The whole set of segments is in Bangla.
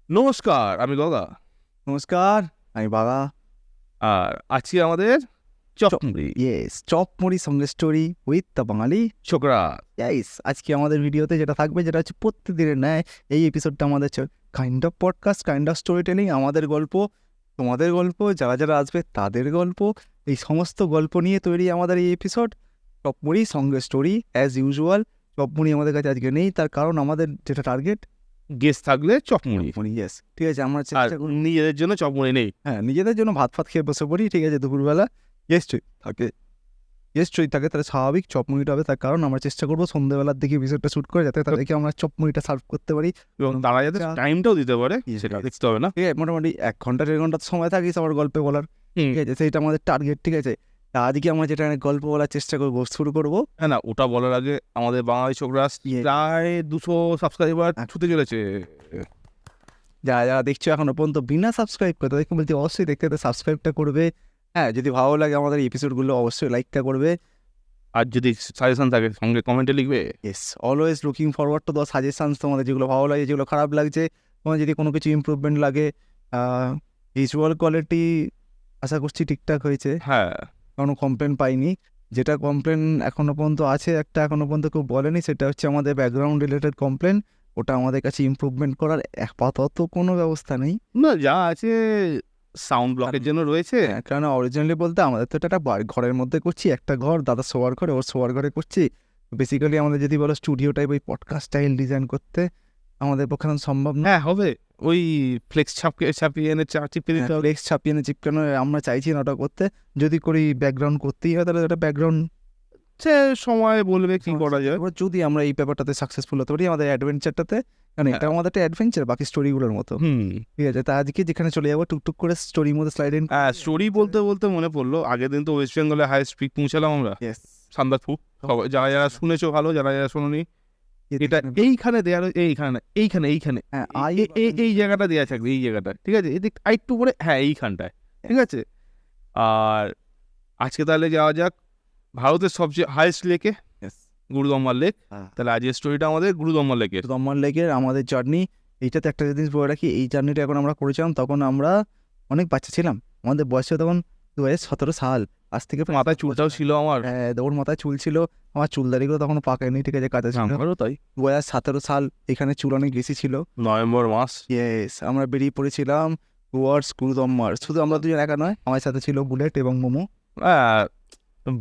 নমস্কার, আমি গগা। নমস্কার, আমি বাবা। আর আজকে আমাদের চপমুড়ি চপ মুড়ি সঙ্গে স্টোরি উইথ দ্য বাঙালি। ছোকরা। আজকে আমাদের ভিডিওতে যেটা থাকবে, যেটা হচ্ছে প্রত্যেকদিনের ন্যায় এই এপিসোডটা আমাদের kind of podcast, kind of story telling. আমাদের গল্প, তোমাদের গল্প, যারা যারা আসবে তাদের গল্প, এই সমস্ত গল্প নিয়ে তৈরি আমাদের এই এপিসোড চপ মুড়ি সঙ্গে স্টোরি। অ্যাজ ইউজুয়াল চপ মুড়ি আমাদের কাছে আজকে নেই, তার কারণ আমাদের যেটা টার্গেট গেস্ট থাকলে চপমুড়ি, ইয়েস, ঠিক আছে। আমরা আর চেষ্টা করি নিজেদের জন্য চপমুড়ি নেই। হ্যাঁ, নিজেদের জন্য ভাত ফাত খেয়ে বসে পড়ি, ঠিক আছে। দুপুরবেলা গেস্ট থাকে, তাহলে স্বাভাবিক চপ মুড়িটা হবে। তার কারণ আমরা চেষ্টা করবো সন্ধ্যেবেলার দিকে এপিসোডটা শুট করে, যাতে তাদেরকে আমরা চপ মুড়িটা সার্ভ করতে পারি এবং তারা যাতে টাইমটাও দিতে পারে সেটা দেখতে হবে না। ঠিক আছে, মোটামুটি 1 ঘন্টা 1.5 ঘন্টা সময় থাকিস আমার গল্পে বলার, ঠিক আছে। সেইটা আমাদের টার্গেট, ঠিক আছে। আজকে আমরা যেটা গল্প বলার চেষ্টা করবো, শুরু করবো। হ্যাঁ, না ওটা বলার আগে আমাদের বাঙালি ছোকরা প্রায় 200 সাবস্ক্রাইবার ছুতে চলেছে। যারা যারা দেখছো এখনো পর্যন্ত বিনা সাবস্ক্রাইব করে, তাদেরকে বলছি অবশ্যই দেখতে সাবস্ক্রাইবটা করবে। হ্যাঁ, যদি ভালো লাগে আমাদের এপিসোডগুলো অবশ্যই লাইকটা করবে। আর যদি সাজেশন থাকে সঙ্গে কমেন্টে লিখবে। Yes, always looking forward to the suggestions. তোমাদের যেগুলো ভালো লাগে, যেগুলো খারাপ লাগছে, তোমার যদি কোনো কিছু ইমপ্রুভমেন্ট লাগে। ভিজুয়াল কোয়ালিটি আশা করছি ঠিকঠাক হয়েছে, হ্যাঁ, কোনো কমপ্লেন পাইনি। যেটা কমপ্লেন এখনো পর্যন্ত আছে, একটা এখনো পর্যন্ত কেউ বলেনি, সেটা হচ্ছে আমাদের ব্যাকগ্রাউন্ড রিলেটেড কমপ্লেন। ওটা আমাদের কাছে ইমপ্রুভমেন্ট করার আপাতত কোনো ব্যবস্থা নেই। না যা আছে সাউন্ড ব্লকের জন্য রয়েছে। কারণ অরিজিনালি বলতে আমাদের তো এটা একটা ঘরের মধ্যে করছি, একটা ঘর, দাদা শোয়ার ঘরে, ওর শোয়ার ঘরে করছি। বেসিক্যালি আমাদের যদি বলো স্টুডিও টাইপ ওই পডকাস্ট স্টাইল ডিজাইন করতে, আমাদের পক্ষে সম্ভব না। হ্যাঁ হবে, ওই ফ্লেক্স ছাপিয়ে এনে চিপকে দিতে হবে। ফ্লেক্স ছাপিয়ে চিপকানো আমরা চাইছি না ওটা করতে। যদি করি ব্যাকগ্রাউন্ড করতেই হয়, তাহলে ওটা ব্যাকগ্রাউন্ড সে সময় বলবে কি করা যায়। এবার যদি আমরা এই ব্যাপারটাতে সাকসেসফুল হতে পারি, আমাদের অ্যাডভেঞ্চারটাতে, কারণ এটা আমাদের একটা অ্যাডভেঞ্চার বাকি স্টোরিগুলোর মতো, ঠিক আছে। তা আজকে যেখানে চলে যাবো টুকটুক করে স্টোরির মধ্যে স্লাইড ইন। স্টোরি বলতে বলতে মনে পড়লো, আগের দিন তো ওয়েস্ট বেঙ্গলে হাইস্ট পিক পৌঁছালাম আমরা, সান্দাকফু। যারা যারা শুনেছো ভালো, যারা যারা শোনোনি, এটা এইখানে দেওয়া, এইখানে না, এইখানে এইখানে এই জায়গাটা দেওয়া থাকবে, এই জায়গাটা, ঠিক আছে। এদিক আরেকটু করে, হ্যাঁ এইখানটায়, ঠিক আছে। আর আজকে তাহলে যাওয়া যাক ভারতের সবচেয়ে হাইস্ট লেকে, গুরুদম্বার লেক। তাহলে আজকের স্টোরিটা আমাদের গুরুদম্বার লেকের। গুরুদম্বার লেকের আমাদের জার্নি। এইটাতে একটা জিনিস বলে রাখি, এই জার্নিটা এখন আমরা করেছিলাম, তখন আমরা অনেক বাচ্চা ছিলাম। আমাদের বয়স ছিল তখন 2017 সাল। আজ থেকে মাথায় চুলটাও ছিল আমার। হ্যাঁ, ওর মাথায় চুল ছিল, আমার চুলদারিগুলো তখন পাকায়নি, ঠিক আছে, কাঁচা ছিল। আমারও তাই। 2017 সাল, এখানে চুল অনেক বেশি ছিল। নভেম্বর মাস। ইয়েস, আমরা বেরিয়ে পড়েছিলাম টুয়ার্ডস গুরুদম্বার। শুধু আমরা দুজন একা নয়, আমার সাথে ছিল বুলেট এবং মোমো।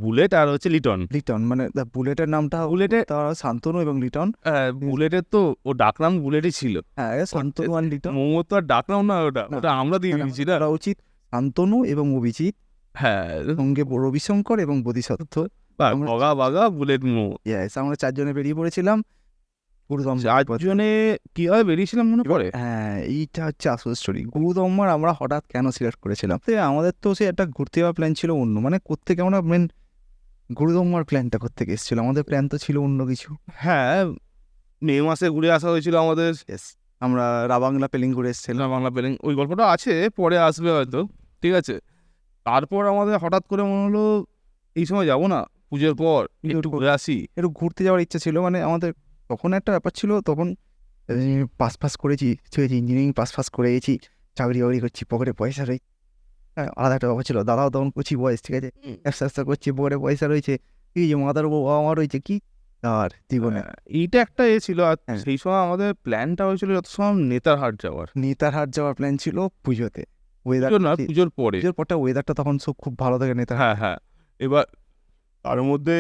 বুলেট আর হচ্ছে লিটন, মানে বুলেটের নামটা শান্তনু এবং লিটন। বুলেটের তো ও ডাকনাম বুলেটই ছিল। হ্যাঁ, শান্তনু আর লিটন। মোমো তো আর ডাকনাম না, ওটা আমরা দিয়ে দিয়েছি না। উচিত শান্তনু এবং অভিজিৎ, হ্যাঁ, সঙ্গে রবিশঙ্কর এবং বোধিসত্ত্ব, বগা বাগা বুলেট মোমো। ইয়েস, আমরা 4 জনে বেরিয়ে পড়েছিলাম গুরুদম্বার। 4 জনে কিভাবে বেরিয়েছিলাম মনে পড়ে? হ্যাঁ, এইটা হচ্ছে আসল স্টোরি। গুরুদম্বার আমরা হঠাৎ কেন সিলেক্ট করেছিলাম, আমাদের তো সে একটা ঘুরতে যাওয়ার প্ল্যান ছিল অন্য, মানে কোত্থেকে আমরা মেন গুরুদম্বার প্ল্যানটা করতে গেছিলো। আমাদের প্ল্যান তো ছিল অন্য কিছু। হ্যাঁ, মে মাসে ঘুরে আসা হয়েছিল আমাদের। আমরা রাবাংলা পেলিং ঘুরে এসেছিলাম। বাংলা পেলিং, ওই গল্পটা আছে, পরে আসবে হয়তো, ঠিক আছে। তারপর আমাদের হঠাৎ করে মনে হলো এই সময় যাবো না, পুজোর পর একটু ঘুরে আসি। একটু ঘুরতে যাওয়ার ইচ্ছা ছিল, মানে আমাদের তখন একটা ব্যাপার ছিল, তখন পাস করেছি, ঠিক আছে, ইঞ্জিনিয়ারিং পাস করে গেছি, চাকরি বাকরি করছি, পকেটে পয়সা রয়েছে। হ্যাঁ, আলাদা একটা ব্যাপার ছিল। দাদাও তখন করছি বয়স, ঠিক আছে, ব্যবসা করছি, পকেটে পয়সা রয়েছে, এই যে মাথার উপর বাবা মা রয়েছে, কি আর জীবনে। এইটা একটা ছিল। আর সেই সময় আমাদের প্ল্যানটা হয়েছিল যত সময় নেতারহাট যাওয়ার প্ল্যান ছিল পুজোতে। পুজোর পরটা ওয়েদারটা তখন খুব ভালো থাকে নেতার। হ্যাঁ, এবার তার মধ্যে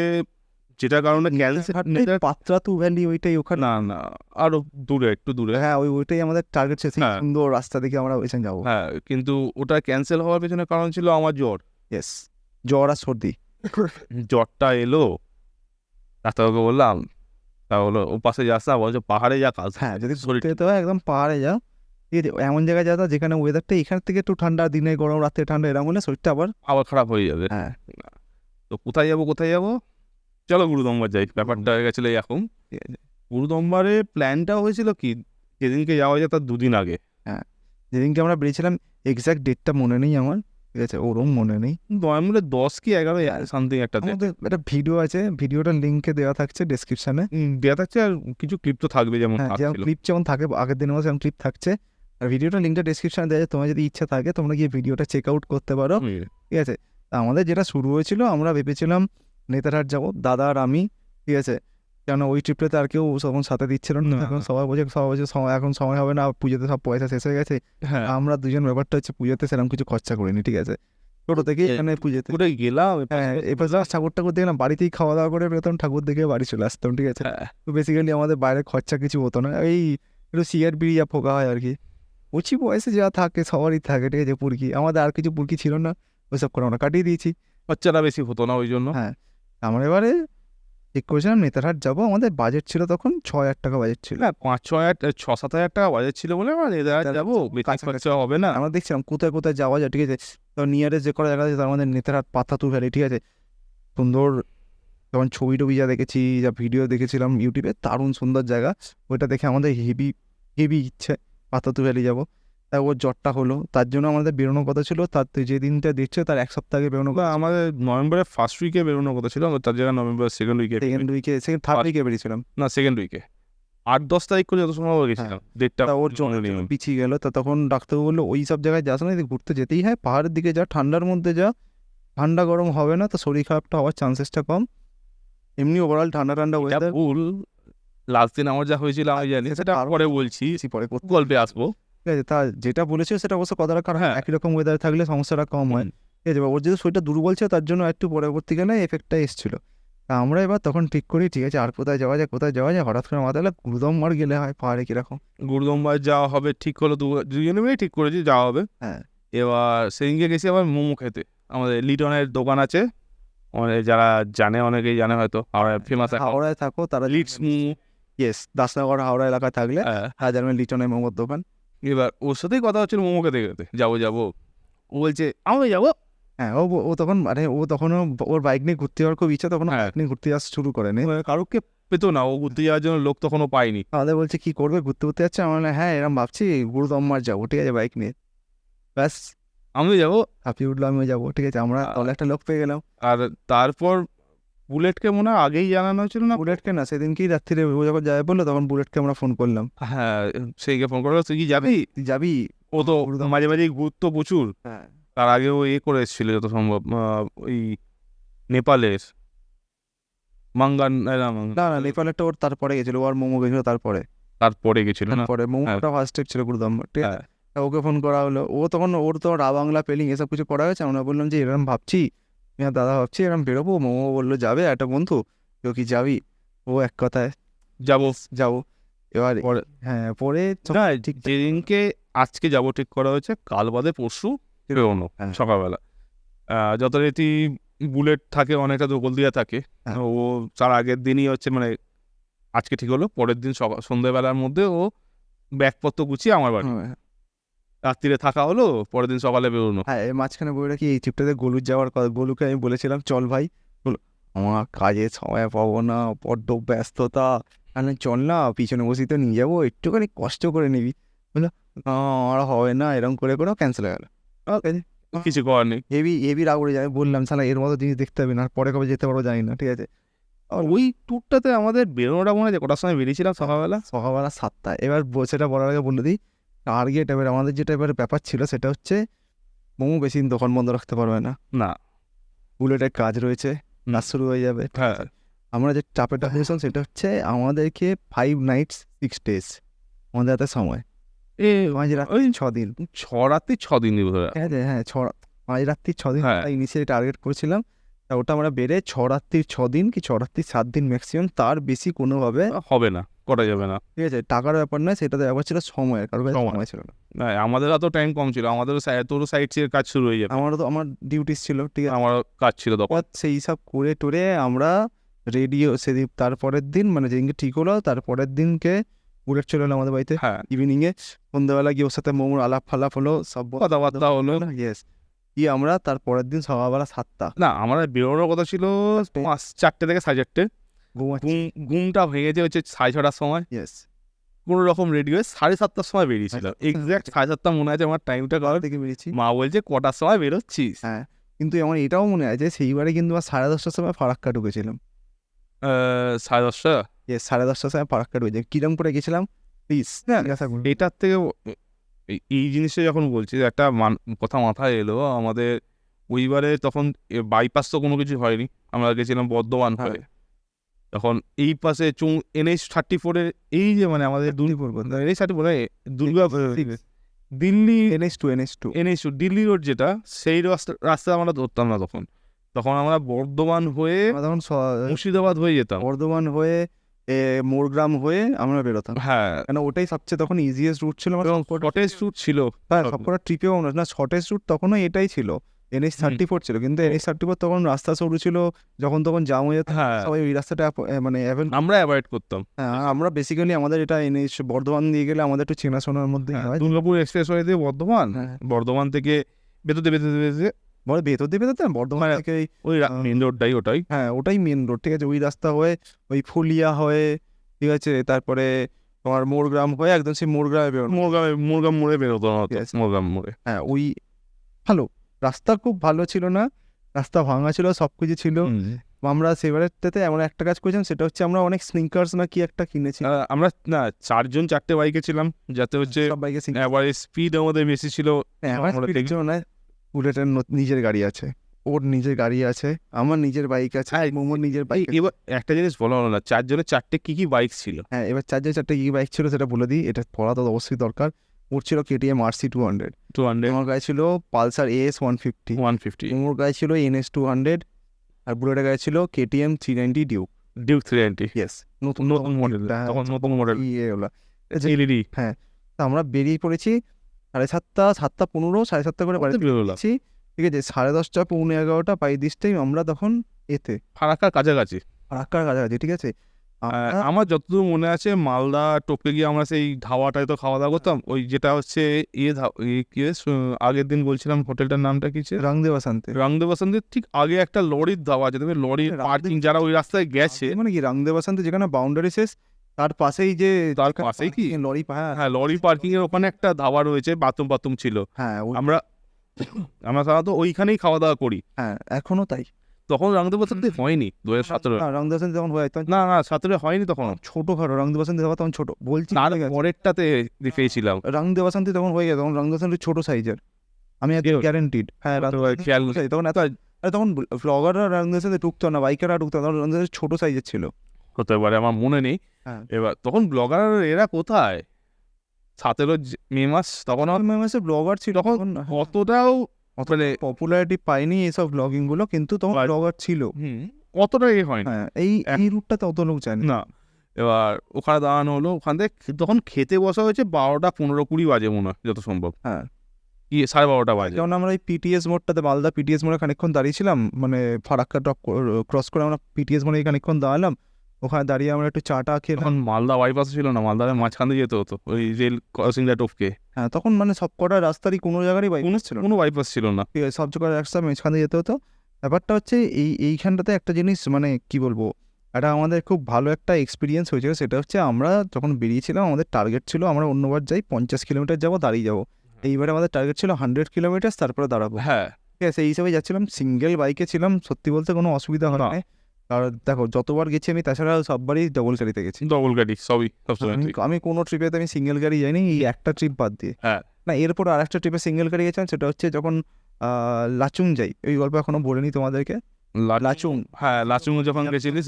যেটা কারণে পাত্রাতু ভ্যালি, ওইটাই ওখানে না আরো দূরে, একটু দূরে। হ্যাঁ, ওইটাই আমাদের টার্গেট ছিল। সুন্দর রাস্তা দেখে আমরা ওইখানে যাবো। হ্যাঁ, কিন্তু ওটা ক্যান্সেল হওয়ার পেছনে কারণ ছিল আমার জ্বর। জ্বর আর সর্দি। জ্বরটা এলো, ডাক্তারবাবুকে বললাম, তা হলো ও পাশে যাস না, বলছে পাহাড়ে যা কাজ। হ্যাঁ, যদি ঘুরতে যেতে হয় একদম পাহাড়ে যাও, ঠিক আছে, এমন জায়গায় যাও যেখানে ওয়েদারটা এখান থেকে একটু ঠান্ডা, দিনে গরম, রাতে ঠান্ডা, এরকম হলে শরীরটা আবার খারাপ হয়ে যাবে। হ্যাঁ, তো কোথায় যাবো, চলো গুরুদম্বার যাই। ব্যাপারটা হয়ে গেছিলো এখন। গুরুদম্বারে প্ল্যানটা হয়েছিল কি, যেদিনকে যাওয়া যায় তার 2 দিন আগে। হ্যাঁ, যেদিনকে আমরা বেরিয়েছিলাম এক্সাক্ট ডেটটা মনে নেই আমার, ঠিক আছে, ওরম মনে নেই, নভেম্বরে 10 কি 11 সামথিং একটা ভিডিও আছে, ভিডিওটার লিঙ্কে দেওয়া থাকছে ডেসক্রিপশনে, দেওয়া থাকছে। আর কিছু ক্লিপ তো থাকবে, যেমন ক্লিপ যেমন থাকে আগের দিনের মতো, যেমন ক্লিপ থাকছে। আর ভিডিওটা লিঙ্কটা ডিসক্রিপশনে দেওয়া আছে, তোমার যদি ইচ্ছা থাকে তোমরা গিয়ে ভিডিওটা চেক আউট করতে পারো, ঠিক আছে। তা আমাদের যেটা শুরু হয়েছিল, আমরা ভেবেছিলাম নেতারহাট যাবো দাদা আর আমি, ঠিক আছে, কেন ওই ট্রিপটাতে আর কেউ তখন সাথে দিচ্ছিল না, এখন সবাই বলছে সময় এখন সময় হবে না, পুজোতে সব পয়সা শেষ হয়ে গেছে। হ্যাঁ আমরা দুজন ব্যাপারটা হচ্ছে পুজোতে সেরকম কিছু খরচা করিনি, ঠিক আছে, ছোটো থেকে এখানে পুজোতে পুরো গেলাম হ্যাঁ এবার ঠাকুর দেখলাম, বাড়িতেই খাওয়া দাওয়া করে বেরোতাম, ঠাকুর দেখে বাড়ি চলে আসতাম, ঠিক আছে। তো বেসিক্যালি আমাদের বাইরে খরচা কিছু হতো না, এই একটু সিগারেট বিড়ি যা ফোকা হয় আর কি, উঁচি বয়সে যা থাকে সবারই থাকে, ঠিক আছে, পুরকি, আমাদের আর কিছু পুরকি ছিল না, ওইসব করে আমরা কাটিয়ে দিয়েছি। খরচাটা বেশি হতো না ওই জন্য। হ্যাঁ আমরা এবারে ঠিক করেছিলাম নেতারহাট যাবো, আমাদের বাজেট ছিল তখন 6,000 টাকা বাজেট ছিল। না 5-6 হাজার টাকা বাজেট ছিল বলে আমরা নেতারহাট যাবো, বেশি খরচা হবে না। আমরা দেখছিলাম কোথায় কোথায় যাওয়া যায়, ঠিক আছে, তো নিয়ারেস্ট যে কটা জায়গা আছে তার মধ্যে নেতারহাট পাতাতু ভ্যালি, ঠিক আছে, সুন্দর, যখন ছবি টবি যা দেখেছি, যা ভিডিও দেখেছিলাম ইউটিউবে, দারুণ সুন্দর জায়গা, ওইটা দেখে আমাদের হেভি হেভি ইচ্ছে পাতাতু ভ্যালি যাবো। তাই ওর জ্বরটা হলো, তার জন্য আমাদের বেরোনোর কথা ছিল, তার যে দিনটা দিচ্ছে তার এক সপ্তাহ আগে বেরোনো, আমাদের নভেম্বরের ফার্স্ট উইকে বেরোনোর কথা ছিল, তার জায়গায় নভেম্বরের সেকেন্ড উইকে, থার্ড উইকে বেরিয়েছিলাম, না সেকেন্ড উইকে 8-10 তারিখ করে যত সময় গেছিলাম, ডেটটা ওর জন্য পিছিয়ে গেল। তা তখন ডাক্তারবাবু বললো ওই সব জায়গায় যাস না, ঘুরতে যেতেই হয়, পাহাড়ের দিকে যা, ঠান্ডার মধ্যে যা, ঠান্ডা গরম হবে না, তো শরীর খারাপটা হওয়ার চান্সেসটা কম, এমনি ওভারঅল ঠান্ডা ওয়েদার। ভুল, লাস্ট দিন আমার যা হয়েছিল আমি জানি, সেটা পরে বলছি, পরে গল্পে আসবো, ঠিক আছে। তা যেটা বলেছিল সেটা অবশ্য কথাটা কারণ হ্যাঁ একই রকম ওয়েদার থাকলে সমস্যাটা কম হয়, ঠিক আছে। ওর যেহেতু শরীরটা দুর্বল ছিল তার জন্য একটু পরবর্তীকালে এফেক্টটা এসেছিলো। তা আমরা এবার তখন ঠিক করি, ঠিক আছে, আর কোথায় যাওয়া যায় হঠাৎ করে মাথায় গুরুদম্বার গেলে হয়, পাহাড়ে কিরকম গুরুদম্বার যাওয়া হবে ঠিক হলো, দুজনে মিলে ঠিক করেছি যাওয়া হবে। হ্যাঁ এবার সেদিনকে গেছি আবার মোমো খেতে, আমাদের লিটনের দোকান আছে, আমাদের যারা জানে অনেকেই জানে হয়তো, হাওড়ায় ফেমাস, হাওড়ায় থাকো তারা লিটস মোমো, ইয়েস, দাসনগর হাওড়া এলাকায় থাকলে হাজার লিটনের মোমোর দোকান। এবার ওর সাথেই কথা হচ্ছিল মোমো খেতে খেতে, যাবো, ও বলছে আমি যাবো। হ্যাঁ ও তখন মানে ও তখনও ওর বাইক নিয়ে ঘুরতে যাওয়ার খুব ইচ্ছা, তখন বাইক নিয়ে ঘুরতে যাওয়া শুরু করেনি, কারোকে পেতো না, ও ঘুরতে যাওয়ার জন্য লোক তখনও পাইনি। আমাদের বলছে কি করবে, ঘুরতে যাচ্ছে, আমরা হ্যাঁ এরকম ভাবছি গুরুদম্বার যাবো, ঠিক আছে, বাইক নিয়ে, ব্যাস আমি যাবো, হাঁপিয়ে উঠলো, আমিও যাবো, ঠিক আছে, আমরা তাহলে একটা লোক পেয়ে গেলাম। আর তারপর বুলেটকে মনে হয় আগেই জানানো হয়েছিল না, বুলেটকে না, সেদিনকেই রাত্রিরে ও যখন যাবে বললো তখন বুলেটকে আমরা ফোন করলাম, হ্যাঁ সেইকে ফোন করলো, তুই কি যাবি? তুই যাবি? ও তো মাঝে মাঝে ঘুরতো প্রচুর, হ্যাঁ তার আগে ও করে এসেছিল যত সম্ভব, ওই নেপালের মাঙ্গান, না নেপালেরটা ওর তারপরে গেছিল, ও আর মোমো গেছিল তারপরে গেছিল না, তারপরে মোমোটা ফার্স্ট ছিল গুরুদম্বার, ঠিক আছে। ওকে ফোন করা হলো, ও তখন ওর তো রা বাংলা পেলিং এসব কিছু করা হয়েছে, আমরা বললাম যে এরকম ভাবছি, হ্যাঁ দাদা ভাবছি এরকম বেরোবো, মোমো বললো যাবে একটা বন্ধু, কেউ কি যাবি? ও এক কথায় যাবো। এবার হ্যাঁ পরে ঠিক যেদিনকে আজকে যাবো ঠিক করা হয়েছে, কাল বাদে পরশু বেরোনো সকালবেলা, যথারীতি বুলেট থাকে অনেকটা দোকল দিয়া থাকে, ও তার আগের দিনই হচ্ছে মানে আজকে ঠিক হলো, পরের দিন সন্ধ্যাবেলার মধ্যে ও ব্যাগপত্র গুছিয়ে আমার বাড়ি, রাত্রিরে থাকা হলো, পরের দিন সকালে বেরোনো। হ্যাঁ মাঝখানে বলে রাখি এই ট্রিপটাতে গলুর যাওয়ার কথা, গলুকে আমি বলেছিলাম চল ভাই, আমার কাজে সময় পাবো না, বড্ড ব্যস্ততা, চল না পিছনে বসি তো নিয়ে যাবো, একটুখানি কষ্ট করে নিবি, বললো আমার হবে না, এরকম করে করেও ক্যান্সেল হয়ে গেলো, কিছু করার নেই, হেভি রাগ উড়ে যায়, বললাম সালা এর মতো জিনিস দেখতে হবে না, পরে কবে যেতে পারবো জানি না, ঠিক আছে। আর ওই ট্যুরটাতে আমাদের বেরোনোটা মনে হয় কটার সময় বেরিয়েছিলাম, সকালবেলা 7টায়। এবার সেটা বলার আগে বলে দিই, টার্গেট এবার আমাদের যেটা এবার ব্যাপার ছিল সেটা হচ্ছে মোমো বেশি দিন দোকান বন্ধ রাখতে পারবে না, বুলেটের কাজ রয়েছে, কাজ শুরু হয়ে যাবে, হ্যাঁ। আমরা যে চাপেটা হয়েছিলাম সেটা হচ্ছে আমাদেরকে 5 nights 6 days আমাদের হাতে সময়, ওই 6 দিন, 6 রাত্রি 6 দিন, হ্যাঁ 5 রাত্রি 6 দিন ইনিশিয়ালি টার্গেট করেছিলাম, তা ওটা আমরা বেড়ে 6 রাত্রির 6 দিন কি 6 রাত্রি 7 দিন ম্যাক্সিমাম, তার বেশি কোনোভাবে হবে না, করা যাবে না, ঠিক আছে। টাকার ব্যাপার নয়, সেটাতে ব্যাপার ছিল সময়ের, কারণ সময় ছিল না, আমাদের এত টাইম কম ছিল, আমাদেরও তোরও সাইড এর কাজ শুরু হয়ে যাবে, আমার ডিউটিস ছিল, ঠিক আছে, আমার কাজ ছিল তখন, সেই সব করে টোরে আমরা রেডিও সেদিন, তারপরের দিন মানে যেদিনকে ঠিক হলো তারপরের দিনকে বুলেট চলে এলো আমাদের বাড়িতে, ইভিনিংয়ে, সন্ধ্যাবেলা গিয়ে ওর সাথে মোমোর আলাপ ফালাপ হলো, সব কথাবার্তা হলো, ইয়েস, কি আমরা তারপরের দিন সকালবেলা 7টা, না আমরা বেরোনোর কথা ছিল 4টে থেকে 4:30, ঘুমটা ভেঙেছে হচ্ছে 6:30টার সময়, ইয়েস, কোনো রকম রেডি হয়ে 7:30টার সময় বেরিয়েছিল, এক্স্যাক্ট 7:30টা মনে আছে আমার টাইমটা, কারণ থেকে বেরিয়েছি, মা বলছে কটার সময় বেরোচ্ছিস, হ্যাঁ কিন্তু আমার এটাও মনে আছে সেইবারে কিন্তু 10:30টার সময় ফারাক্কা ঢুকেছিলাম, 10:30, 10:30টার সময় ফারাক্কা ঢুকেছি, কিরম করে গেছিলাম প্লিজ, এটার থেকে এই জিনিসটা যখন বলছি একটা কথা মাথায় এলো আমাদের ওইবারে তখন বাইপাস তো কোনো কিছু হয়নি, আমরা গেছিলাম বর্ধমান হয়ে। তখন এই পাশে NH-34 এই যে মানে আমাদের NH-34 Durga Delhi NH2 Delhi road যেটা, সেই রাস্তা আমরা ধরতাম না তখন আমরা বর্ধমান হয়ে তখন মুর্শিদাবাদ হয়ে যেতাম, বর্ধমান হয়ে মোরগ্রাম হয়ে আমরা বেরোতাম। হ্যাঁ, কেন ওটাই সবচেয়ে তখন ইজিয়েস্ট রুট ছিল, শর্টেজ রুট ছিল। হ্যাঁ, সবকটা ট্রিপেও না শর্টেজ রুট তখনও এটাই ছিল, NH-34 ছিল। কিন্তু NH-34 তখন রাস্তা সরু ছিল, যখন তখন জাম হয়ে যেত, সবাই ওই রাস্তাটা মানে আমরা অ্যাভয়েড করতাম। হ্যাঁ, আমরা বেসিক্যালি আমাদের এটা NH বর্ধমান দিয়ে গেলে আমাদের একটু চেনাশোনার মধ্যে হয়। দুর্গাপুর এক্সপ্রেসওয়ে দিয়ে বর্ধমান থেকে বেরোতে ভেতর দিয়ে বেরোতে বর্ধমান থেকে ওই মেন রোডটাই ওটাই, হ্যাঁ ওটাই মেন রোড, ঠিক আছে। ওই রাস্তা হয়ে ওই ফুলিয়া হয়ে, ঠিক আছে, তারপরে তোমার মোরগ্রাম হয়ে একদম সেই মোরগ্রাম মোড়ে বেরোতো মোরগ্রাম মোড়ে। হ্যাঁ, ওই ভালো রাস্তা, খুব ভালো ছিল না, রাস্তা ভাঙা ছিল, সবকিছু ছিল। আমরা সেবারেটাতে এমন একটা কাজ করেছিলাম, সেটা হচ্ছে আমরা অনেক স্নিকার্স না কি একটা কিনেছি। আমরা না 4 বাইকে ছিলাম, যাতে হচ্ছে সব বাইকে স্পিড আমাদের বেশি ছিল। না, বুলেটের নিজের গাড়ি আছে, ওর নিজের গাড়ি আছে, আমার নিজের বাইক আছে, মোমোর নিজের বাইক। এবার একটা জিনিস বলা হলো না, 4 জনের 4টে কি বাইক ছিল। হ্যাঁ, এবার 4 জনের 4টে কি বাইক ছিল সেটা বলে দিই, এটা পড়া তো অবশ্যই দরকার। ওর ছিল KTM RC200, আমার গায়ে ছিল পালসার AS 150, মোমোর গায়ে ছিল NS200, আর বুলেটের গায়ে ছিল KTM 390 ডিউক 390। ইয়েস, নতুন মডেল, তখন নতুন মডেল LED। হ্যাঁ, তা আমরা বেরিয়ে পড়েছি 7:30, 7:15, 7:30 করে বাড়ি বেরোচ্ছি, ঠিক আছে। 10:30, 11:15 বাই দিস টাইম আমরা তখন ফারাক্কার কাছাকাছি, ঠিক আছে। আমার যতদূর মনে আছে মালদা টপকে গিয়ে আমরা সেই ধাওয়াটায় তো খাওয়া দাওয়া করতাম, ওই যেটা হচ্ছে আগের দিন বলছিলাম হোটেলটার নামটা কি ছিল, রাংদে বাসান্তের ঠিক আগে একটা লরির ধাওয়া আছে, তবে লরির পার্কিং, যারা ওই রাস্তায় গেছে মানে কি রাংদে বাসান্তে যেখানে বাউন্ডারি শেষ, তার পাশেই কি লরি পার্কিং এর ওখানে একটা ধাবা রয়েছে, বাথরুম ছিল। হ্যাঁ, আমরা সাধারণত ওইখানেই খাওয়া দাওয়া করি। হ্যাঁ, এখনো তাই। তখন রাংদে বাসান্তে হয়নি 2017, রাংদে বাসান্তে তখন না 17 হয়নি, তখন ছোটখাটো রাংদে বাসান্তে তখন ছোট বলছি, তার পরেরটাতে পেয়েছিলাম। রাংদে বাসান্তে তখন হয়ে গেছে, তখন রাংদে বাসান্তে ছোট সাইজের, আমি গ্যারেন্টিড। হ্যাঁ, তখন তখন ব্লগাররা রাংদে বাসান্তে ঢুকতো না, বাইকাররা ঢুকতো, তখন রাংদে বাসান্তে ছোট সাইজের ছিল, হতে পারে, আমার মনে নেই। এবার তখন ব্লগার এরা কোথায়, 17 মে মাস, তখন মে মাসে ব্লগার ছিল, তখন অতটাও পপুলারিটি পাইনি এইসব ব্লগিং গুলো, কিন্তু তখন ব্লগার ছিল, অতটা হয় না, এই রুটটাতে অত লোক জানে না। এবার ওখানে দাঁড়ানো হলো, ওখান থেকে তখন খেতে বসা হয়েছে 12:15-20 বাজে মনে হয়, যত সম্ভব। হ্যাঁ, 12:30 বাজে। যেমন আমরা এই PTS মোড়টাতে, মালদা PTS মোড়ে খানিকক্ষণ দাঁড়িয়েছিলাম, মানে ফারাক্কা টপ ক্রস করে আমরা PTS মোড়ে খানিকক্ষণ দাঁড়ালাম, ওখানে দাঁড়িয়ে আমরা একটু চাটা খেয়ে, তখন মালদা বাইপাস ছিল না, মালদার মাঝখান দিয়ে যেতে হতো ওই রেল ক্রসিংটা টপকে। হ্যাঁ, তখন মানে সব কটা রাস্তারই কোনো জায়গারই কোনো বাইপাস ছিল না, সব জায়গায় রাস্তা মাঝখান দিয়ে যেতে হতো। ব্যাপারটা হচ্ছে এইখানটাতে একটা জিনিস, মানে কি বলবো, এটা আমাদের খুব ভালো একটা এক্সপিরিয়েন্স হয়েছিল। সেটা হচ্ছে আমরা যখন বেরিয়েছিলাম, আমাদের টার্গেট ছিল আমরা অন্যবার যাই 50 কিলোমিটার যাবো, দাঁড়িয়ে যাবো। এইবারে আমাদের টার্গেট ছিল 100 কিলোমিটার, তারপরে দাঁড়াবো। হ্যাঁ, ঠিক আছে, সেই হিসাবে যাচ্ছিলাম, সিঙ্গেল বাইকে ছিলাম, সত্যি বলতে কোনো অসুবিধা হয় না। আর দেখো, যতবার গেছি আমি, তাছাড়া সববারই ডবল গাড়িতে গেছি, আমি কোনো ট্রিপেতে আমি সিঙ্গেল গাড়ি যাইনি, এই একটা ট্রিপ বাদ দিয়ে। না, এরপর আর একটা ট্রিপে সিঙ্গেল গাড়ি গেছিলাম, সেটা হচ্ছে যখন লাচুং যাই, ওই গল্প এখনো বলিনি তোমাদেরকে। লাচুং, হ্যাঁ, লাচুং যখন গেছিলিস,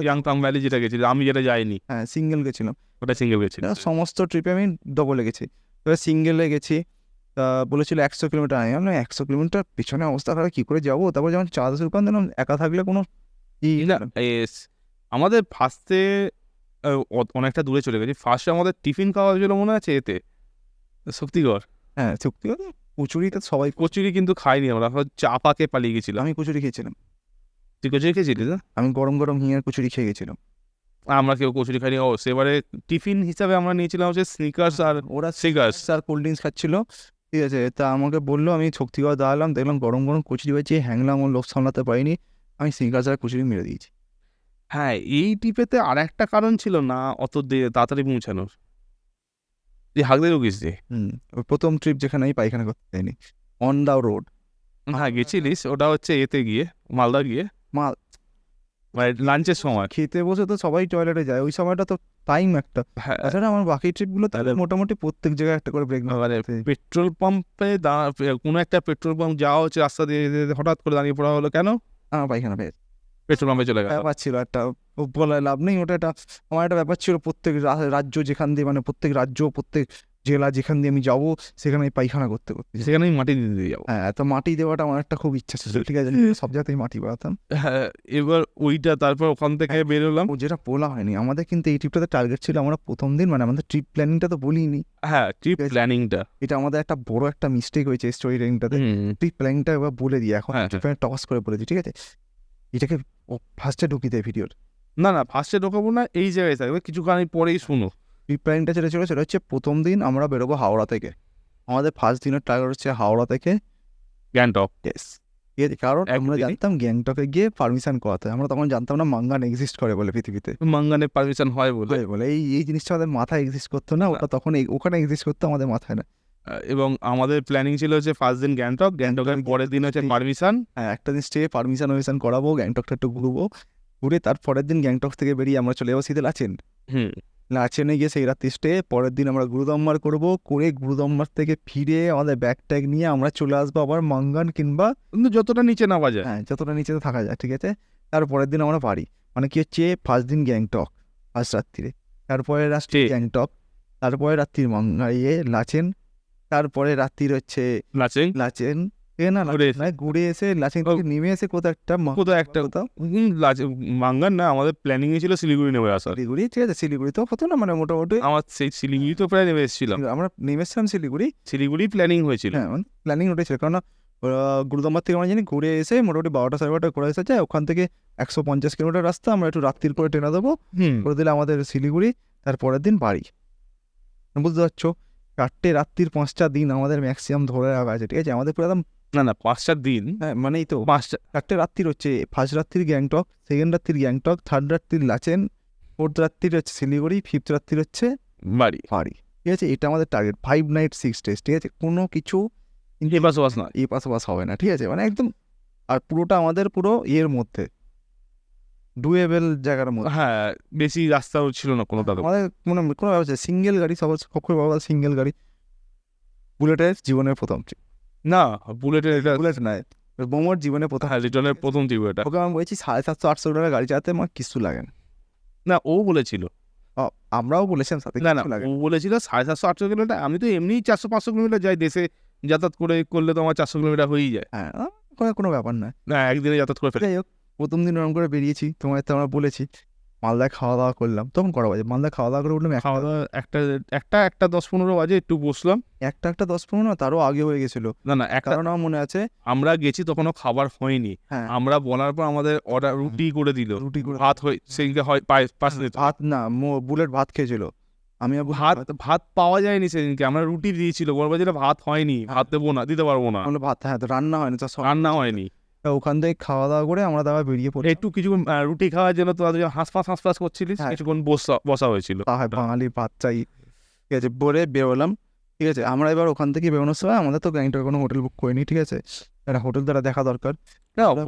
ইয়াংতাং ভ্যালি যেটা গেছিলি, আমি যেটা যাইনি, হ্যাঁ, সিঙ্গেল গেছিলাম, ওটা সিঙ্গেল গেছিলাম। সমস্ত ট্রিপে আমি ডবলে গেছি, এবার সিঙ্গেলে গেছি। বলেছিল 100 কিলোমিটার, আমি বললাম 100 কিলোমিটার পিছনে অবস্থা খারাপ, কী করে যাবো। তারপর যখন চাঁদা দোকান দিলাম, একা থাকলে কোনো আমাদের ফার্স্টে অনেকটা দূরে চলে গেছি। ফার্স্টে আমাদের টিফিন খাওয়া হয়েছিল মনে আছে এতে, শক্তিগড়। হ্যাঁ, শক্তিগড় কচুরিতে সবাই, কচুরি কিন্তু খাইনি আমরা, চা পাকে পালিয়ে গেছিলাম। আমি কচুরি খেয়েছিলাম। তুই কচুরি খেয়েছিলিস না? আমি গরম গরম হিঙের কচুরি খেয়ে গেছিলাম। আমরা কেউ কচুরি খাইনি। সেবারে টিফিন হিসাবে আমরা নিয়েছিলাম হচ্ছে স্নিকার্স, আর ওরা সিগার্স আর কোল্ড ড্রিঙ্কস খাচ্ছিল, ঠিক আছে। তা আমাকে বললো, আমি শক্তিগড় দাঁড়ালাম, দেখলাম গরম গরম কচুরি হয়েছে, হ্যাংলাম, ওর লোক সামলাতে পারিনি, আমি স্নিকার্স আর কচুরি মেরে দিয়েছি। হ্যাঁ, এই ট্রিপেতে আর একটা কারণ ছিল না অত তাড়াতাড়ি পৌঁছানোর, যে হাগদে রুগিস দিয়ে। প্রথম ট্রিপ যেখানে আমি পায়খানা করতে যাইনি, অন দ্য রোড। হ্যাঁ, গেছিলিস, ওটা হচ্ছে এতে গিয়ে, মালদা গিয়ে। মানে লাঞ্চের সময়। খেতে বসে তো সবাই টয়লেটে যায়, ওই সময়টা তো টাইম একটা। হ্যাঁ, তাছাড়া আমার বাকি ট্রিপগুলো তাহলে তাহলে- মোটামুটি প্রত্যেক জায়গায় একটা করে ব্রেক মানে পেট্রোল পাম্পে কোনো একটা পেট্রোল পাম্প যাওয়া হচ্ছে, রাস্তা দিয়ে হঠাৎ করে দাঁড়িয়ে পড়া হলো, কেন? পায়খানা পেয়ে পেট্রোল পাম্পে চলে গেল। ব্যাপার ছিল একটা, বলার লাভ নেই, ওটা একটা আমার একটা ব্যাপার ছিল। প্রত্যেক রাজ্য যেখান দিয়ে, মানে প্রত্যেক রাজ্য প্রত্যেক জেলা যেখান দিয়ে আমি যাবো সেখানে আমি পায়খানা করতে সেখানে আমি মাটি দিতে যাবো। হ্যাঁ, তো মাটি দেওয়াটা আমার একটা খুব ইচ্ছা ছিল, ঠিক আছে, সব জায়গাতেই মাটি বাড়াতাম। হ্যাঁ, এবার ওইটা তারপর ওখান থেকে বেরোলাম। ও যেটা বলা হয়নি আমাদের, কিন্তু এই ট্রিপটাতে টার্গেট ছিল, আমরা প্রথম দিন মানে আমাদের ট্রিপ প্ল্যানিংটা তো বলিনি, হ্যাঁ, ট্রিপ ঠিক আছে। প্ল্যানিংটা। এটা আমাদের একটা বড় একটা মিস্টেক হয়েছে স্টোরি টেলিংটাতে। ট্রিপ প্ল্যানিংটা এবার বলে দিই এখন, হ্যাঁ, ট্রিপ প্ল্যান টস করে বলে দিই, ঠিক আছে। এটাকে ফার্স্টে ঢুকিয়ে দেয় ভিডিওর। না ফার্স্টে ঢোকাবো না, এই জায়গায় থাকবে, কিছুক্ষণ পরেই শুনো। ট্রিপ প্ল্যানিংটা যেটা ছিল সেটা হচ্ছে প্রথম দিন আমরা বেরোবো হাওড়া থেকে। আমাদের ফার্স্ট দিনের টার্গেট হচ্ছে হাওড়া থেকে গ্যাংটক। ইয়েস, ঠিক আছে। কারণ আমরা একদিনই? জানতাম গ্যাংটকে গিয়ে পারমিশন করাতে হয়। আমরা তখন জানতাম না মাঙ্গান এক্সিস্ট করে বলে পৃথিবীতে, মাঙ্গানে পারমিশন হয় বলে। বলে এই জিনিসটা আমাদের মাথায় এক্সিস্ট করতো না, ওটা তখন ওখানে এক্সিস্ট করতো, আমাদের মাথায় না। এবং আমাদের প্ল্যানিং ছিল হচ্ছে ফার্স্ট দিন গ্যাংটকের গ্যাংটকে পরের দিন হচ্ছে পারমিশন। হ্যাঁ, একটা দিন স্টে পারমিশন করাবো, গ্যাংটকটা একটু ঘুরবো, ঘুরে তার পরের দিন গ্যাংটক থেকে বেরিয়ে আমরা চলে যাবো সিধে লাচেন। লাচেনে গিয়ে সেই রাত্রি স্টে, পরের দিন আমরা গুরুদম্বার করবো, করে গুরুদম্বার থেকে ফিরে আমাদের ব্যাগ ট্যাগ নিয়ে আমরা চলে আসবো আবার মাঙ্গান কিংবা কিন্তু যতটা নিচে নামা যায়। হ্যাঁ যতটা নিচে থাকা যায়, ঠিক আছে। তারপরের দিন আমরা বাড়ি, মানে কি হচ্ছে ফার্স্ট দিন গ্যাংটক ফার্স্ট রাত্রিরে, তারপরে রাত্রি Stay. গ্যাংটক, তারপরে রাত্রির লাচেন, তারপরে রাত্রির হচ্ছে লাচেং লাচেন না ঘুরে লাচেন নয়, ঘুরে এসে লাচেন থেকে নেমে এসে কোথাও একটা কোথাও একটা কোথাও মাঙ্গান না, আমাদের প্ল্যানিং ছিল শিলিগুড়ি নেমে আসার। শিলিগুড়ি, ঠিক আছে। শিলিগুড়িতেও হতো না, মানে মোটামুটি আমার সেই শিলিগুড়ি তো প্রায় নেমে এসেছিলাম। আমরা নেমে এসেছিলাম শিলিগুড়ি। শিলিগুড়ি প্ল্যানিং হয়েছিল। হ্যাঁ, প্ল্যানিং ওটাই ছিল, কারণ গুরুদম্বার থেকে আমরা জানি ঘুরে এসে মোটামুটি 12টা 12:30 করে এসে যায়, ওখান থেকে 150 কিলোমিটার রাস্তা আমরা একটু রাত্রির করে ট্রেনে দেবো, করে দিলে আমাদের শিলিগুড়ি, তারপরের দিন বাড়ি। বুঝতে পারছো, 4টে রাত্রির 5টা দিন আমাদের ম্যাক্সিমাম ধরে রাখা আছে, ঠিক আছে। আমাদের পুরো একদম না 5টা দিন, হ্যাঁ মানেই তো 5টা 4টে রাত্রির হচ্ছে ফার্স্ট রাত্রির গ্যাংটক, সেকেন্ড রাত্রির গ্যাংটক, থার্ড রাত্রির লাচেন, ফোর্থ রাত্রির হচ্ছে শিলিগুড়ি, ফিফথ রাত্রির হচ্ছে বাড়ি। বাড়ি, ঠিক আছে। এটা আমাদের টার্গেট, 5 নাইট 6 ডেজ, ঠিক আছে। কোনো কিছু এপাশ ওপাশ নয়। এই পাশাপাশ হবে না, ঠিক আছে, মানে একদম। আর পুরোটা আমাদের পুরো এর মধ্যে, ডুয়েবল জায়গার মধ্যে। হ্যাঁ, বেশি রাস্তাও ছিল না কোনোটা। আমাদের মানে কোনো ব্যবস্থা সিঙ্গেল গাড়ি, সবার সবসময় বাবা সিঙ্গেল গাড়ি। বুলেটের জীবনের প্রথম ট্রিপ, না বুলেটের এটা বুলেট নয়, বোমোর জীবনে প্রথম। হ্যাঁ, রিটার্নের প্রথম টিপ এটা। ওকে আমি বলেছি 750-800 টাকা গাড়ি চালাতে আমার কিছু লাগে না। না ও বলেছিল, আমরাও বলেছিলাম সাথে না কিছু লাগে ও বলেছিল 750-800 কিলোমিটার। আমি তো এমনি 400-500 কিলোমিটার যাই দেশে যাতায়াত করলে তো আমার 400 কিলোমিটার হয়েই যায়। হ্যাঁ, কোনো ব্যাপার না। না একদিনে যাতায়াত করে ফেলে। যাই হোক, প্রথম দিন ওরকম করে বেরিয়েছি, তোমার তো আমরা বলেছি মালদায় খাওয়া দাওয়া করলাম। তখন করা বাজে মালদায় খাওয়া দাওয়া করে উঠলাম খাওয়া দাওয়া একটা 10-15 বাজে একটু বসলাম। একটা 10-15 না, তারও আগে হয়ে গেছিল। না একটা, কারণ আমার মনে আছে আমরা গেছি তখনও খাবার হয়নি। হ্যাঁ, আমরা বলার পর আমাদের অর্ডার রুটি করে দিল, রুটি করে ভাত হয় সেদিনকে হয় পাশ দিত। ভাত না, বুলেট ভাত খেয়েছিল। আমি ভাত পাওয়া যায়নি সেদিনকে, আমরা রুটি দিয়েছিল, বলবো যেটা ভাত হয়নি, ভাত দেবো না, দিতে পারবো না, ভাত, হ্যাঁ তো রান্না হয়নি, তো রান্না হয়নি। ওখান থেকে খাওয়া দাওয়া করে আমরা দাবা বেরিয়ে পড়ি। একটু কিছুক্ষণ রুটি খাওয়ার জন্য তো হাঁসফাঁস করছিলিস, হ্যাঁ। কিছুক্ষণ বসা হয়েছিল। তা হয়, বাঙালি ভাত চাই, ঠিক আছে, বলে বেরোলাম, ঠিক আছে। আমরা এবার ওখান থেকে বেরোনোর সময় আমাদের তো গ্যাংটকে কোনো হোটেল বুক করিনি, ঠিক আছে। একটা হোটেল দ্বারা দেখা দরকার,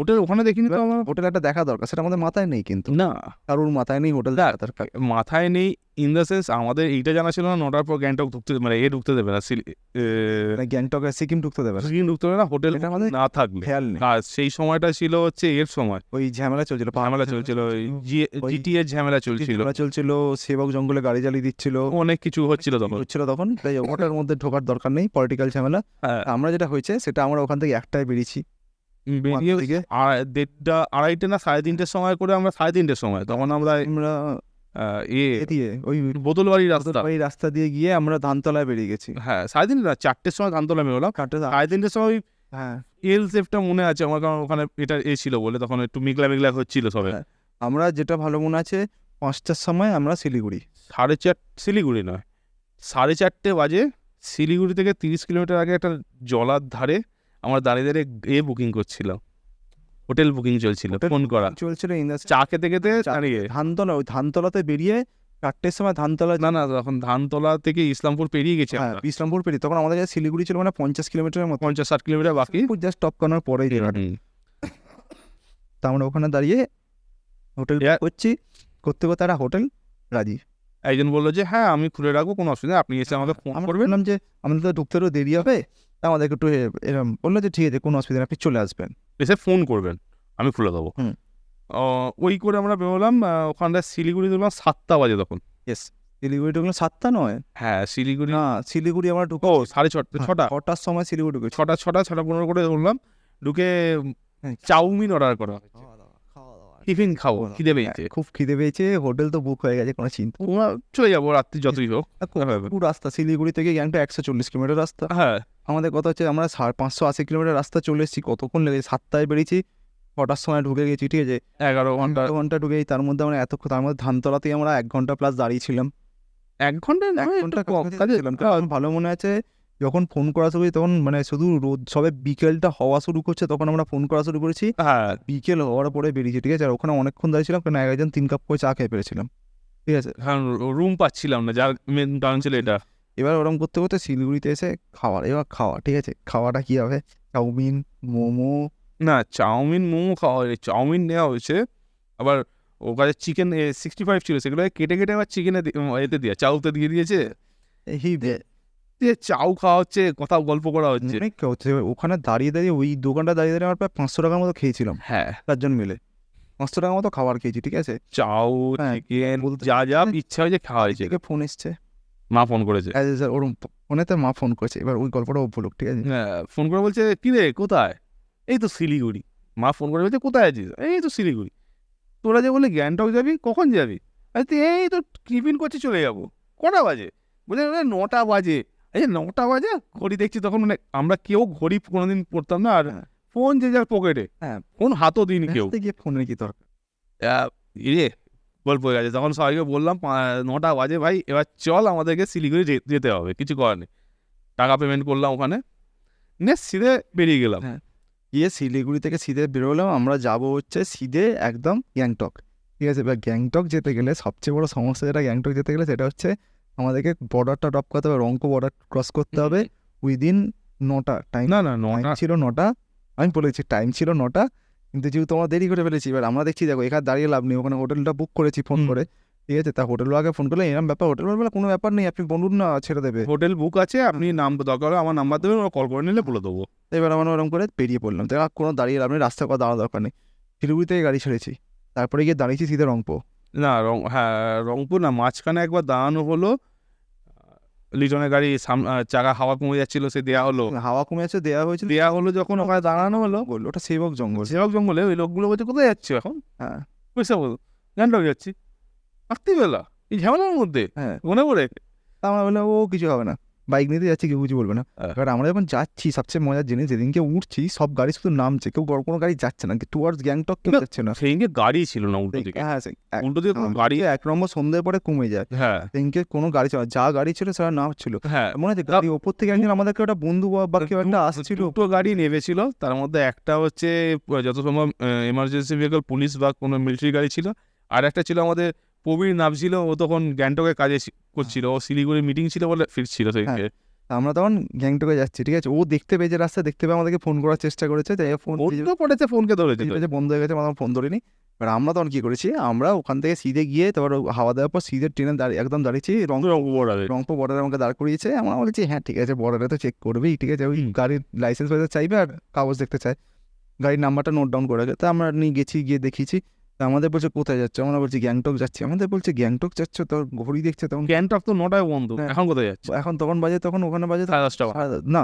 হোটেল ওখানে দেখিনি তো আমার। হোটেল একটা দেখা দরকার, সেটা আমাদের মাথায় নেই, কিন্তু না কারোর মাথায় নেই হোটেল দেখা দরকার। মাথায় নেই ইন দ্য সেন্স, আমাদের এইটা জানা ছিল না 9টার পর গ্যাংটক ঢুকতে, মানে ঢুকতে দেবে না, মানে গ্যাংটকে সিকিম ঢুকতে দেবে না, সিকিম ঢুকতে দেবে না হোটেল এটা আমাদের না থাকলে। খেয়াল নেই। আর সেই সময়টা ছিল হচ্ছে এর সময়, ওই ঝামেলা চলছিল, ঝামেলা চলছিল, জিটি এর ঝামেলা চলছিল, চলছিল, সেবক জঙ্গলে গাড়ি জ্বালিয়ে দিচ্ছিল, অনেক কিছু হচ্ছিল তখন। তাই ওটার মধ্যে ঢোকার দরকার নেই, পলিটিক্যাল ঝামেলা। হ্যাঁ, আমরা যেটা হয়েছে সেটা আমরা ওখান থেকে 1টায় বেরিয়েছি, বেরিয়ে থেকে 2:30 না 3:30 সময় করে, আমরা 3:30 সময় তখন আমরা আমরা দিয়ে ওই বোতলবাড়ি রাস্তা, ওই রাস্তা দিয়ে গিয়ে আমরা ধানতলায় বেরিয়ে গেছি। হ্যাঁ 3:30 না 4টের সময় ধানতলা বেরোলাম। 3:30 সময় হ্যাঁ, এল সেফটা মনে আছে আমার, কারণ ওখানে এটা ছিল বলে তখন একটু মেঘলা হচ্ছিল সবে। হ্যাঁ। আমরা যেটা ভালো মনে আছে 5টার সময় আমরা শিলিগুড়ি, 4:30 শিলিগুড়ি নয় 4:30 বাজে, শিলিগুড়ি থেকে 30 কিলোমিটার আগে একটা জলার ধারে আমরা দাঁড়িয়ে বুকিং করছিলাম, হোটেল বুকিং চলছিল, ফোন করা চলছিল, চা খেতে দাঁড়িয়ে ধানতলা, ওই ধানতলাতে বেরিয়ে 4টের সময় ধানতলা, না তখন ধানতলা থেকে ইসলামপুর পেরিয়ে গেছি হ্যাঁ আমরা। ইসলামপুর পেরিয়ে, তখন আমাদের কাছে শিলিগুড়ি ছিল মানে 50 কিলোমিটারের মতো, 50-60 কিলোমিটার বাকি, জাস্ট টপ করানোর পরেই জায়গাটা। তা আমরা ওখানে দাঁড়িয়ে হোটেল Yeah. করছি, করতে করতে একটা হোটেল রাজি। একজন বললো যে হ্যাঁ আমি খুলে রাখবো, কোনো অসুবিধা নেই, আপনি এসে আমাকে ফোন আমরা করবেন। বললাম যে আমাদের তো ঢুকতেও দেরি হবে, তা আমাদেরকে একটু এরকম বললো যে ঠিক আছে কোনো অসুবিধা নেই, আপনি চলে আসবেন। এসে ফোন করবেন, আমি খুলে দেবো। হুম। ওই করে আমরা বেরোলাম, ওখানটা শিলিগুড়ি দেখলাম 7টা বাজে তখন। ইয়েস, শিলিগুড়ি ঢুকলাম 7টা নয়, হ্যাঁ শিলিগুড়ি, না শিলিগুড়ি আমরা ঢুকো 6:30 ছটা 6টার সময় শিলিগুড়ি ঢুকেছি। 6:15 করে ধরলাম, ঢুকে হ্যাঁ। চাউমিন অর্ডার করা হয়েছে। টিফিন খাবো, খিদে পেয়েছে, হ্যাঁ, খুব খিদে পেয়েছে, হোটেল তো বুক হয়ে গেছে, কোনো চিন্তা। তোমরা চলে যাবো রাত্রি যতই হোক। পুরো রাস্তা শিলিগুড়ি থেকে গ্যাংটক 140 কিলোমিটার রাস্তা। হ্যাঁ আমাদের কথা হচ্ছে আমরা 580 কিলোমিটার রাস্তা চলে এসেছি, কতক্ষণ লেগেছে, 7টায় বেরিয়েছি, 6টার সময় ঢুকে গেছি, ঠিক আছে 11 ঘন্টা। ঘন্টা ঢুকে গেছি, তার মধ্যে আমরা এতক্ষণ, তার মধ্যে ধানতলাতেই আমরা 1 ঘন্টা প্লাস দাঁড়িয়েছিলাম। 1 ঘন্টা 1 ঘন্টা কম কাছাকাছি ছিলাম। আমার ভালো মনে আছে যখন ফোন করা শুরু করি, তখন মানে শুধু রোদ সবে বিকেলটা হওয়া শুরু করছে, তখন আমরা ফোন করা শুরু করেছি, হ্যাঁ বিকেল হওয়ার পরে বেরিয়েছি, ঠিক আছে। আর ওখানে অনেকক্ষণ দাঁড়িয়েছিলাম, কারণ একজন 3 কাপ করে চা খেয়ে পেরেছিলাম, ঠিক আছে। কারণ রুম পাচ্ছিলাম না, যার মেন কারণ ছিল এটা। এবার ওরম করতে করতে শিলিগুড়িতে এসে এবার খাওয়া, ঠিক আছে, খাওয়াটা কী হবে, চাউমিন, মোমো, না চাউমিন মোমো খাওয়া হয়েছে, চাউমিন নেওয়া হয়েছে, আবার ওর কাছে চিকেন 65 ছিল, সেগুলো কেটে কেটে আবার চিকেনে এতে দিয়ে চাউতে দিয়ে দিয়েছে, এই দিয়ে চাউ খাওয়া হচ্ছে, কথা গল্প করা হচ্ছে। অনেক হচ্ছে। ওখানে দাঁড়িয়ে দাঁড়িয়ে ওই দোকানটা দাঁড়িয়ে দাঁড়িয়ে আমার প্রায় 500 টাকার মতো খেয়েছিলাম, হ্যাঁ 4জন মিলে 500 টাকার মতো খাবার খেয়েছি, ঠিক আছে। চাউ হ্যাঁ, চিকেন বলতে যা যা ইচ্ছা হয়েছে খাওয়া হয়েছে। থেকে ফোন এসছে, মা ফোন করেছে, স্যার ওরম ফোনে তো মা ফোন করেছে, এবার ওই গল্পটা ও বলুক, ঠিক আছে। হ্যাঁ ফোন করে বলছে কি রে কোথায়, এই তো শিলিগুড়ি। মা ফোন করে বলছে কোথায় আছিস, এই তো শিলিগুড়ি। তোরা যে বলে গ্যাংটক যাবি, কখন যাবি? আরে তুই এই তো টিফিন করছি চলে যাবো। কটা বাজে? বলছে 9টা বাজে। এই 9টা বাজে ঘড়ি দেখছি, তখন মানে আমরা কেউ ঘড়ি কোনোদিন পড়তাম না, আর হ্যাঁ। ফোন যে যার পকেটে, হ্যাঁ, ফোন হাতও দিইনি কেউ। রাস্তায় গিয়ে ফোনের কি দরকার। ইয়ে গল্প হয়ে গেছে, তখন সবাইকে বললাম 9টা বাজে ভাই, এবার চল আমাদেরকে শিলিগুড়ি যেতে হবে, কিছু করার নেই। টাকা পেমেন্ট করলাম ওখানে, নে সিধে বেরিয়ে গেলাম। হ্যাঁ। গিয়ে শিলিগুড়ি থেকে সিধে বেরোলাম, আমরা যাব হচ্ছে সিধে একদম গ্যাংটক, ঠিক আছে। এবার গ্যাংটক যেতে গেলে সবচেয়ে বড় সমস্যা যেটা গ্যাংটক যেতে গেলে, সেটা হচ্ছে আমাদেরকে বর্ডারটা টপ করতে হবে, রংপুর বর্ডার ক্রস করতে হবে উইদিন 9টা। টাইম না ছিল 9টা, আমি বলেছি টাইম ছিল 9টা, কিন্তু যেহেতু আমরা দেরি করে ফেলেছি, এবার আমরা দেখছি দেখো এখানে দাঁড়িয়ে লাভ নেই, ওখানে হোটেলটা বুক করেছি ফোন করে, ঠিক আছে। তা হোটেলওয়ালাকে ফোন করলে এরকম ব্যাপার, হোটেল বলে কোনো ব্যাপার নেই, আপনি বলুন না, ছেড়ে দেবে। হোটেল বুক আছে, আপনি নাম দরকার হলে আমার নাম্বার দেবেন, কল করে নিলে বলে দেবো। এবার আমরা ওরকম করে বেরিয়ে পড়লাম, তো কোনো দাঁড়িয়ে লাভ নেই, রাস্তায় কথা দাঁড়ানোর দরকার নেই। শিলিগুড়ি থেকে গাড়ি ছেড়েছি, তারপরে গিয়ে দাঁড়িয়েছি সিধে রংপুর। না হ্যাঁ রংপুর না, মাঝখানে একবার দাঁড়ানো হলো, লিটনের গাড়ি চাকা হাওয়া কমে যাচ্ছিল, সে দেয়া হলো। হাওয়া কমে আছে, দেওয়া হয়েছিল, দেয়া হলো যখন ওখানে দাঁড়ানো হলো, বললো ওটা সেবক জঙ্গল। সেবক জঙ্গলে ওই লোকগুলো বলছে কোথায় যাচ্ছ এখন? হ্যাঁ পয়সা বলো, গ্যাংটক যাচ্ছি। রাত্রিবেলা এই ঝামেলার মধ্যে হ্যাঁ, মনে পড়ে। তা আমরা বললাম ও কিছু হবে না, বাইক নিতে যাচ্ছি, কেউ কিছু বলবে না। হ্যাঁ। এবার আমরা যখন যাচ্ছি, সবচেয়ে মজার জিনিস, যেদিনকে উঠছি সব গাড়ি শুধু নামছে, কেউ বড় কোনো গাড়ি যাচ্ছে না, টুয়ার্ডস গ্যাংটক কেউ না, যাচ্ছে না। সেদিনকে গাড়ি ছিল না উল্টো দিকে, হ্যাঁ উল্টো দিকে কোনো গাড়ি। 1 নম্বর সন্ধ্যের পরে কমে যায়, হ্যাঁ সেদিনকে কোনো গাড়ি ছিল না, যা গাড়ি ছিল সেটা নাম ছিল। হ্যাঁ মনে আছে গাড়ি ওপর থেকে একজন আমাদেরকে ওটা বন্ধু বা কেউ একটা আসছিল, দুটো গাড়ি নেমেছিল, তার মধ্যে একটা হচ্ছে যত সম্ভব এমার্জেন্সি ভেহিকল পুলিশ বা কোনো মিলিটারি গাড়ি ছিল, আর একটা ছিল আমাদের প্রবীর নাম ছিল, ও তখন গ্যাংটকে কাজে করছিল, ও শিলিগুড়ি মিটিং ছিল বলে ফিরছিল সেদিনকে। আমরা তখন গ্যাংটকে যাচ্ছি, ঠিক আছে। ও দেখতে পেয়েছে রাস্তা, দেখতে পেয়ে আমাদেরকে ফোন করার চেষ্টা করেছে, তাই ফোন পড়েছে, ফোনকে ধরেছে তো। বন্ধ হয়ে গেছে, আমরা ফোন ধরিনি। এবার আমরা তখন কি করেছি, আমরা ওখান থেকে সিধে গিয়ে তারপর হাওয়া দেওয়ার পর সিধে ট্রেনে একদম দাঁড়িয়েছি রংপুর বর্ডারে, আমাকে দাঁড় করিয়েছে। আমরা বলছি হ্যাঁ ঠিক আছে, বর্ডারে তো চেক করবেই, ঠিক আছে, ওই গাড়ির লাইসেন্স ফাইসেন্স চাইবে আর কাগজ দেখতে চায়, গাড়ির নাম্বারটা নোট ডাউন করে তা আমরা নিয়ে গেছি, গিয়ে দেখিয়েছি। তা আমাদের বলছে কোথায় যাচ্ছে, আমরা বলছি গ্যাংটক যাচ্ছি। আমাদের বলছে গ্যাংটক যাচ্ছ, তোর ঘড়ি দেখছে তখন, গ্যাংটক তো 9টায় বন্ধ, হ্যাঁ। এখন কোথায় যাচ্ছে? এখন তখন বাজে, তখন ওখানে বাজে 10:30 না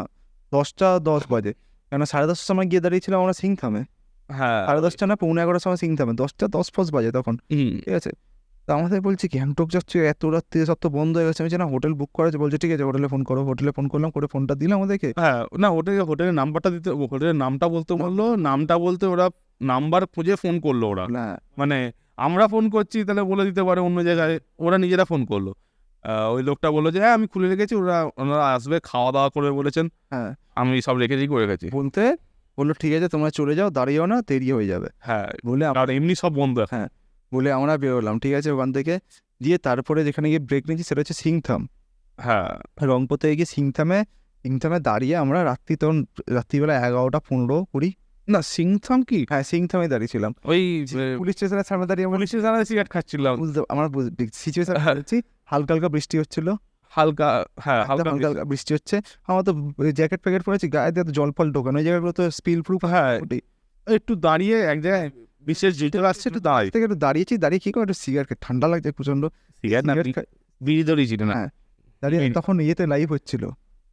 10টা 10 বাজে, কেন 10:30টার সময় গিয়ে দাঁড়িয়েছিলাম আমরা সিংথামে, হ্যাঁ 10:30 না 11:15 সময় সিংথামে, 10টা 10 বাজে তখন, ঠিক আছে। তা আমাদের বলছি গ্যাংটক যাচ্ছে এত রাত্রে, সব তো বন্ধ হয়ে গেছে। আমি না হোটেল বুক করা আছে, বলছে ঠিক আছে হোটেলে ফোন করো। হোটেলে ফোন করলাম, করে ফোনটা দিলাম ওদেরকে। হ্যাঁ না হোটেলের নাম্বারটা দিতে, হোটেলের নামটা বলতে বললো, নামটা বলতে ওরা নাম্বার খুঁজে ফোন করলো ওরা, মানে আমরা ফোন করছি তাহলে বলে দিতে পারে অন্য জায়গায়, ওরা নিজেরা ফোন করলো। ওই লোকটা বললো যে হ্যাঁ আমি খুলে রেখেছি, ওনারা আসবে, খাওয়া দাওয়া করে বলেছেন, হ্যাঁ আমি সব রেখেছি করে গেছি। বলতে বললো ঠিক আছে তোমরা চলে যাও, দাঁড়িয়েও না, দেরি হয়ে যাবে। হ্যাঁ বলে আর এমনি সব বন্ধ। হ্যাঁ বলে আমরা বেরোলাম, ঠিক আছে, ওখান থেকে দিয়ে তারপরে যেখানে গিয়ে ব্রেক নিয়েছি সেটা হচ্ছে সিংথাম। হ্যাঁ রংপুর থেকে গিয়ে সিংথামে দাঁড়িয়ে আমরা তখন রাত্রিবেলা 11টা 15 20 না সিংথাম কি হ্যাঁ সিংথামে দাঁড়িয়েছিলাম, ওই পুলিশ স্টেশনের সামনে দাঁড়িয়ে আমরা পুলিশের জানাতে সিগারেট খাচ্ছিলাম আমার সিচুয়েশন হ্যাঁ। বলছি, হালকা হালকা বৃষ্টি হচ্ছিল, হালকা হ্যাঁ একদম হালকা হালকা হালকা বৃষ্টি হচ্ছে, আমার তো জ্যাকেট প্যাকেট পরেছি, গায়ে দিয়ে তো জল ফল ঢোকানো, ওই জায়গাগুলো তো স্পিল প্রুফ। হ্যাঁ একটু দাঁড়িয়ে এক জায়গায় বিশেষ যেতে আসছে একটু দাঁড়াই থেকে একটু দাঁড়িয়েছি, দাঁড়িয়ে কি করে একটু সিগারেট ঠান্ডা লাগছে প্রচন্ড, সিগারেট না সিগারেট বিড়ি ধরিয়েছিল না হ্যাঁ দাঁড়িয়ে বিড়ি। তখন ইয়েতে লাইভ হচ্ছিল,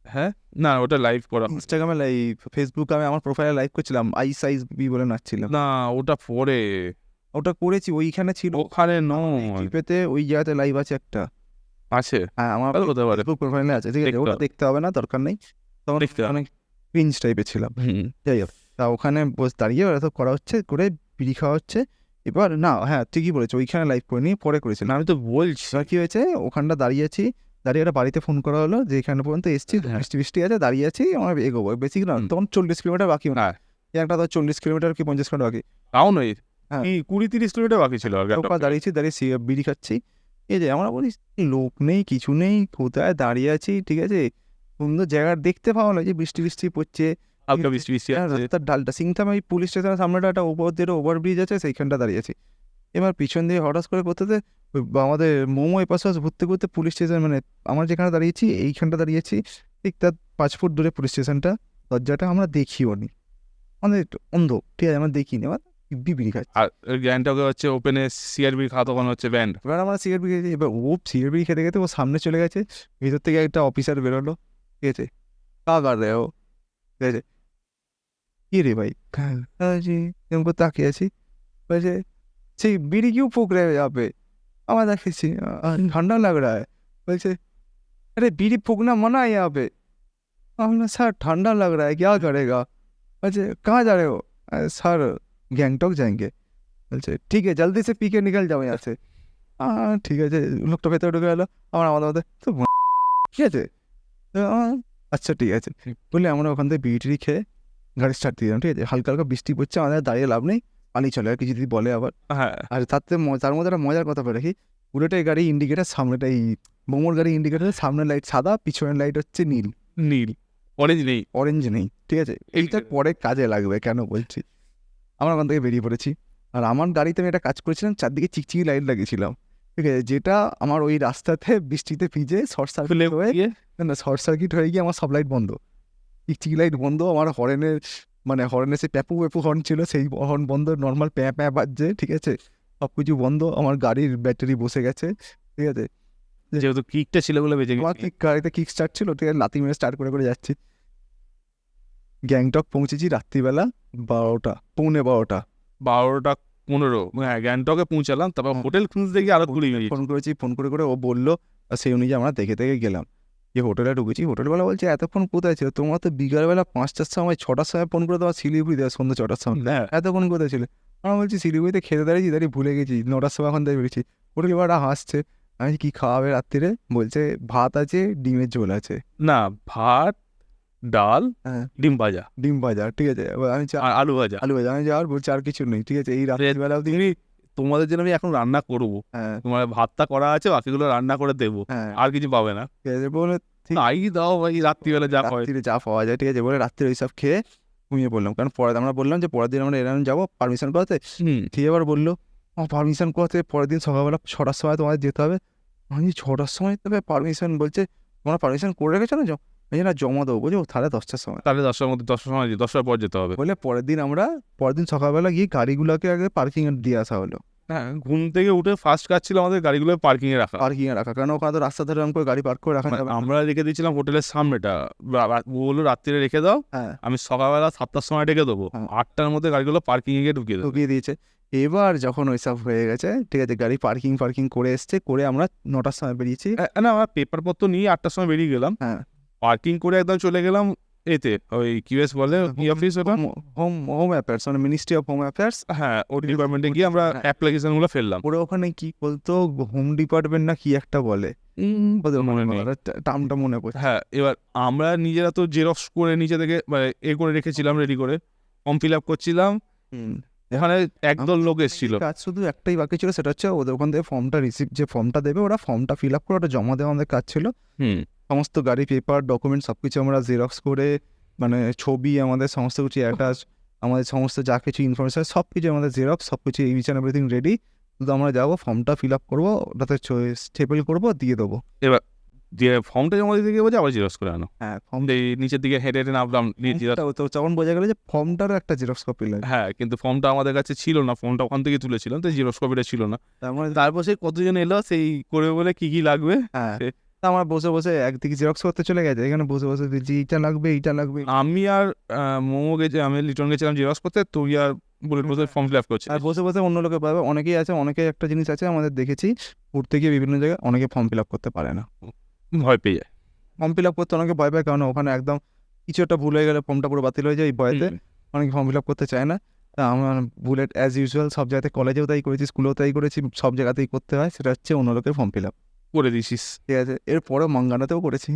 হ্যাঁ না ওটা লাইভ করা ইনস্টাগ্রামে লাইভ, ফেসবুকে আমি আমার প্রোফাইলে লাইভ করছিলাম, আই সাইজ বি বলে নাচছিলাম। না ওটা পরে ওটা করেছি, ওইখানে ছিল ওখানে নয় জিপেতে, ওই জায়গাতে লাইভ আছে একটা, আছে হ্যাঁ আমার তাহলে হতে পারে ফেসবুক প্রোফাইলে আছে, ঠিক আছে, দেখতে ওটা হবে। দেখতে হবে না, দরকার নেই, তখন দেখতে হবে। অনেক ক্রিঞ্জ টাইপের ছিলাম। যাই হোক, তা ওখানে দাঁড়িয়ে ওরা তো করা হচ্ছে, করে বিড়ি খাওয়া হচ্ছে, এবার না হ্যাঁ ঠিকই বলেছে, ওইখানে লাইভ করে নিয়ে পরে করেছিলাম। না আমি তো বলছি এবার কি হয়েছে, ওখানটা দাঁড়িয়েছি, দাঁড়িয়ে একটা বাড়িতে ফোন করা হলো যে এখানে পর্যন্ত এসছি, হ্যাঁ। বৃষ্টি বৃষ্টি আছে, দাঁড়িয়ে আছি, আমরা এগোবো, বেশি না হুম। তখন 40 কিলোমিটার বাকি, হ্যাঁ। একটা তো 40 কিলোমিটার কি 50 কিলোমিটার বাকি, তাও নয় হ্যাঁ। কি 20-30 কিলোমিটার বাকি ছিল আর কি একটা। ওখানে দাঁড়িয়েছি, দাঁড়িয়ে বিড়ি খাচ্ছি, এই যে আমরা বলি লোক নেই কিছু নেই, কোথায় দাঁড়িয়ে আছি, ঠিক আছে, সুন্দর জায়গা দেখতে পাওয়া না, যে বৃষ্টি বৃষ্টি পড়ছে, হালকা বৃষ্টি বৃষ্টি হ্যাঁ, আছে রাস্তার ডালটা সিংথাম, ওই পুলিশ স্টেশনের সামনেটা একটা ওপর দিয়ে ওভারব্রিজ আছে, সেইখানটা দাঁড়িয়েছি, এবার পিছন দিয়ে হঠাৎ করে করতে আমাদের মোমো এপাশে ঘুরতে ঘুরতে পুলিশ স্টেশন, মানে আমরা যেখানে দাঁড়িয়েছি এইখানটা দাঁড়িয়েছি, ঠিক তার 5 ফুট দূরে পুলিশ স্টেশনটা, দরজাটা আমরা দেখিও নি, আমাদের একটু অন্ধ, ঠিক আছে, আমরা দেখিনি, এবার বিড়ি খাচ্ছি, আর গ্যাংটকে হচ্ছে ওপেনে সিআরবি খাওয়া তখন হচ্ছে ব্যান্ড এবার আমরা সিগারেট বিড়ি খেয়েছি, এবার ও সিগারেট বিড়ি খেতে খেতে ও সামনে চলে গেছে, ভিতর থেকে একটা অফিসার বেরোলো, ঠিক আছে, কা কর রে ও, ঠিক আছে, কি রে ভাই, এরকম করে তাকিয়ে আছি, বলছে সেই बीड़ी क्यों फूक रहे हो यहाँ पे, आवाज देखी ठंडा लग रहा है, बोलছে अरे बीड़ी फूकना मना है यहाँ पे, हमने सर ठंडा लग रहा है क्या करेगा, बोलছে कहाँ जा रहे हो, अरे सर गैंगटॉक जाएंगे, बोलছে ठीक है जल्दी से पी के निकल जाओ यहाँ से, ঠিক আছে, লোকটা ভেতরে ঢুকে গেলো, আমার আমাদের মধ্যে তো ঠিক আছে, তো আচ্ছা ঠিক আছে বলে আমরা ওখান থেকে বিড়ি টিড়ি খেয়ে গাড়ি স্টার্ট দিয়ে দিলাম, ঠিক আছে, হালকা হালকা বৃষ্টি পড়ছে, আমাদের দাঁড়িয়ে লাভ নেই, পানি চলে, আর কিছু যদি বলে আবার, হ্যাঁ আর তার মধ্যে একটা মজার কথা বলে রাখি, পুরোটাই গাড়ি ইন্ডিকেটার, সামনেটা এই মোমোর গাড়ি ইন্ডিকেটার, সামনের লাইট সাদা, পিছনের লাইট হচ্ছে নীল, নীল অরেঞ্জ নেই অরেঞ্জ নেই, ঠিক আছে, এইটা পরে কাজে লাগবে, কেন বলছি, আমরা ওখান থেকে বেরিয়ে পড়েছি, আর আমার গাড়িতে আমি একটা কাজ করেছিলাম, চারদিকে চিকচিকি লাইট লাগিয়েছিলাম, ঠিক আছে, যেটা আমার ওই রাস্তাতে বৃষ্টিতে ভিজে শর্ট সার্কিট হয়ে, না শর্ট সার্কিট হয়ে গিয়ে আমার সব লাইট বন্ধ, চিকচিকি লাইট বন্ধ, আমার হর্নের সেই প্যাপু প্যাপু হর্ন ছিল, সেই হর্ন বন্ধ, নর্মাল প্যাঁ প্যাঁ বাজছে, ঠিক আছে, সব কিছু বন্ধ, আমার গাড়ির ব্যাটারি বসে গেছে, ঠিক আছে, যেহেতু কিকটা ছিল বলে বেঁচে আমার গেছি গাড়িতে কিক স্টার্ট ছিল, ঠিক আছে, লাথি মেরে স্টার্ট করে করে যাচ্ছি, গ্যাংটক পৌঁছেছি রাত্রিবেলা 12টা, পৌনে 12টা, 12:15 হ্যাঁ গ্যাংটকে পৌঁছালাম, তারপর হোটেল খুঁজতে গিয়ে আরো 20 মিনিট ফোন করেছি, ফোন করে করে ও বললো, আর সেই অনুযায়ী আমরা দেখে দেখে গেলাম, যে হোটেলে ঢুকেছি, হোটেলবেলা বলছে এতক্ষণ কোথায় ছিল তোমরা, তো বিকালবেলা 5টার সময় 6টার সময় ফোন করে, তোমার শিলিগুড়ি দেওয়া সন্ধ্যা 6টার সময়, হ্যাঁ এতক্ষণ কোথায় ছিল, আমরা বলছি শিলিগুড়িতে খেতে দাঁড়িয়েছি ভুলে গেছি, 9টার সময় এখন থেকে বেরিয়েছি, হোটেলওয়ালা হাসছে, আমি কি খাওয়াবে রাত্রিরে, বলছে ভাত আছে, ডিমের ঝোল আছে, না ভাত ডাল হ্যাঁ ডিম ভাজা ডিম ভাজা, ঠিক আছে, এবার আমি আর আলু ভাজা আলু ভাজা, আমি আর বলছি আর কিছু নেই, ঠিক আছে, এই রাত্রিবেলা অবধি, তুমি তোমাদের জন্য আমি এখন রান্না করবো, হ্যাঁ তোমার ভাতটা করা আছে, বাকিগুলো রান্না করে দেবো, হ্যাঁ আর কিছু পাবে না, ঠিক আছে, বলে ঠিক তাই দাও ভাই রাত্রিবেলা যা হয় রাত্রিরে যা পাওয়া যায়, ঠিক আছে, বলে রাত্রে ওইসব খেয়ে ঘুমিয়ে পড়লাম, কারণ আমরা বললাম যে পরের দিন আমরা এরকম যাবো পারমিশন করাতে, ঠিক এবার বললো পারমিশন করাতে পরের দিন সকালবেলা 6টার সময় তোমাদের যেতে হবে, আমি 6টার সময় তবে পারমিশন, বলছে তোমরা পারমিশন করে রেখেছো না, আমি না জমা দেবো, বলছে তাহলে 10টার সময়, তাহলে 10টার মধ্যে 10টার সময় 10টার পর যেতে হবে, বলে পরের দিন সকালবেলা গিয়ে গাড়িগুলোকে আগে পার্কিংয়ে দিয়ে আসা হলো, হ্যাঁ ঘুম থেকে উঠে ফার্স্ট কাজ ছিল আমাদের গাড়িগুলো পার্কিং এ রাখা, পার্কিংয়ে রাখা, কারণ ওখানে তো রাস্তা ধরে এরকম করে গাড়ি পার্ক করে রাখা যাবে না। আমরা রেখে দিয়েছিলাম হোটেলের সামনেটা, বললো রাত্রিরে রেখে দাও, হ্যাঁ আমি সকালবেলা 7টার সময় রেখে দেবো, হ্যাঁ। 8টার মধ্যে গাড়িগুলো পার্কিং এ গিয়ে ঢুকিয়ে দেবো, ঢুকিয়ে দিয়েছে, এবার যখন ওইসব হয়ে গেছে, ঠিক আছে, গাড়ি পার্কিং করে এসছে, করে আমরা 9টার সময় বেরিয়েছি, না আমার পেপার পত্র নিয়ে 8টার সময় বেরিয়ে গেলাম, হ্যাঁ পার্কিং করে একদম চলে গেলাম এতে ওই কিউএস বলে কি অফিস ওটা, হোম অ্যাফেয়ার্স, মানে মিনিস্ট্রি অফ হোম অ্যাফেয়ার্স, হ্যাঁ ওই ডিপার্টমেন্টে গিয়ে আমরা হ্যাঁ। অ্যাপ্লিকেশন গুলো ফেললাম, ওরা ওখানে কি বলতো, হোম ডিপার্টমেন্ট না কি একটা বলে, মনে নেই। টার্মটা মনে পড়ছে, হ্যাঁ এবার আমরা নিজেরা তো জেরক্স করে নিচে থেকে এ করে রেখেছিলাম, রেডি করে ফর্ম ফিল আপ করছিলাম, এখানে একদল লোক এসেছিল, কাজ শুধু একটাই বাকি ছিল, সেটা হচ্ছে ওদের ওখান থেকে ফর্মটা যে ফর্মটা দেবে, ওরা ফর্মটা ফিল আপ করে ওটা জমা দেওয়া আমাদের কাজ ছিল, সমস্ত গাড়ি পেপার ডকুমেন্ট সবকিছু আমরা জেরক্স করে, মানে ছবি আমাদের সমস্ত কিছু অ্যাটাচ আমাদের সমস্ত যা কিছু ইনফরমেশন সব কিছু আমাদের জেরক্স সব কিছু ইচ অ্যান্ড এভরিথিং রেডি, শুধু আমরা যাবো ফর্মটা ফিল আপ করবো, ওটাতে স্টেপল করবো, দিয়ে দেবো। যে ফর্মটা জমা দিতে গিয়ে বলছে আবার জেরক্স করে আনো, হ্যাঁ ফর্ম এই নিচের দিকে হেঁটে হেঁটে নামলাম তো তখন বোঝা গেল যে ফর্মটারও একটা জেরক্স কপি লাগে। হ্যাঁ, কিন্তু ফর্মটা আমাদের কাছে ছিল না, ফর্মটা ওখান থেকে তুলেছিলাম, তো জেরক্স কপিটা ছিল না। তারপরে তারপর সেই কতজন এলো সেই করে বলে কি কি লাগবে। হ্যাঁ তা আমার বসে বসে একদিকে জেরক্স করতে চলে গেছে, এখানে বসে বসে দিচ্ছি এইটা লাগবে এইটা লাগবে। আমি আর মোমো গেছে, আমি লিটন গেছিলাম জেরক্স করতে, তুই আর বুলেট বসে ফর্ম ফিল আপ করছে। আর বসে বসে অন্য লোকে পাবে, অনেকেই আছে, অনেকে একটা জিনিস আছে আমাদের দেখেছি ঘুরতে গিয়ে বিভিন্ন জায়গায় অনেকে ফর্ম ফিল আপ করতে পারে না, ভয় পেয়ে যায়। ফর্ম ফিল আপ করতে অনেকে ভয় পায়, কারণ ওখানে একদম কিছু একটা ভুল হয়ে গেলে ফর্মটা পুরো বাতিল হয়ে যায়, এই ভয়তে অনেকে ফর্ম ফিল আপ করতে চায় না। তা আমার বুলেট অ্যাজ ইউজুয়াল সব জায়গাতে, কলেজেও তাই করেছি, স্কুলেও তাই করেছি, সব জায়গাতেই করতে হয়, সেটা হচ্ছে অন্য লোকের ফর্ম ফিল আপ করে দিছিস। ঠিক আছে। এরপরে মাঙ্গানাতেও করেছি,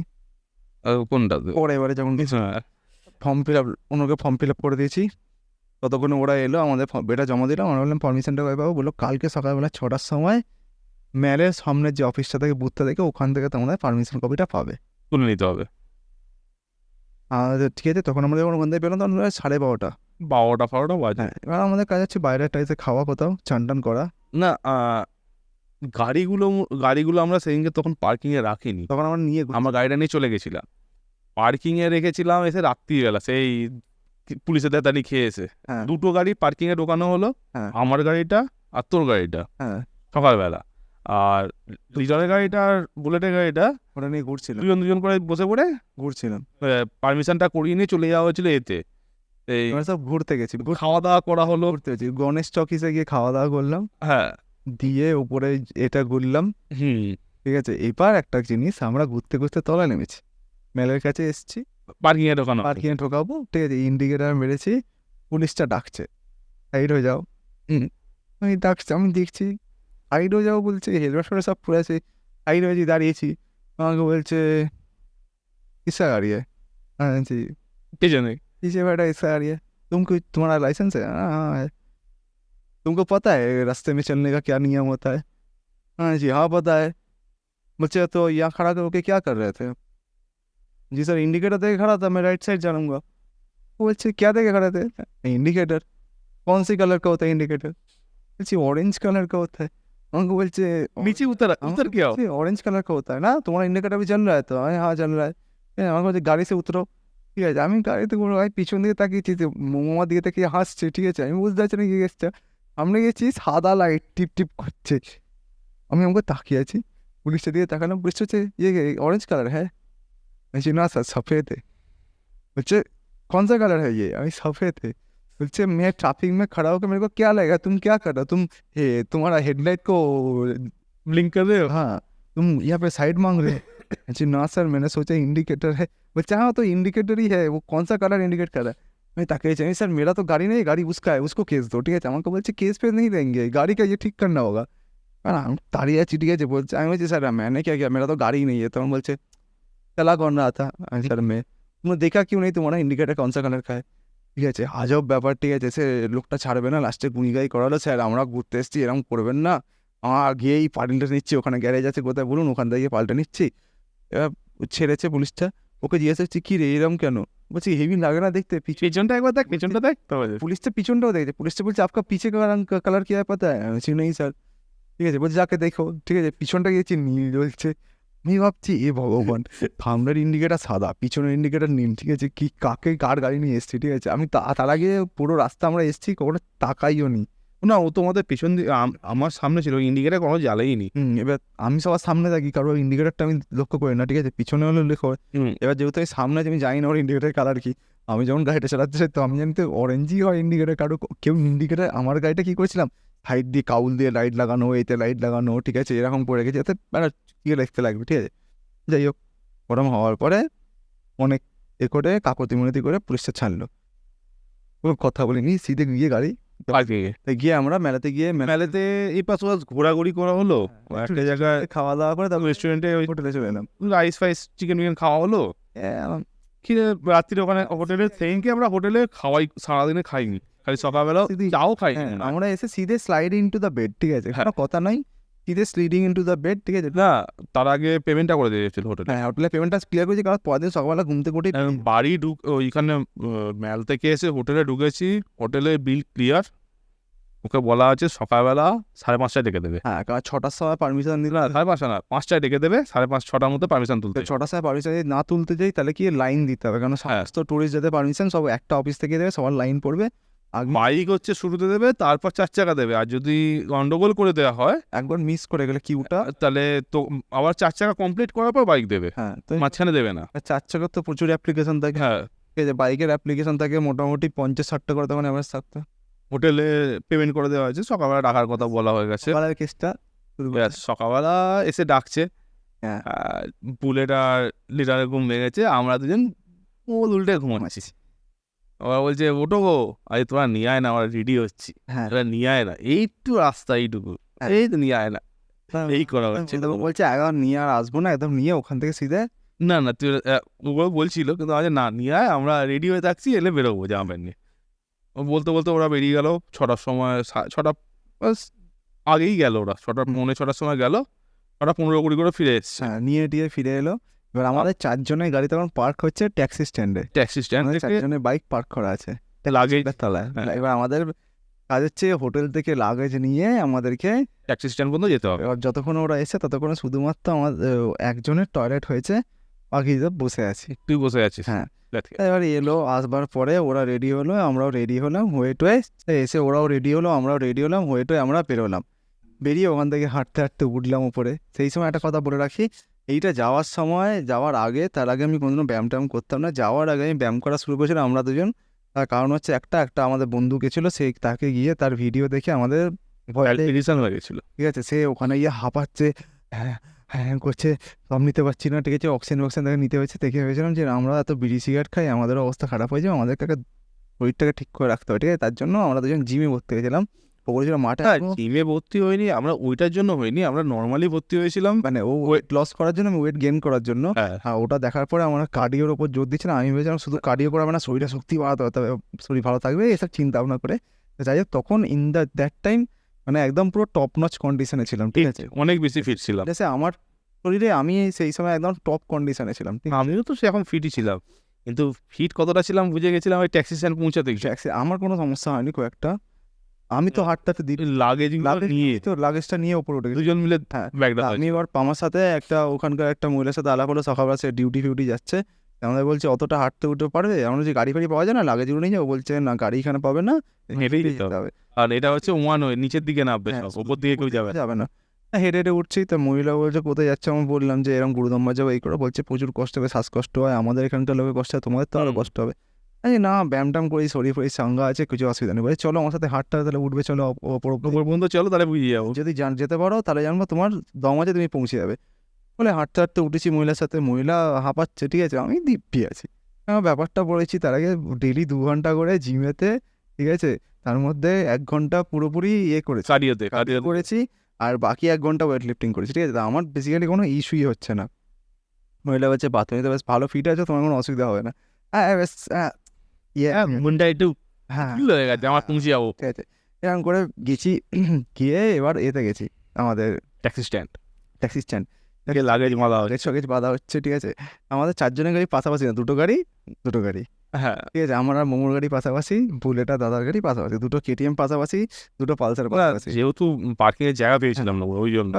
কোনটা পরে এবারে যখন ফর্ম ফিল আপ অন্যকে ফর্ম ফিল আপ করে দিয়েছি, ততক্ষণে ওরা এলো, আমাদের এটা জমা দিলাম, আমরা বললাম পারমিশনটা কবে পাবো, বললো কালকে সকালবেলা 6টার সময় ম্যালের সামনের যে অফিসটা থেকে বুথটা থেকে ওখান থেকে তোমাদের পারমিশন কপিটা পাবে, তুলে নিতে হবে। ঠিক আছে। তখন আমাদের ওখান থেকে পেলাম তখন 12:30। 12টা বাজে। হ্যাঁ, এবার আমাদের কাজ হচ্ছে বাইরে টাইসে খাওয়া, কোথাও চান টান করা। না, গাড়িগুলো আমরা সেদিনকে তখন পার্কিংয়ে রাখিনি, তখন আমরা নিয়ে আমরা গাড়িটা নিয়ে চলে গেছিলাম, পার্কিংয়ে রেখেছিলাম এসে রাত্রিবেলা সেই পুলিশের দাঁড়িয়ে খেয়ে এসে। হ্যাঁ। দুটো গাড়ি পার্কিংয়ে ঢোকানো হলো, হ্যাঁ। আমার গাড়িটা আর তোর গাড়িটা হ্যাঁ সকালবেলা, আর লিটনের গাড়িটা আর বুলেটের গাড়িটা ওটা নিয়ে ঘুরছিলাম, দুজন করে বসে পড়ে ঘুরছিলাম। পারমিশনটা করিয়ে নিয়ে চলে যাওয়া হয়েছিল এতে, এই আমরা সব ঘুরতে গেছি, খাওয়া দাওয়া করা হলো। ঘুরতে গেছি, গণেশ চকিসে গিয়ে খাওয়া দাওয়া করলাম, হ্যাঁ, দিয়ে উপরে এটা ঘুরলাম। ঠিক আছে। এবার একটা জিনিস, আমরা ঘুরতে ঘুরতে তলায় নেমেছি, মেলের কাছে এসেছি, পার্কিংয়ে ঢোকানো, পার্কিংয়ে ঢোকাবো, ঠিক আছে, ইন্ডিকেটার মেরেছি, পুলিশটা ডাকছে সাইড হয়ে যাও। আমি ডাকছি, আমি দেখছি সাইড হয়ে যাও বলছে, হেলমেট ফেলমেট সব পরে আছে, সাইড হয়েছি, দাঁড়িয়েছি, আমাকে বলছে किसका गाड़ी है? हाँ जी, পেছনে पीछे बैठा इसका गाड़ी है, तुमको तुम्हारा लाइसेंस है? हाँ है। तुमको पता है रास्ते में चलने का क्या नियम होता है? हाँ जी हाँ पता है। बच्चे तो यहाँ खड़ा करके क्या कर रहे थे? जी सर इंडिकेटर देके खड़ा था, मैं राइट साइड जाऊँगा। वो बच्चे क्या देके खड़े थे? इंडिकेटर। कौन सी कलर का होता है इंडिकेटर? बच्चे ऑरेंज कलर का होता है। उनको बोलते নিচে উত্তর কি हो? ऑरेंज कलर का होता है ना, तुम्हारा इंडिकेटर भी चल रहा है? तो हाँ चल रहा है। আমাকে বলছে গাড়ি সে উতরো। ঠিক আছে, আমি গাড়িতে কোনো ভাই পিছন দিকে তাকিয়েছি, মোমোর দিকে তাকিয়ে হাসছে। ঠিক আছে, আমি বুঝতে পারছি না কি গেছে, সামনে গেছি, সাদা লাইট টিপ টিপ করছে, আমি আমাকে তাকিয়ে আছি, পুলিশটা দিয়ে তাকালাম, পুলিশ হচ্ছে ইয়ে ऑरेंज कलर है? বলছি না স্যার सफ़ेद है। বলছে कौन सा कलर है ये? আমি सफ़ेद है। बोलते मैं ट्रैफिक में खड़ा होकर मेरे को क्या लगेगा, तुम क्या कर रहे हो, तुम तुम्हारा हेडलाइट को ब्लिंक कर रहे हो? हाँ तुम यहाँ पे साइड मांग रहे हो? जी ना सर मैंने सोचा इंडिकेटर है। बोलते हाँ तो इंडिकेटर ही है, वो कौन सा कलर इंडिकेट कर रहा है? मैं ताकि चाहिए सर मेरा तो गाड़ी नहीं, गाड़ी उसका है, उसको केस दो। ठीक है, আমাকে বলছে केस पे नहीं देंगे, गाड़ी का ये ठीक करना होगा। আমি দাঁড়িয়ে আছি, ঠিক আছে, বলছে, আমি বলছি স্যার मैंने क्या किया, मेरा तो गाड़ी नहीं है। तখন বলছে चला कौन रहा था? सर मैं। तुमने देखा क्यों नहीं, तुम्हारा इंडिकेटर कौन सा कलर का है? ঠিক আছে, আজব ব্যাপার। ঠিক আছে, সে লোকটা ছাড়বে না, লাস্টে গুঁড়িগাই করালো, স্যার আমরা ঘুরতে এসেছি, এরকম করবেন না। আমার গিয়েই পাল্টে নিচ্ছি, ওখানে গ্যারেজ আছে কোথায় বলুন, ওখান থেকে গিয়ে পাল্টে নিচ্ছি। এবার ছেড়েছে পুলিশটা, ওকে জিজ্ঞেস করছি কী রে এরকম কেন? বলছি হেভি লাগে না দেখতে, পেছনটা একবার দেখ, পেছনটা দেখ। পুলিশটা পিছনটাও দেখছে, পুলিশটা বলছে आपका पीछे का रंग कलर क्या है पता है? আমি বলছি नहीं স্যার। ঠিক আছে, বলছে যাকে দেখো। ঠিক আছে, পিছনটা গিয়েছি, নীল জ্বলছে। আমি ভাবছি এ ভগবান, সামনের ইন্ডিকেটার সাদা, পিছনের ইন্ডিকেটার নীল। ঠিক আছে, কি কাকে কার গাড়ি নিয়ে এসছি? ঠিক আছে, আমি তার আগে পুরো রাস্তা আমরা এসছি, কোনো তাকাইও নি। না, ও তোমাদের পেছন দিকে, আমার সামনে ছিল, ইন্ডিকেটার কোনো জ্বালাইনি। এবার আমি সবার সামনে থাকি, কারোর ইন্ডিকেটারটা আমি লক্ষ্য করি না। ঠিক আছে, পিছনে হলে লেখো। এবার যেহেতু আমি সামনে আছি, আমি জানি না ওর ইন্ডিকেটার কালার কি। আমি যখন গাড়িটা চালাতে তো আমি জানি তো অরেঞ্জই হয় ইন্ডিকেটার, কারো কেউ ইন্ডিকেটার। আমার গাড়িটা কী করেছিলাম, সাইড দিয়ে কাউল দিয়ে লাইট লাগানো, এতে লাইট লাগানো, ঠিক আছে, এরকম করে রেখেছি যাতে কী দেখতে লাগবে। ঠিক আছে, যাই হোক, ওরম হওয়ার পরে অনেক করে কাকতি মিনতি করে পুলিশটা ছাড়লো, কোনো কথা বলিনি, সিধে গিয়ে গাড়ি গিয়ে আমরা মেলাতে এই পাশ ঘোরাঘুরি করা হলো, একটা জায়গায় খাওয়া দাওয়া করে তারপর রেস্টুরেন্টে ওই হোটেলে চলে এলাম। রাইস ফাইস চিকেন মিকেন খাওয়া হলো। খিদে রাত্রিরে ওখানে হোটেলে, সেদিনকে আমরা হোটেলে খাওয়াই, সারাদিনে খাইনি, খালি সকালবেলা চাও খাই। আমরা এসে সিধে স্লাইড ইনটু দ্য বেড। ঠিক আছে, কোনো কথা নাই, it is leading into the bed, ঠিক আছে। না, তার আগে পেমেন্টটা করে দিয়েছিল হোটেলে। হ্যাঁ, হোটেলে পেমেন্টটা ক্লিয়ার করেছি, কারণ পরের দিন সকালবেলা ঘুম থেকে উঠে বাড়ি ওইখানে ম্যাল থেকে এসে হোটেলে ঢুকেছি, হোটেলে বিল ক্লিয়ার, ওকে বলা আছে সকালবেলা 5:30টায় ডেকে দেবে। হ্যাঁ, কারণ 6টার সময় পারমিশন দিল না 5:30 না, 5টায় ডেকে দেবে, 5:30-6টার মধ্যে পারমিশন তুলতে। 6টার সময় পারমিশন না তুলতে যাই তাহলে কি লাইন দিতে হবে, কারণ সমস্ত টুরিস্ট যাদের পারমিশন সব একটা অফিস থেকে দেবে, সবার লাইন পড়বে। বাইক হচ্ছে শুরুতে দেবে, তারপর 4 চাকা দেবে, আর যদি গন্ডগোল করে দেওয়া হয় একবার মিস করে গেলে কিউটা, তাহলে তো আবার 4 চাকা কমপ্লিট করার পর বাইক দেবে, হ্যাঁ তো মাঝখানে দেবে না। 4 চাকার তো প্রচুর অ্যাপ্লিকেশন থাকে, হ্যাঁ, ঠিক আছে। বাইকের অ্যাপ্লিকেশন থাকে মোটামুটি 50-60টা করে, তখন অ্যাভারেজ থাকতো। হোটেলে পেমেন্ট করে দেওয়া হয়েছে, সকালবেলা ডাকার কথা বলা হয়ে গেছে। সকালের কেসটা ব্যাস, সকালবেলা এসে ডাকছে, হ্যাঁ, বুলেট আর লিডারের ঘুম ভেঙেছে, আমরা দুজন উল্টে ঘুমাচ্ছি। ওরা বলছে ওটো গো, আরে তোরা নিয়ে আয় না, আমরা রেডি হচ্ছি। হ্যাঁ, এরা নিয়ে আয় না, এইটু রাস্তা এইটুকু, এই তো নিয়ে আয় না, এই করা হচ্ছে। বলছে একবার নিয়ে আর আসবো না, একদম নিয়ে ওখান থেকে সিধে না না, তুই ওগুলো বলছিল, কিন্তু আজ না নিয়ে আয়, আমরা রেডি হয়ে থাকছি, এলে বেরোবো জামা প্যান্ট নিয়ে। ও বলতে বলতে ওরা বেরিয়ে গেল 6টার সময়, 6টা আগেই গেল, ওরা 6:45-6টার সময় গেল, 6:15-20 করে ফিরে এসছে। হ্যাঁ, নিয়ে টিয়ে ফিরে এলো। এবার আমাদের 4 জনের গাড়ি তখন পার্ক হচ্ছে ট্যাক্সি স্ট্যান্ডে, ট্যাক্সি স্ট্যান্ড আমাদের 4 থেকে জনের বাইক পার্ক করা আছে লাগেজ, তলায়। হ্যাঁ। এবার আমাদের কাজ হচ্ছে হোটেল থেকে লাগেজ নিয়ে আমাদেরকে, ট্যাক্সি স্ট্যান্ড পর্যন্ত যেতে হবে। এবার যতক্ষণ ওরা এসে ততক্ষণে শুধুমাত্র আমাদের একজনের টয়লেট হয়েছে, বাকি সব বসে আছি। তুই বসে আছিস। হ্যাঁ, এবার এলো, আসবার পরে ওরা রেডি হলো, আমরাও রেডি হলাম, হয়ে টয়ে এসে ওরাও রেডি হলো, আমরাও রেডি হলাম, হয়ে টয়ে আমরা বেরোলাম। বেরিয়ে ওখান থেকে হাঁটতে হাঁটতে উঠলাম উপরে। সেই সময় একটা কথা বলে রাখি, এইটা যাওয়ার সময়, যাওয়ার আগে, তার আগে আমি কোনোদিনও ব্যায়াম ট্যায়াম করতাম না। যাওয়ার আগে আমি ব্যায়াম করা শুরু করেছিলাম আমরা দুজন। তার কারণ হচ্ছে একটা আমাদের বন্ধু গেছিলো, সেই তাকে গিয়ে তার ভিডিও দেখে আমাদের ভয় লেগে, প্যালপিটেশন হয়ে গেছিল। ঠিক আছে। সে ওখানে গিয়ে হাঁপাচ্ছে, হ্যাঁ হ্যাঁ করছে, সব নিতে পারছি না, ঠিক আছে। অক্সিজেন তাকে নিতে হয়েছে। দেখে ভেবেছিলাম যে আমরা এত বিড়ি সিগারেট খাই, আমাদের অবস্থা খারাপ হয়ে যাবে, আমাদেরকে শরীরটাকে ঠিক করে রাখতে হবে, ঠিক আছে। তার জন্য আমরা দুজন জিমে ভর্তি হয়েছিলাম। ও বলেছিল মাঠে, জিমে ভর্তি হয়নি আমরা, ওইটার জন্য হয়নি, আমরা নর্মালি ভর্তি হয়েছিলাম, মানে ও ওয়েট লস করার জন্য, ওয়েট গেইন করার জন্য। হ্যাঁ। হ্যাঁ, ওটা দেখার পরে আমরা কার্ডিওর ওপর জোর দিচ্ছিলাম। আমি ভেবেছিলাম শুধু কার্ডিও করা মানে শরীরে শক্তি বাড়াতে হবে, শরীর ভালো থাকবে, এসব চিন্তা ভাবনা করে। যাই হোক, তখন ইন দ্যাট টাইম মানে একদম পুরো টপ নচ কন্ডিশনে ছিলাম, ঠিক আছে। অনেক বেশি ফিট ছিলাম, ঠিক আছে, আমার শরীরে আমি সেই সময় একদম টপ কন্ডিশনে ছিলাম, ঠিক আছে। আমিও তো সেরকম ফিটই ছিলাম, কিন্তু ফিট কতটা ছিলাম বুঝে গেছিলাম ওই ট্যাক্সি স্ট্যান্ড পৌঁছাতে গিয়ে। আমার কোনো সমস্যা হয়নি খুব একটা। আমি তো হাঁটতে দিই, লাগেজ নিয়ে তো লাগেজটা নিয়ে ওপরে উঠে গেছি। দুজন মিলে হ্যাঁ, ব্যাগটা আমি এবার আমার সাথে একটা ওখানকার একটা মহিলার সাথে আলাপ হলো, সকালবেলা সে ডিউটি ফিউটি যাচ্ছে। আমাদের বলছে অতটা হাঁটতে উঠতে পারবে, আমরা যে গাড়ি ফাড়ি পাওয়া যায় না, লাগেজগুলো নিয়ে যাও। বলছে না, গাড়ি এখানে পাবে না, হেঁটেই যেতে হবে। আর এটা হচ্ছে ওয়ান ওয়ে, নিচের দিকে নামবে, হ্যাঁ, সব ওপর দিকে কেউ যাবে যাবে না। হেঁটে হেঁটে উঠছি, তো মহিলা বলছে কোথায় যাচ্ছে। আমি বললাম যে এরকম গুরুদম্বা যাবো, এই করে। বলছে প্রচুর কষ্ট হবে, শ্বাসকষ্ট হয়, আমাদের এখানকার লোকের কষ্ট হয়, তোমাদের তো আরও কষ্ট হবে। আরে না, ব্যায়াম ট্যাম করি, শরীর ফরীর চাঙ্গা আছে, কিছু অসুবিধা নেই। বলে চলো আমার সাথে হাঁটতে হবে, তাহলে উঠবে, চলো ওপর পর্যন্ত চলো, তাহলে বুঝিয়ে যাবো। যদি যেতে পারো তাহলে জানবো তোমার দম আছে, তুমি পৌঁছে যাবে। বলে হাঁটতে হাঁটতে উঠেছি মহিলার সাথে, মহিলা হাঁপাচ্ছে, ঠিক আছে, আমি দিব্যি আছি। আমার ব্যাপারটা পড়েছি, তার আগে ডেলি 2 ঘন্টা করে জিমেতে, ঠিক আছে। তার মধ্যে 1 ঘন্টা পুরোপুরি করেছি, কার্ডিও করেছি, আর বাকি 1 ঘন্টা ওয়েট লিফটিং করেছি, ঠিক আছে। তো আমার বেসিক্যালি কোনো ইস্যুই হচ্ছে না। মহিলা বলছে তুমি তো বেশ ভালো ফিট আছো, তোমার কোনো অসুবিধা হবে না। বেশ মনটা একটু হ্যাঁ হয়ে গেছে, আমার পৌঁছে যাবো। ঠিক আছে, এরকম করে গেছি। গিয়ে এবার এতে গেছি আমাদের ট্যাক্সি স্ট্যান্ড লাগেজ লাগেজ বাঁধা হচ্ছে, ঠিক আছে। আমাদের 4 জনের গাড়ি পাশাপাশি না, দুটো গাড়ি। হ্যাঁ, ঠিক আছে, আমার আর মোমোর গাড়ি পাশাপাশি, বুলেটা দাদার গাড়ি পাশাপাশি, দুটো কেটিএম পাশাপাশি, দুটো পালসার পাশাপাশি। যেহেতু পার্কিং এর জায়গা পেয়েছিলাম না ওই জন্য।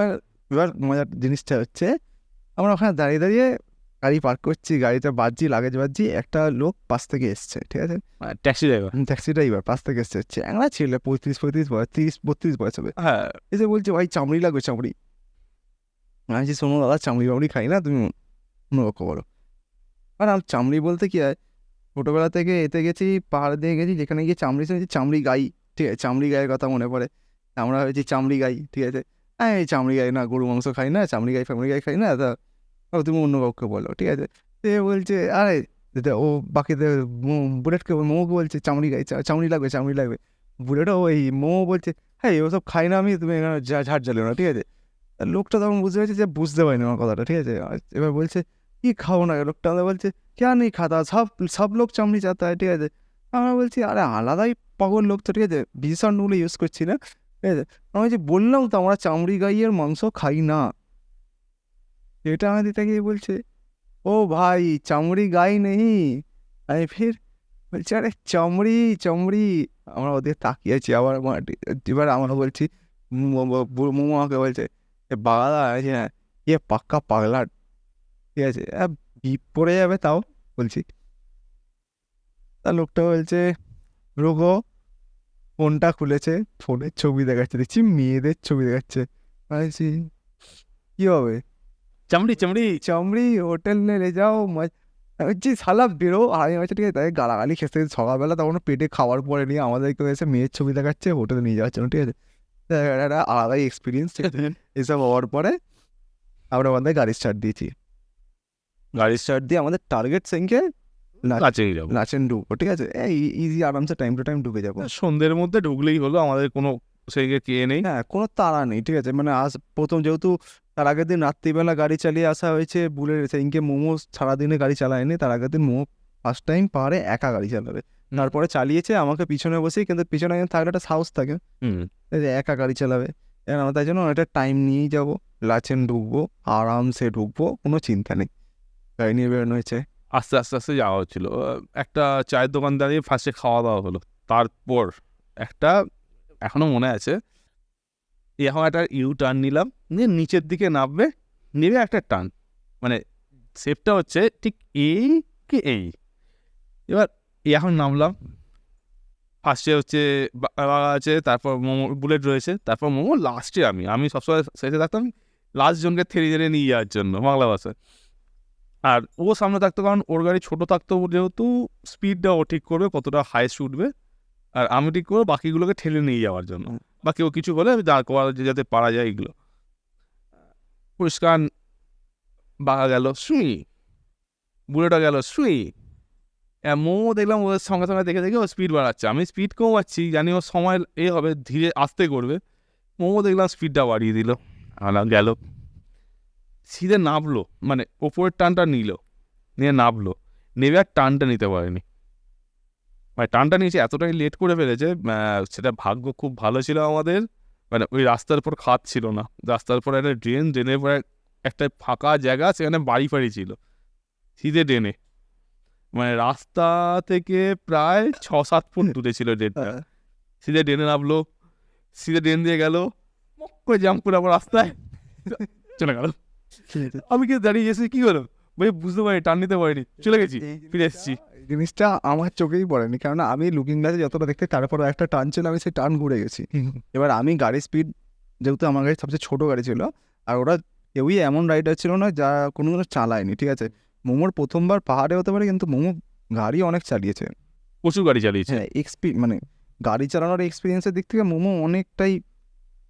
এবার মজার জিনিসটা হচ্ছে, আমরা ওখানে দাঁড়িয়ে দাঁড়িয়ে গাড়ি পার্ক করছি, গাড়িতে বাজছি, লাগেজ বাজছি, একটা লোক পাশ থেকে এসছে, ঠিক আছে। ট্যাক্সি ড্রাইভার, ট্যাক্সি ড্রাইভার পাশ থেকে এসছে, চ্যাংড়া ছিল, 35-35 বয়স, 30-32 বয়স হবে। হ্যাঁ, এসে বলছে ভাই চামড়ি লাগবে, চামড়ি। আমি বলছি শোনো দাদা, চামড়ি বামড়ি খাই না, তুমি অন্য পক্ষ বলো। আর আমি চামড়ি বলতে কি হয়, ছোটোবেলা থেকে এতে গেছি, পাহাড় দিয়ে গেছি, যেখানে গিয়ে চামড়ি শুনেছি, চামড়ি গাই, ঠিক আছে। চামড়ি গায়ের কথা মনে পড়ে, আমরা হয়েছি চামড়ি গাই, ঠিক আছে। এই চামড়ি গাই না, গরু মাংস খাই না, চামড়ি গাই ফ্যামড়ি গাই খাই না, তা তুমি অন্য কাউকে বলো, ঠিক আছে। সে বলছে আরে ও বাকিতে বুলেটকে মোমোকে বলছে চামড়ি গাই, চামড়ি লাগবে। বুলেটও ওই মোমো বলছে হ্যাঁ ওসব খাই না আমি, তুমি এখানে ঝাড় জ্বালিও না, ঠিক আছে। লোকটা তখন বুঝতে পেরেছে যে বুঝতে পারিনি আমার কথাটা, ঠিক আছে। এবার বলছে কি খাবো না, লোকটা আমাদের বলছে কে নেই খাতা, সব লোক চামড়ি চাতা হয়, ঠিক আছে। আমরা বলছি আরে আলাদাই পাগল লোক তো, ঠিক আছে, ভীষণগুলো ইউজ করছি না। ঠিক আছে, আমি যে বললাম তো আমরা চামড়ি গাইয়ের মাংস খাই না, এটা আমাদের তাকে বলছে ও ভাই চামড়ি গাই নেই। আমি ফির বলছি আরে চামড়ি চামড়ি। আমরা ওদের তাকিয়ে আছি, আবার এবার আমরা বলছি, মোমো আমাকে বলছে এ বাগলা আছে হ্যাঁ এ পাক্কা পাগলা, ঠিক আছে বিপ পড়ে যাবে তাও বলছি। তা লোকটা বলছে রোগো, ফোনটা খুলেছে, ফোনের ছবি দেখাচ্ছে, দেখছি মেয়েদের ছবি দেখাচ্ছে। বলছি কি হবে, চামড়ি চামড়ি চামড়ি হোটেল নে লে যাও, বলছি শালা বেরো। আর আমি বলছি ঠিক আছে, তাই গালাগালি খেতে সকালবেলা তখন পেটে খাওয়ার পরে নিয়ে আমাদেরকে এসে মেয়ের ছবি দেখাচ্ছে হোটেলে নিয়ে যাওয়ার জন্য, ঠিক আছে। একটা আলাদাই এক্সপিরিয়েন্স, ঠিক আছে। এসব হওয়ার পরে আমরা আমাদের গাড়ি স্টার্ট দিয়েছি, গাড়ি স্টার্ট দিয়ে আমাদের টার্গেট সেঙ্কে কাছে যাবো, লাচেন ঢুকবো, ঠিক আছে, ইজি আরামসে টাইম টু টাইম ঢুকে যাবো। সন্ধ্যের মধ্যে ঢুকলেই হলো, আমাদের কোনো সেই কে নেই। হ্যাঁ কোনো তাড়া নেই, ঠিক আছে, মানে আজ প্রথম যেহেতু তার আগের দিন রাত্রিবেলা গাড়ি চালিয়ে আসা হয়েছে বুলের, সেদিনকে মোমো সারাদিনে গাড়ি চালায়নি, তার আগের দিন মোমো ফার্স্ট টাইম পাহাড়ে একা গাড়ি চালাবে, তারপরে চালিয়েছে আমাকে পিছনে বসেই, কিন্তু পিছনে থাকলে একটা সাহস থাকে, একা গাড়ি চালাবে। এবার আমরা তাই জন্য অনেকটা টাইম নিয়েই যাবো, লাচেন ঢুকবো, আরামসে ঢুকবো, কোনো চিন্তা নেই। গাড়ি নিয়ে বেরোনো হয়েছে, আস্তে আস্তে আস্তে যাওয়া হচ্ছিল। একটা চায়ের দোকান দাঁড়িয়ে ফার্স্টে খাওয়া দাওয়া হলো, তারপর একটা এখনো মনে আছে, এখন একটা ইউ টার্ন নিলাম, নিয়ে নিচের দিকে নামবে, নেবে একটা টার্ন, মানে সেপটা হচ্ছে ঠিক এই কি এই। এবার এখন নামলাম, ফার্স্টে হচ্ছে আছে, তারপর মোমো বুলেট রয়েছে, তারপর মোমো, লাস্টে আমি সবসময় শেষে থাকতাম লাস্ট জনকে থেরে থেরে নিয়ে যাওয়ার জন্য বাংলা ভাষায়। আর ও সামনে থাকতো, কারণ ওর গাড়ি ছোটো থাকতো যেহেতু স্পিডটা ও ঠিক করবে কতটা হাইস্ট উঠবে, আর আমি ঠিক করবো বাকিগুলোকে ঠেলে নিয়ে যাওয়ার জন্য, বা কেউ কিছু হলে আমি দাঁড় করা যাতে পারা যায় এগুলো। পরিষ্কার বাঘা গেল সুই, বুলেটটা গেল সুই, মোমো দেখলাম ওদের সঙ্গে সঙ্গে দেখে দেখে ও স্পিড বাড়াচ্ছে, আমি স্পিড কমাচ্ছি, জানি ওর সময় হবে ধীরে আস্তে করবে, মোমো দেখলাম স্পিডটা বাড়িয়ে দিল, গেল সিধে নামলো, মানে ওপরের টানটা নিল, নিয়ে নামলো, নেবে আর টানটা নিতে পারেনি, মানে টানটা নিয়েছে এতটাই লেট করে ফেলেছে, সেটা ভাগ্য খুব ভালো ছিল আমাদের, মানে ওই রাস্তার পর খাত ছিল না, রাস্তার পর একটা ড্রেনের পরে একটা ফাঁকা জায়গা, সেখানে বাড়ি ফাড়ি ছিল, সিধে ড্রেনে, মানে রাস্তা থেকে প্রায় 6-7 ফুট দূরে ছিল ড্রেনটা, সিধে ড্রেনে নামলো, সিধে ড্রেন দিয়ে গেল, মক্কই জাম্প করে আবার রাস্তায় চলে গেল। আমি কি দাঁড়িয়ে গেছি, কি হলো ভাই বুঝতে পারি, টান নিতে পারিনি, চলে গেছি, ফিরে এসেছি। জিনিসটা আমার চোখেই পড়েনি, কারণ আমি লুকিং গ্লাসে যতটা দেখতে, তারপরে একটা টার্ন ছিল, আমি সেই টার্ন ঘুরে গেছি। এবার আমি গাড়ির স্পিড, যেহেতু আমার গাড়ি সবচেয়ে ছোটো গাড়ি ছিল, আর ওরা কেউই এমন রাইডার ছিল না যা কোনো চালায়নি, ঠিক আছে। মোমোর প্রথমবার পাহাড়ে হতে পারে, কিন্তু মোমো গাড়ি অনেক চালিয়েছে, প্রচুর গাড়ি চালিয়েছে, হ্যাঁ মানে গাড়ি চালানোর এক্সপিরিয়েন্সের দিক থেকে মোমো অনেকটাই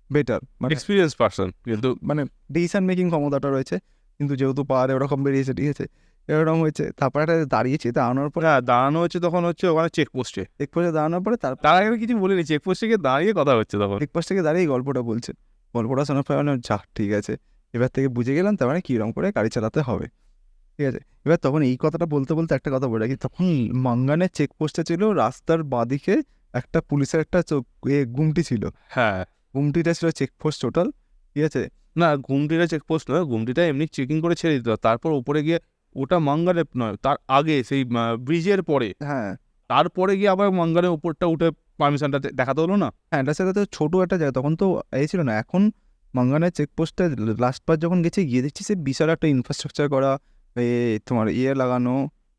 বেটার, মানে এক্সপিরিয়েন্স পারসন, কিন্তু মানে ডিসিশন মেকিং ক্ষমতাটা রয়েছে। কিন্তু যেহেতু পাহাড়ে ওরকম বেরিয়েছে, ঠিক আছে, এরকম হয়েছে। তারপরে একটা দাঁড়িয়েছে, দাঁড়ানোর পরে দাঁড়ানো হচ্ছে তখন হচ্ছে ওখানে চেকপোস্টে, চেকপোস্টে দাঁড়ানোর পরে তার আগে কিছু বলিনি, চেকপোস্টে গিয়ে দাঁড়িয়ে কথা হচ্ছে, তখন চেকপোস্ট থেকে দাঁড়িয়ে গল্পটা বলছে, গল্পটা শোনার পরে আমি যা ঠিক আছে, এবার থেকে বুঝে গেলাম তার মানে কীরকম করে গাড়ি চালাতে হবে, ঠিক আছে। এবার তখন এই কথাটা বলতে বলতে একটা কথা বলে রাখি, তখন মাঙ্গানের চেকপোস্টে ছিল রাস্তার বাঁদিকে একটা পুলিশের একটা গুমটি ছিল, হ্যাঁ গুমটিটা ছিল চেকপোস্ট টোটাল, ঠিক আছে। না গুমটিটা চেকপোস্ট নয়, গুমটিটা এমনি চেকিং করে ছেড়ে দিত, তারপর উপরে গিয়ে ওটা মাঙ্গারে নয়, তার আগে সেই ব্রিজের পরে, হ্যাঁ তারপরে গিয়ে আবার মাঙ্গারের উপরটা উঠে পারমিশনটা দেখাতে হলো না। হ্যাঁ এটার সাথে তো ছোটো একটা জায়গা, তখন তো এই ছিল না। এখন মাঙ্গানের চেকপোস্টে লাস্টবার যখন গেছে, গিয়ে দেখছি সে বিশাল একটা ইনফ্রাস্ট্রাকচার করা, তোমার লাগানো,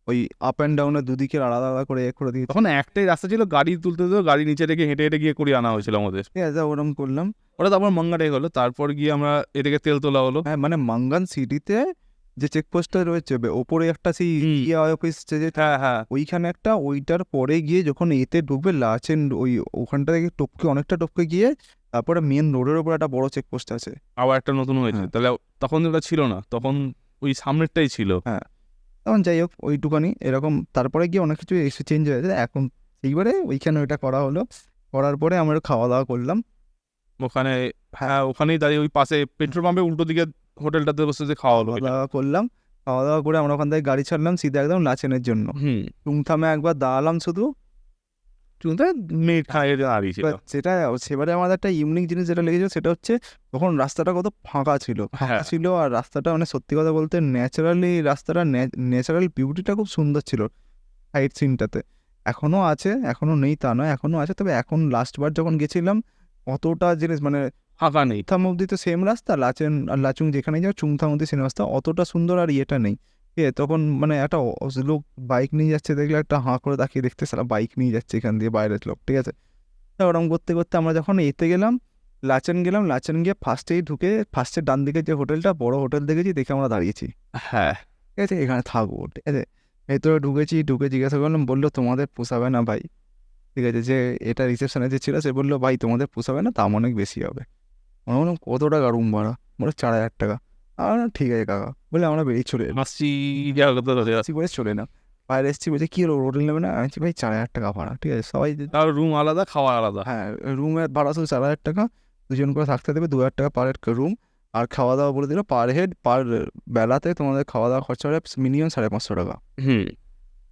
ওই আপ অ্যান্ড ডাউনের দুদিকে আলাদা আলাদা করে করে দিয়ে, তখন একটাই রাস্তা ছিল, গাড়ি তুলতে তো গাড়ি নিচে রেখে হেঁটে হেঁটে গিয়ে করে আনা হয়েছিল আমাদের, ঠিক আছে ওরকম করলাম। ওটা তারপর মাঙ্গারে হলো, তারপর গিয়ে আমরা এদিকে তেল তোলা হলো। হ্যাঁ মানে মাঙ্গান সিটিতে যে চেকপোস্টটা রয়েছে ওপরে একটা সেই অফিস, হ্যাঁ হ্যাঁ ওইখানে একটা, ওইটার পরে গিয়ে যখন এতে ঢুকবে লাচেন, ওখানটা থেকে টপকে অনেকটা টপকে গিয়ে তারপরে মেন রোডের ওপর একটা বড় চেকপোস্ট আছে, আবার একটা নতুন হয়েছে, তাহলে তখন ওটা ছিল না, তখন ওই সামনেরটাই ছিল। হ্যাঁ তখন যাই হোক ওইটুকানি এরকম, তারপরে গিয়ে অনেক কিছু এসে চেঞ্জ হয়েছে। এখন সেইবারে ওইখানে ওইটা করা হলো, করার পরে আমরা খাওয়া দাওয়া করলাম ওখানে, হ্যাঁ ওখানেই দাঁড়িয়ে ওই পাশে পেট্রোল পাম্পের উল্টো দিকে হোটেলটাতে বসে যে খাওয়া হলো, খাওয়া দাওয়া করলাম, খাওয়া দাওয়া করে আমরা ওখান থেকে গাড়ি ছাড়লাম সিধা একদম লাচেনের জন্য। টুংথামে একবার দাঁড়ালাম শুধু, চুনতে মিনিট খানেকের জন্য দাঁড়িয়েছিল। এবার যেটা সেবারে আমাদের একটা ইউনিক জিনিস যেটা লেগেছিল সেটা হচ্ছে তখন রাস্তাটা কত ফাঁকা ছিল হ্যাঁ। ছিল, আর রাস্তাটা মানে সত্যি কথা বলতে ন্যাচারালি রাস্তাটা ন্যাচারাল বিউটিটা খুব সুন্দর ছিল সাইড সিনটাতে। এখনও আছে, এখনও নেই তা নয়, এখনও আছে, তবে এখন লাস্টবার যখন গেছিলাম অতটা জিনিস মানে ফাঁকা নেই। চুংথাম অব্দি তো সেম রাস্তা, লাচেন আর লাচুং যেখানে যাও চুংথাম অব্দি সেম রাস্তা, অতটা সুন্দর আর ইয়েটা নেই। ঠিক আছে, তখন মানে একটা লোক বাইক নিয়ে যাচ্ছে দেখলে একটা হাঁ করে তাকিয়ে দেখতে, সারা বাইক নিয়ে যাচ্ছে এখান দিয়ে বাইরের লোক। ঠিক আছে, তা ওরম করতে করতে আমরা যখন এতে গেলাম লাচেন গেলাম, লাচেন গিয়ে ফার্স্টেই ঢুকে ফার্স্টের ডান দিকে যে হোটেলটা বড় হোটেল দেখেছি দেখে আমরা দাঁড়িয়েছি। হ্যাঁ, ঠিক আছে, এখানে থাকবো। ঠিক আছে, ভেতরে ঢুকে জিজ্ঞাসা করলাম, বললো তোমাদের পোষাবে না ভাই। ঠিক আছে, যে এটা রিসেপশনে যে ছিল সে বললো ভাই তোমাদের পোষাবে না, দাম অনেক বেশি হবে। আমরা বললাম কত টাকা রুম ভাড়া? বলে 4,000 টাকা। আমরা ঠিক আছে কাকা বলে আমরা বেরিয়ে চলে এলাম। মাসি যাওয়ার কথা ধরে আসি বলে চলে এলাম, বাইরে এসেছি বলছে কী হলো হোটেল নেবে না? আমি বলছি ভাই 4,000 টাকা ভাড়া। ঠিক আছে, সবাই তার রুম আলাদা, খাওয়া আলাদা। হ্যাঁ রুমের ভাড়া শুধু 4,000 টাকা, দুজন করে থাকতে দেবে, 2,000 টাকা পার হেড রুম, আর খাওয়া দাওয়া বলে দিল পার হেড পার বেলাতে তোমাদের খাওয়া দাওয়া খরচা হবে মিনিমাম 550 টাকা।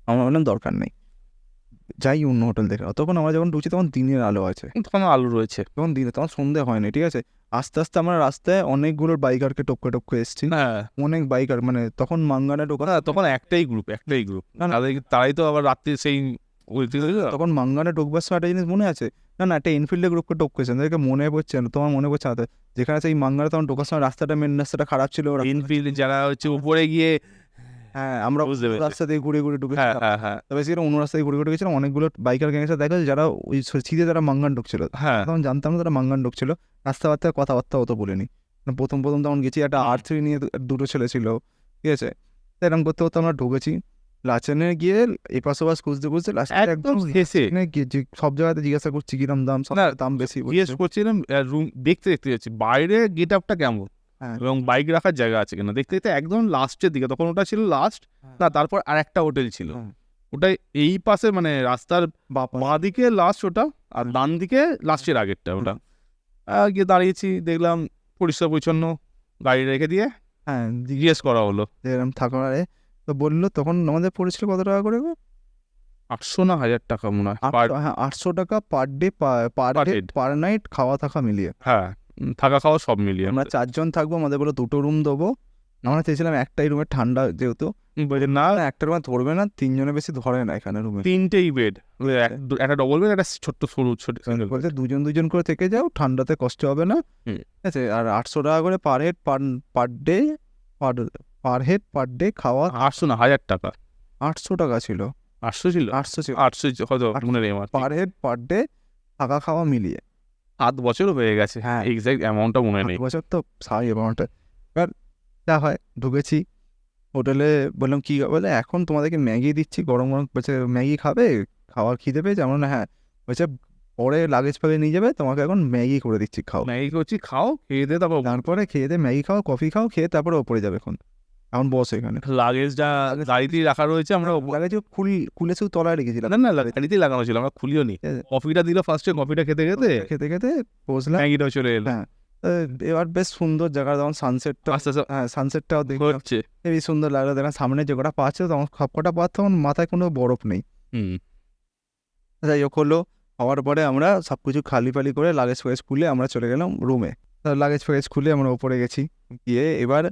আমরা বললাম দরকার নেই, যাই অন্য হোটেল দেখে। তখন আমরা যখন ঢুকছি তখন দিনের আলো আছে, তখন আলু রয়েছে। তখন দিনে, তখন সন্ধে হয়নি। ঠিক আছে, আস্তে আস্তে আমরা রাস্তায় অনেকগুলো বাইকারকে টপকে এসেছি, হ্যাঁ, অনেক বাইকার, মানে তখন মাঙ্গানে ঢোকা, তখন একটাই গ্রুপ। না, না। তারাই তো আবার রাত্রি সেই তখন মাঙ্গানে ঢুকবার সময় একটা জিনিস মনে আছে, না একটা এনফিল্ডের গ্রুপকে টপকেছে, তাদেরকে মনে পড়ছে না, তোমার মনে পড়ছে না তো? যেখানে সেই মাঙ্গানে তখন ঢোকার সময় রাস্তাটা মেন রাস্তাটা খারাপ ছিল, ইনফিল্ড যারা হচ্ছে উপরে গিয়ে, হ্যাঁ আমরা বুঝতে পেরেছি। রাস্তা দিয়ে ঘুরে হ্যাঁ ঢুকেছিলাম। হ্যাঁ হ্যাঁ তবে সেটা অন্য রাস্তায় ঘুরে গেছিলাম, অনেকগুলো বাইকার গ্যাংয়ের সাথে দেখা যাচ্ছে যারা ওই সিধে যারা মাঙ্গান ঢুকছিল, হ্যাঁ, তখন জানতাম না তারা মাঙ্গান ঢুকছিল, রাস্তাবার্তায় কথাবার্তা অত বলিনি। প্রথম তখন গেছি, একটা R3 নিয়ে দুটো ছেলে ছিল। ঠিক আছে, তো এরকম করতে করতে আমরা ঢুকেছি লাচেনে গিয়ে এপাশ ওপাশ খুঁজতে লাস্টে একদম শেষে সব জায়গাতে জিজ্ঞাসা করছি কিরম দাম, সব না, দাম বেশি জিজ্ঞেস করছিলাম রুম দেখতে যাচ্ছি বাইরে গেট আপটা কেমন, হ্যাঁ। এবং বাইক রাখার জায়গা আছে কিনা দেখতে একদম লাস্টের দিকে, তখন ওটা ছিল লাস্ট না, তারপর আর একটা হোটেল ছিল, হ্যাঁ। ওটা এই পাশে মানে রাস্তার বাঁ দিকে লাস্ট ওটা, আর হ্যাঁ। ডান দিকে লাস্টের আগেরটা ওটা। গিয়ে দাঁড়িয়েছি, দেখলাম পরিষ্কার পরিচ্ছন্ন, গাড়ি রেখে দিয়ে হ্যাঁ জিজ্ঞেস করা হলো এরকম থাকার, তো বললো তখন আমাদের পড়েছিল কত টাকা করে গো? 800 না 1000 টাকা মনে হয়। 800 টাকা per day, per head, per night, খাওয়া থাকা মিলিয়ে। হ্যাঁ, থাকা খাওয়া সব মিলিয়ে আমরা 4 জন থাকবো, আমাদের বলো 2টো রুম দেবো। আমরা চেয়েছিলাম একটাই রুমে, ঠান্ডা যেহেতু, বলছে না, একটা রুমে ধরবে না, 3 জনের বেশি ধরে না এখানে রুমে। 3টেই বেড, একটা ডবল বেড, একটা ছোট্ট সরু ছোট single bed। বলছে 2জন করে থেকে যাও, ঠান্ডাতে কষ্ট হবে না। হুম। ঠিক আছে, আর 800 টাকা করে per head, per day, per head per day খাওয়া। 800 না 1000 টাকা, 800 টাকা ছিল, 800 ছিল, 800 ছিল 800 হয়তো, মনে নেই আমার। পার হেড পার ডে, থাকা খাওয়া মিলিয়ে। 7 বছরও হয়ে গেছে, হ্যাঁ। এক্সাক্ট অ্যামাউন্টটা মনে নেই। 8 বছর তো সাই অ্যামাউন্টটা। এবার যা হয় ঢুকেছি হোটেলে, বললাম কি বলে এখন তোমাদেরকে ম্যাগি দিচ্ছি গরম গরম, বলছে ম্যাগি খাবে, খাওয়ার খিদে পেয়েছে? আমরা না, হ্যাঁ। বলছে পরে লাগেজ ফাগে নিয়ে যাবে, তোমাকে এখন ম্যাগি করে দিচ্ছি, খাও। ম্যাগি করছি, খাও, খেয়ে দে, তারপর তারপরে খেয়ে দিয়ে ম্যাগি খাও, কফি খাও, খেয়ে তারপরে ওপরে যাবে। এখন বসে এখানে লাগেজটা গাড়িতেই রাখা রয়েছে, আমরা লাগেজ খুলে শুধু তলায় রেখেছিলাম। না না, গাড়িতেই লাগানো ছিল, আমরা খুলিও নি। ঠিক আছে। কফিটা দিল ফার্স্টে, কফিটা খেতে খেতে খেতে খেতে বসলাম, ম্যাগিটাও চলে এলো। হ্যাঁ। এবার বেশ সুন্দর জায়গা, তখন সানসেটটা, আস্তে আস্তে হ্যাঁ সানসেটটাও দেখলাম, হচ্ছে। হেবি সুন্দর লাগলো। দেখলাম সামনে যে কটা পাচ্ছে, তখন সবকটা পাচ্ছে, তখন মাথায় কোনো বরফ নেই। হুম, যাই হোক হলো, হওয়ার পরে আমরা সব কিছু খালি করে লাগেজ ফেগেজ খুলে আমরা চলে গেলাম রুমে। লাগেজ ফেগেজ খুলে আমরা ওপরে গেছি, গিয়ে এবার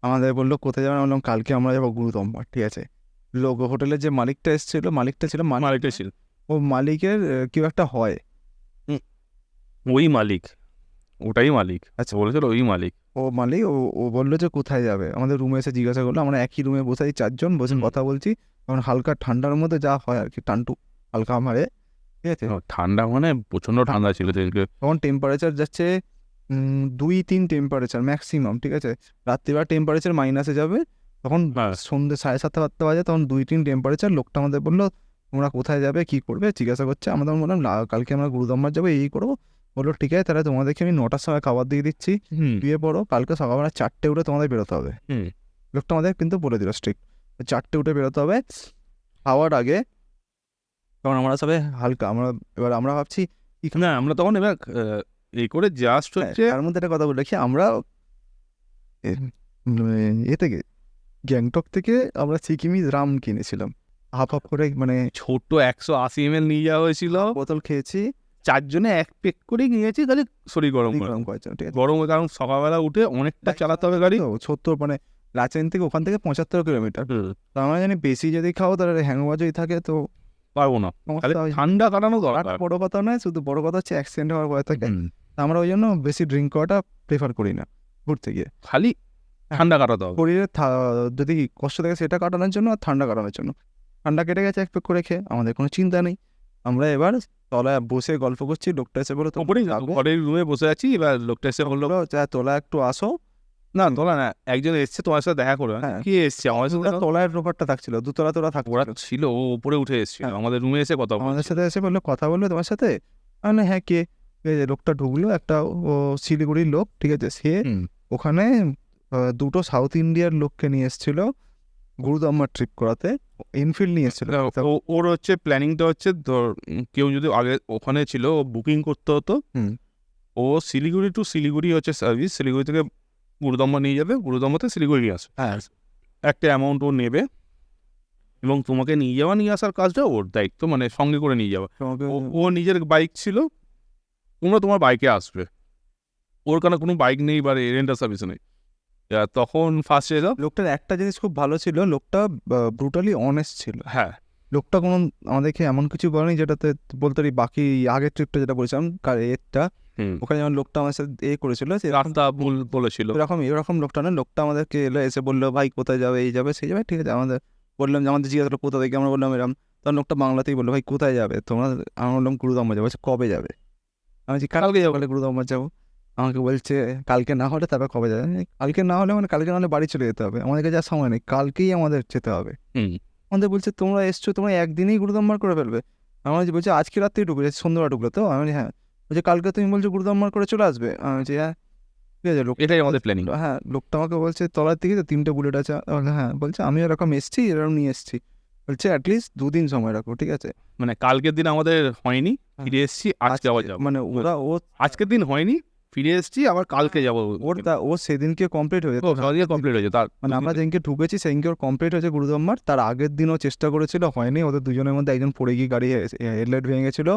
আমাদের বললো কোথায় যাবেন? বললাম কালকে আমরা যাবো গুরুদম্বার। ঠিক আছে, লোক হোটেলের যে মালিকটা ছিল মালিকটা ছিল, ও মালিকের কেউ একটা হয়, ওই মালিক, ওটাই মালিক। আচ্ছা, বলেছিল ওই মালিক। ও মালিক, ও বললো যে কোথায় যাবে, আমাদের রুমে এসে জিজ্ঞাসা করলো। আমরা একই রুমে বসেছি 4 জন, বসে কথা বলছি, তখন হালকা ঠান্ডার মধ্যে যা হয় আর কি, টানটু হালকা মারে। ঠিক আছে, ঠান্ডা মানে প্রচন্ড ঠান্ডা ছিল সেদিনকে। তখন টেম্পারেচার যাচ্ছে 2-3 টেম্পারেচার ম্যাক্সিমাম। ঠিক আছে, রাত্রিবেলা টেম্পারেচার মাইনাসে যাবে, তখন সন্ধ্যে 7:30-8টা বাজে, তখন 2-3 টেম্পারেচার। লোকটা আমাদের বললো তোমরা কোথায় যাবে, কি করবে জিজ্ঞাসা করছে। আমরা বললাম কালকে আমরা গুরুদম্বার যাবো, এই করবো। বললো ঠিক আছে, তাহলে তোমাদেরকে আমি 9টার সময় খাবার দিয়ে দিচ্ছি, দিয়ে পড়ো, কালকে সকালবেলা 4টে উঠে তোমাদের বেরোতে হবে। লোকটা আমাদের কিন্তু বলে দিল স্ট্রিক্ট, 4টে উঠে বেরোতে হবে। খাওয়ার আগে তখন আমরা সবাই হালকা, এবার আমরা ভাবছি না, আমরা তখন এবার এই করে জাস্ট হচ্ছে, তার মধ্যে একটা কথা বলে রাখি, আমরা এ থেকে গ্যাংটক থেকে আমরা সিকিমি রাম কিনেছিলাম। হাফ হাফ করে মানে ছোট 180 ml নিয়ে যাওয়া হয়েছিল, বোতল খেয়েছি, 4 জনে 1 পেক করে নিয়েছি, তাহলে শরীর গরম করে গরম করেছে, ঠিক আছে। গরম, কারণ সকালবেলা উঠে অনেকটা চালাতে হবে গাড়ি। তো 70 মানে লাচেন থেকে ওখান থেকে 75 কিলোমিটার, তো আমরা জানি বেশি যদি খাও তাহলে হ্যাংওভার যদি থাকে তো পারবো না, তাহলে সমস্যা হয়। ঠান্ডা কাটানো আর দরকার। বড় কথা নয়, শুধু বড় কথা হচ্ছে অ্যাক্সিডেন্ট হওয়ার ভয় থাকে, তা আমরা ওই জন্য বেশি ড্রিঙ্ক করাটা প্রেফার করি না ঘুরতে গিয়ে। খালি ঠান্ডা কাটাতে হবে। শরীরে যদি কষ্ট থাকে সেটা কাটানোর জন্য আর ঠান্ডা কাটানোর জন্য। ঠান্ডা কেটে গেছে এক পেক করে খেয়ে, আমাদের কোনো চিন্তা নেই। আমরা এবার তলায় বসে গল্প করছি, লোকটা এসে বলো ওপরেই ঘরের রুমে বসে আছি, এবার লোকটা এসে বললো তোলা একটু আসো। না তোলা না, একজন এসছে তোমার সাথে দেখা করবে। হ্যাঁ। কি এসছে আমার সাথে? তলায় ব্যাপারটা থাকছিল, দুতলা তোলা ওরা থাকছিল, ছিল, ও উপরে উঠে এসেছিল হ্যাঁ। আমাদের রুমে এসে কথা আমাদের বলছিল। সাথে এসে বললো কথা বলবে তোমার সাথে। আমি হ্যাঁ কে? এই যে লোকটা ঢুকলো, একটা ও শিলিগুড়ির লোক, ঠিক আছে। সে ওখানে দুটো সাউথ ইন্ডিয়ার লোককে নিয়ে এসেছিল গুরুদাম্মার ট্রিপ করাতে, ইনফিল্ড নিয়ে এসেছিল। ওর হচ্ছে প্ল্যানিংটা হচ্ছে, ধর কেউ যদি আগে ওখানে ছিল, ও বুকিং করতে হতো। ও শিলিগুড়ি টু শিলিগুড়ি হচ্ছে সার্ভিস, শিলিগুড়ি থেকে গুরুদম্মা নিয়ে যাবে, গুরুদম্মাতে শিলিগুড়ি নিয়ে আসবে, হ্যাঁ, একটা অ্যামাউন্ট ও নেবে, এবং তোমাকে নিয়ে যাওয়া নিয়ে আসার কাজটা ওর দায়িত্ব, মানে সঙ্গে করে নিয়ে যাওয়া। ও নিজের বাইক ছিল, তোমরা তোমার বাইকে আসবে, ওর কারণে কোনো বাইক নেই বা রেন্টাল সার্ভিস নেই। তখন ফার্স্ট এলো। লোকটার একটা জিনিস খুব ভালো ছিল, লোকটা ব্রুটালি অনেস্ট ছিল। হ্যাঁ, লোকটা কোনো আমাদেরকে এমন কিছু বলেনি যেটাতে বলতে পারি বাকি আগের ট্রিপটা যেটা বলেছিলাম এরটা, ওখানে যেমন লোকটা আমার সাথে করেছিল, রাস্তা ভুল বলেছিল, এরকম লোকটা না। লোকটা আমাদেরকে এলো, এসে বললো ভাই কোথায় যাবে, এই যাবে সেই যাবে, ঠিক আছে। আমাদের বললাম যে আমাদের জিজ্ঞাসা করলো কোথা থেকে, আমরা বললাম এরকম। তখন লোকটা বাংলাতেই বললো ভাই কোথায় যাবে তোমরা? আমরা বললাম গুরুদাম্মা যাবো। কবে যাবে? আমি বলছি কালকে যাবো। গুরুদাম্মা যাবো। আমাকে বলছে কালকে না হলে তারপর কবে যাবে? কালকে না হলে মানে কালকে না হলে বাড়ি চলে যেতে হবে, আমাদের কাছে আর সময় নেই, কালকেই আমাদের যেতে হবে। আমাদের বলছে তোমরা এসছো, তোমরা একদিনেই গুরুদাম্মার করে ফেলবে? আমার বলছে আজকে রাত্রেই ঢুকবে, সন্ধ্যাবেলা ঢুকলো তো? আমি হ্যাঁ। বলছে কালকে তুমি বলছো গুরুদাম্মার করে চলে আসবে? আমি বলছি হ্যাঁ, ঠিক আছে। এটাই আমাদের প্ল্যানিং। হ্যাঁ, লোকটা আমাকে বলছে তলার দিকে তো 3টে বুলেট আছে। হ্যাঁ, বলছে আমি এরকম এসছি, এরকম নিয়ে এসছি। বলছে অ্যাটলিস্ট 2 দিন সময় রাখো, ঠিক আছে। মানে কালকের দিন আমাদের হয়নি, ফিরে এসেছি, আজকে আবার যাবো। মানে ও আজকের দিন হয়নি, ফিরে এসেছি, আবার কালকে যাবো। ও সেদিনকে কমপ্লিট হয়ে কমপ্লিট হয়েছে তার, মানে আমরা যেদিনকে ঢুকেছি সেদিনকে ওর কমপ্লিট হয়েছে গুরুদাম্মার। তার আগের দিনও চেষ্টা করেছিল, হয়নি। ওদের দুজনের মধ্যে একজন পড়ে গিয়ে গাড়ি হেডলাইট ভেঙে গেছিলো,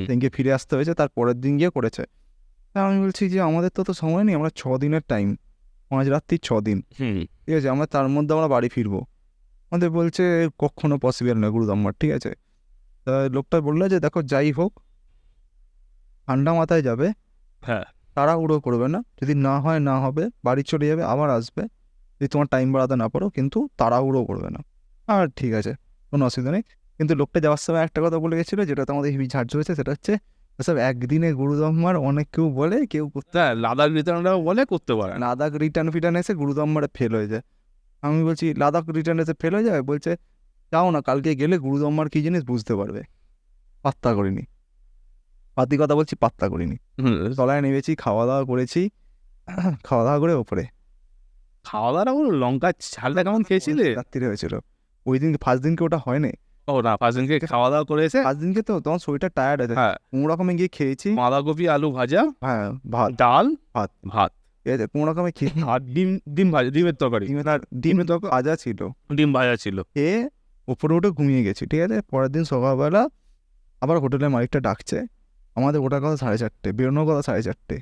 সেদিনকে ফিরে আসতে হয়েছে, তার পরের দিন গিয়ে করেছে। আমি বলছি যে আমাদের তো সময় নেই, আমরা 6 দিনের টাইম, 5 রাত্রি 6 দিন, ঠিক আছে। আমরা তার মধ্যে আমরা বাড়ি ফিরবো। আমাদের বলছে কখনো পসিবল না গুরুদাম্মার, ঠিক আছে। তা লোকটা বললো যে দেখো যাই হোক ঠান্ডা মাথায় যাবে, হ্যাঁ, তাড়াহুড়ো করবে না, যদি না হয় না হবে, বাড়ি চলে যাবে, আবার আসবে, যদি তোমার টাইম বাড়াতে না পারো, কিন্তু তাড়াহুড়ো করবে না। আর ঠিক আছে, কোনো অসুবিধা নেই। কিন্তু লোকটা যাওয়ার সময় একটা কথা বলে গেছিলো, যেটা তো আমাদের হেভি ঝাড় হয়েছে, সেটা হচ্ছে সব একদিনে গুরুদাম্মার অনেক কেউ বলে, কেউ করতে লাদাখ রিটার্নরাও বলে করতে পারে না। লাদাখ রিটার্ন এসে গুরুদাম্মারে ফেল হয়ে যায়। আমি বলছি লাদাখ রিটার্ন এসে ফেল হয়ে যাবে? বলছে যাও না, কালকে গেলে গুরুদাম্মার কী জিনিস বুঝতে পারবে। পাত্তা করিনি, পাতি কথা বলছি, পাত্তা করিনি। তলায় নেমেছি, খাওয়া দাওয়া করেছি, খাওয়া দাওয়া করে ওপরে খাওয়া দাওয়া লঙ্কা ঝালটা কেমন খেয়েছিলে? রাত্রিরে হয়েছিল ওই দিন, ফার্স্ট দিনকে ওটা হয় না। ও না, ফার্স্ট দিনকে খাওয়া দাওয়া করে এসে, ফার্স্ট দিনকে তো তোমার শরীরটা টায়ার্ড আছে, হ্যাঁ, কোনো রকমে গিয়ে খেয়েছি, বাঁধাকপি আলু ভাজা, হ্যাঁ, ভাত, ডাল, ভাত, ঠিক আছে, কোনো রকমে খেয়ে, আর ডিম ভাজা, ডিমের তরকারি, ডিমের তরকারি ভাজা ছিল, ডিম ভাজা ছিল, খেয়ে উপরে উঠে ঘুমিয়ে গেছি, ঠিক আছে। পরের দিন সকালবেলা আবার হোটেলের মালিকটা ডাকছে, আমাদের ওটার কথা 4:30, বেরোনোর কথা 4:30,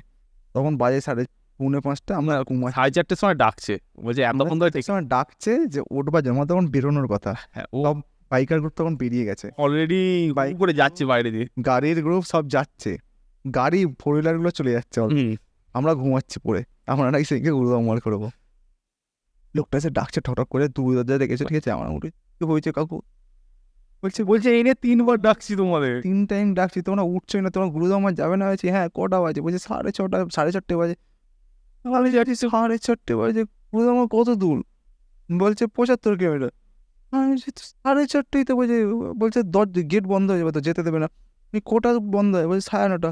তখন বাজে 4:45, আমরা 4:30 সময় ডাকছে, বলছে এতক্ষণ ধরে সময় ডাকছে যে ওঠবা, জমা তখন বেরোনোর কথা। হ্যাঁ, ও সব বাইকার গ্রুপ তখন বেরিয়ে গেছে, অলরেডি বাইক করে যাচ্ছে বাইরে দিয়ে, গাড়ির গ্রুপ সব যাচ্ছে, গাড়ি 4 হুইলারগুলো চলে যাচ্ছে, আমরা ঘুমাচ্ছি পড়ে, আমরা নাকি সেদিকে গুরুদাম্মার করবো। লোকটা এসে ডাকছে ঠক করে, 2 দরজা দেখেছে, ঠিক আছে। আমার উঠে কি হয়েছে কাকু? বলছে এই নিয়ে 3বার ডাকছি তোমাদের, 3 টাইম ডাকছি, তোমরা উঠছোই না, তোমরা গুরুদাম্মার যাবে না? হয়েছে হ্যাঁ, কটা বাজে? বলছে 6:30, 4:30 বাজে। আমি যাচ্ছি 4:30 বাজে, গুরুদাম্মা কত দূর? বলছে 75 কিলোমিটার। আমি 4:30 তো বলছে গেট বন্ধ হয়ে যাবে, তো যেতে দেবে না। কোটা বন্ধ হয়? বলছে 9:30।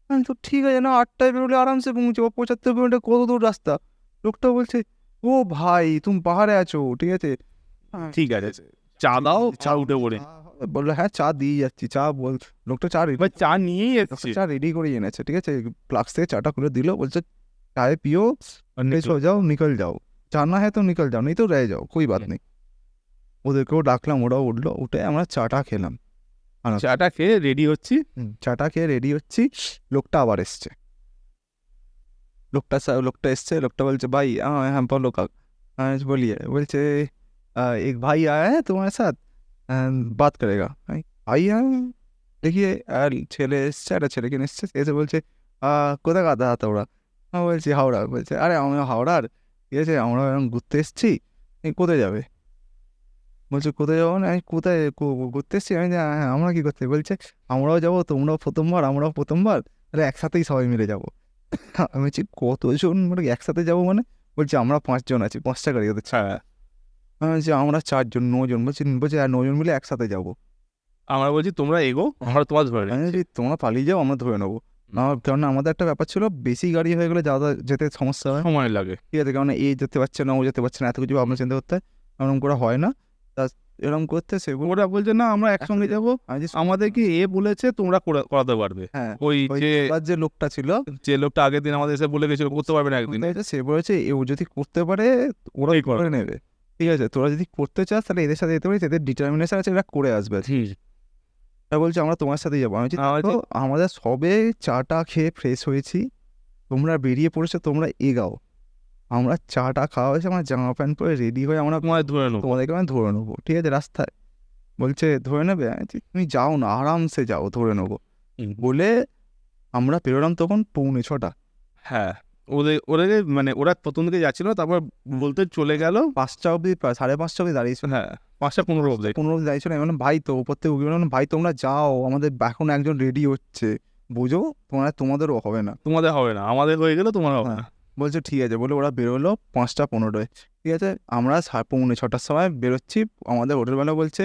আমি তো ঠিক আছে না, 8টায় বেরোলে আরামসে পৌঁছবো, 75 কিলোমিটার কত দূর রাস্তা? লোকটা বলছে ও ভাই তুমি পাহাড়ে আছো, ঠিক আছে, ঠিক আছে, চা দাও, চা উঠে পড়ে বললো হ্যাঁ চা দিয়ে যাচ্ছি। লোকটা চা নিয়েই এসছে, চা রেডি করে এনেছে, ঠিক আছে। ফ্লাক্স থেকে চাটা করে দিল, বলছে চায় পিও, সো যাও, নিকল যাও, চা না হ্যাঁ তো নিকল যাও, নেই তো রয়ে যাও, कोई बात नहीं। ওদেরকেও ডাকলাম, ওরাও উঠলো, উঠে আমরা চাটা খেলাম। চাটা খেয়ে রেডি হচ্ছি, চাটা খেয়ে রেডি হচ্ছি, লোকটা আবার এসছে। লোকটা এসছে, লোকটা বলছে ভাই, হ্যাঁ বলো কাক, বলিए, বলছে एक भाई आया है तुम्हारे साथ, बात करेगा। भाई देखिए ছেলে এসছে, একটা ছেলেকে নিয়ে এসছে, এসে বলছে কোথায় কাদা হাত ওরা? আমি বলছি হাওড়া। বলছে আরে আমি হাওড়ার, ঠিক আছে, আমরা এরকম ঘুরতে এসছি, কোথায় যাবে? বলছে কোথায় যাবো না, আমি কোথায় ঘুরতে এসছি? আমি হ্যাঁ আমরা কি করতে? বলছে আমরাও যাবো, তোমরাও প্রথমবার আমরাও প্রথমবার, তাহলে একসাথেই সবাই মিলে যাবো। আমি বলছি কতজন মানে একসাথে যাবো মানে? বলছে আমরা 5 জন আছি, 5টা গাড়ি ওদের। আমি বলছি আমরা 4 জন, 9 জন। বলছে আর 9 জন মিলে একসাথে যাবো। আমরা বলছি তোমরা এগো, আমরা তোমার ধরে আমি বলছি তোমরা পালিয়ে যাও, আমরা ধরে নেবো। কারণ আমাদের একটা ব্যাপার ছিল, বেশি গাড়ি হয়ে গেলে যাওয়া যেতে সমস্যা হয়, সময় লাগে, ঠিক আছে, কারণ এ যেতে পারছে না, ও যেতে পারছে না, এত কিছু ভাবনা চিন্তা করতে হয়, এরকম করে হয় না। তা এরকম করতে সেগুলো ওরা বলছে না আমরা একসঙ্গে যাবো, আমাদেরকে এ বলেছে তোমরা করাতে পারবে। হ্যাঁ, ওই যে লোকটা ছিল, যে লোকটা আগের দিন আমাদের এসে বলে গেছিল করতে পারবে না একদিন, সে বলেছে ও যদি করতে পারে ওরাই করে নেবে, ঠিক আছে, তোরা যদি করতে চাস তাহলে এদের সাথে যেতে পারিস, এদের ডিটারমিনেশন আছে, এরা করে আসবে। তা বলছে আমরা তোমার সাথে যাবো। আমি বলছি আমাদের সবে চাটা খেয়ে ফ্রেশ হয়েছি, তোমরা বেরিয়ে পড়েছো, তোমরা এগাও, আমরা চাটা খাওয়া হয়েছে, আমার জামা প্যান্ট পরে রেডি হয়ে আমরা তোমাদেরকে আমি ধরে নেবো, ঠিক আছে, রাস্তায়। বলছে ধরে নেবে? তুমি যাও না, আরামসে যাও, ধরে নেবো। বলে আমরা বেরোলাম তখন 5:45। হ্যাঁ, ওদের মানে ওরা প্রথম দিকে যাচ্ছিল, তারপর বলতে চলে গেল 5টা অবধি, 5:30 অবধি দাঁড়িয়েছিল। হ্যাঁ, 5:15 অবধি দাঁড়িয়েছিল। আমি বললাম ভাই, তো উপর থেকে উঠে বললাম ভাই তোমরা যাও, আমাদের এখন একজন রেডি হচ্ছে, বুঝো, তোমাদেরও হবে না, তোমাদের হবে না, আমাদের হয়ে গেলে তোমার হবে না। বলছে ঠিক আছে। বলে ওরা বেরোলো 5:15, ঠিক আছে, আমরা 5:45 সময় বেরোচ্ছি। আমাদের হোটেলবেলা বলছে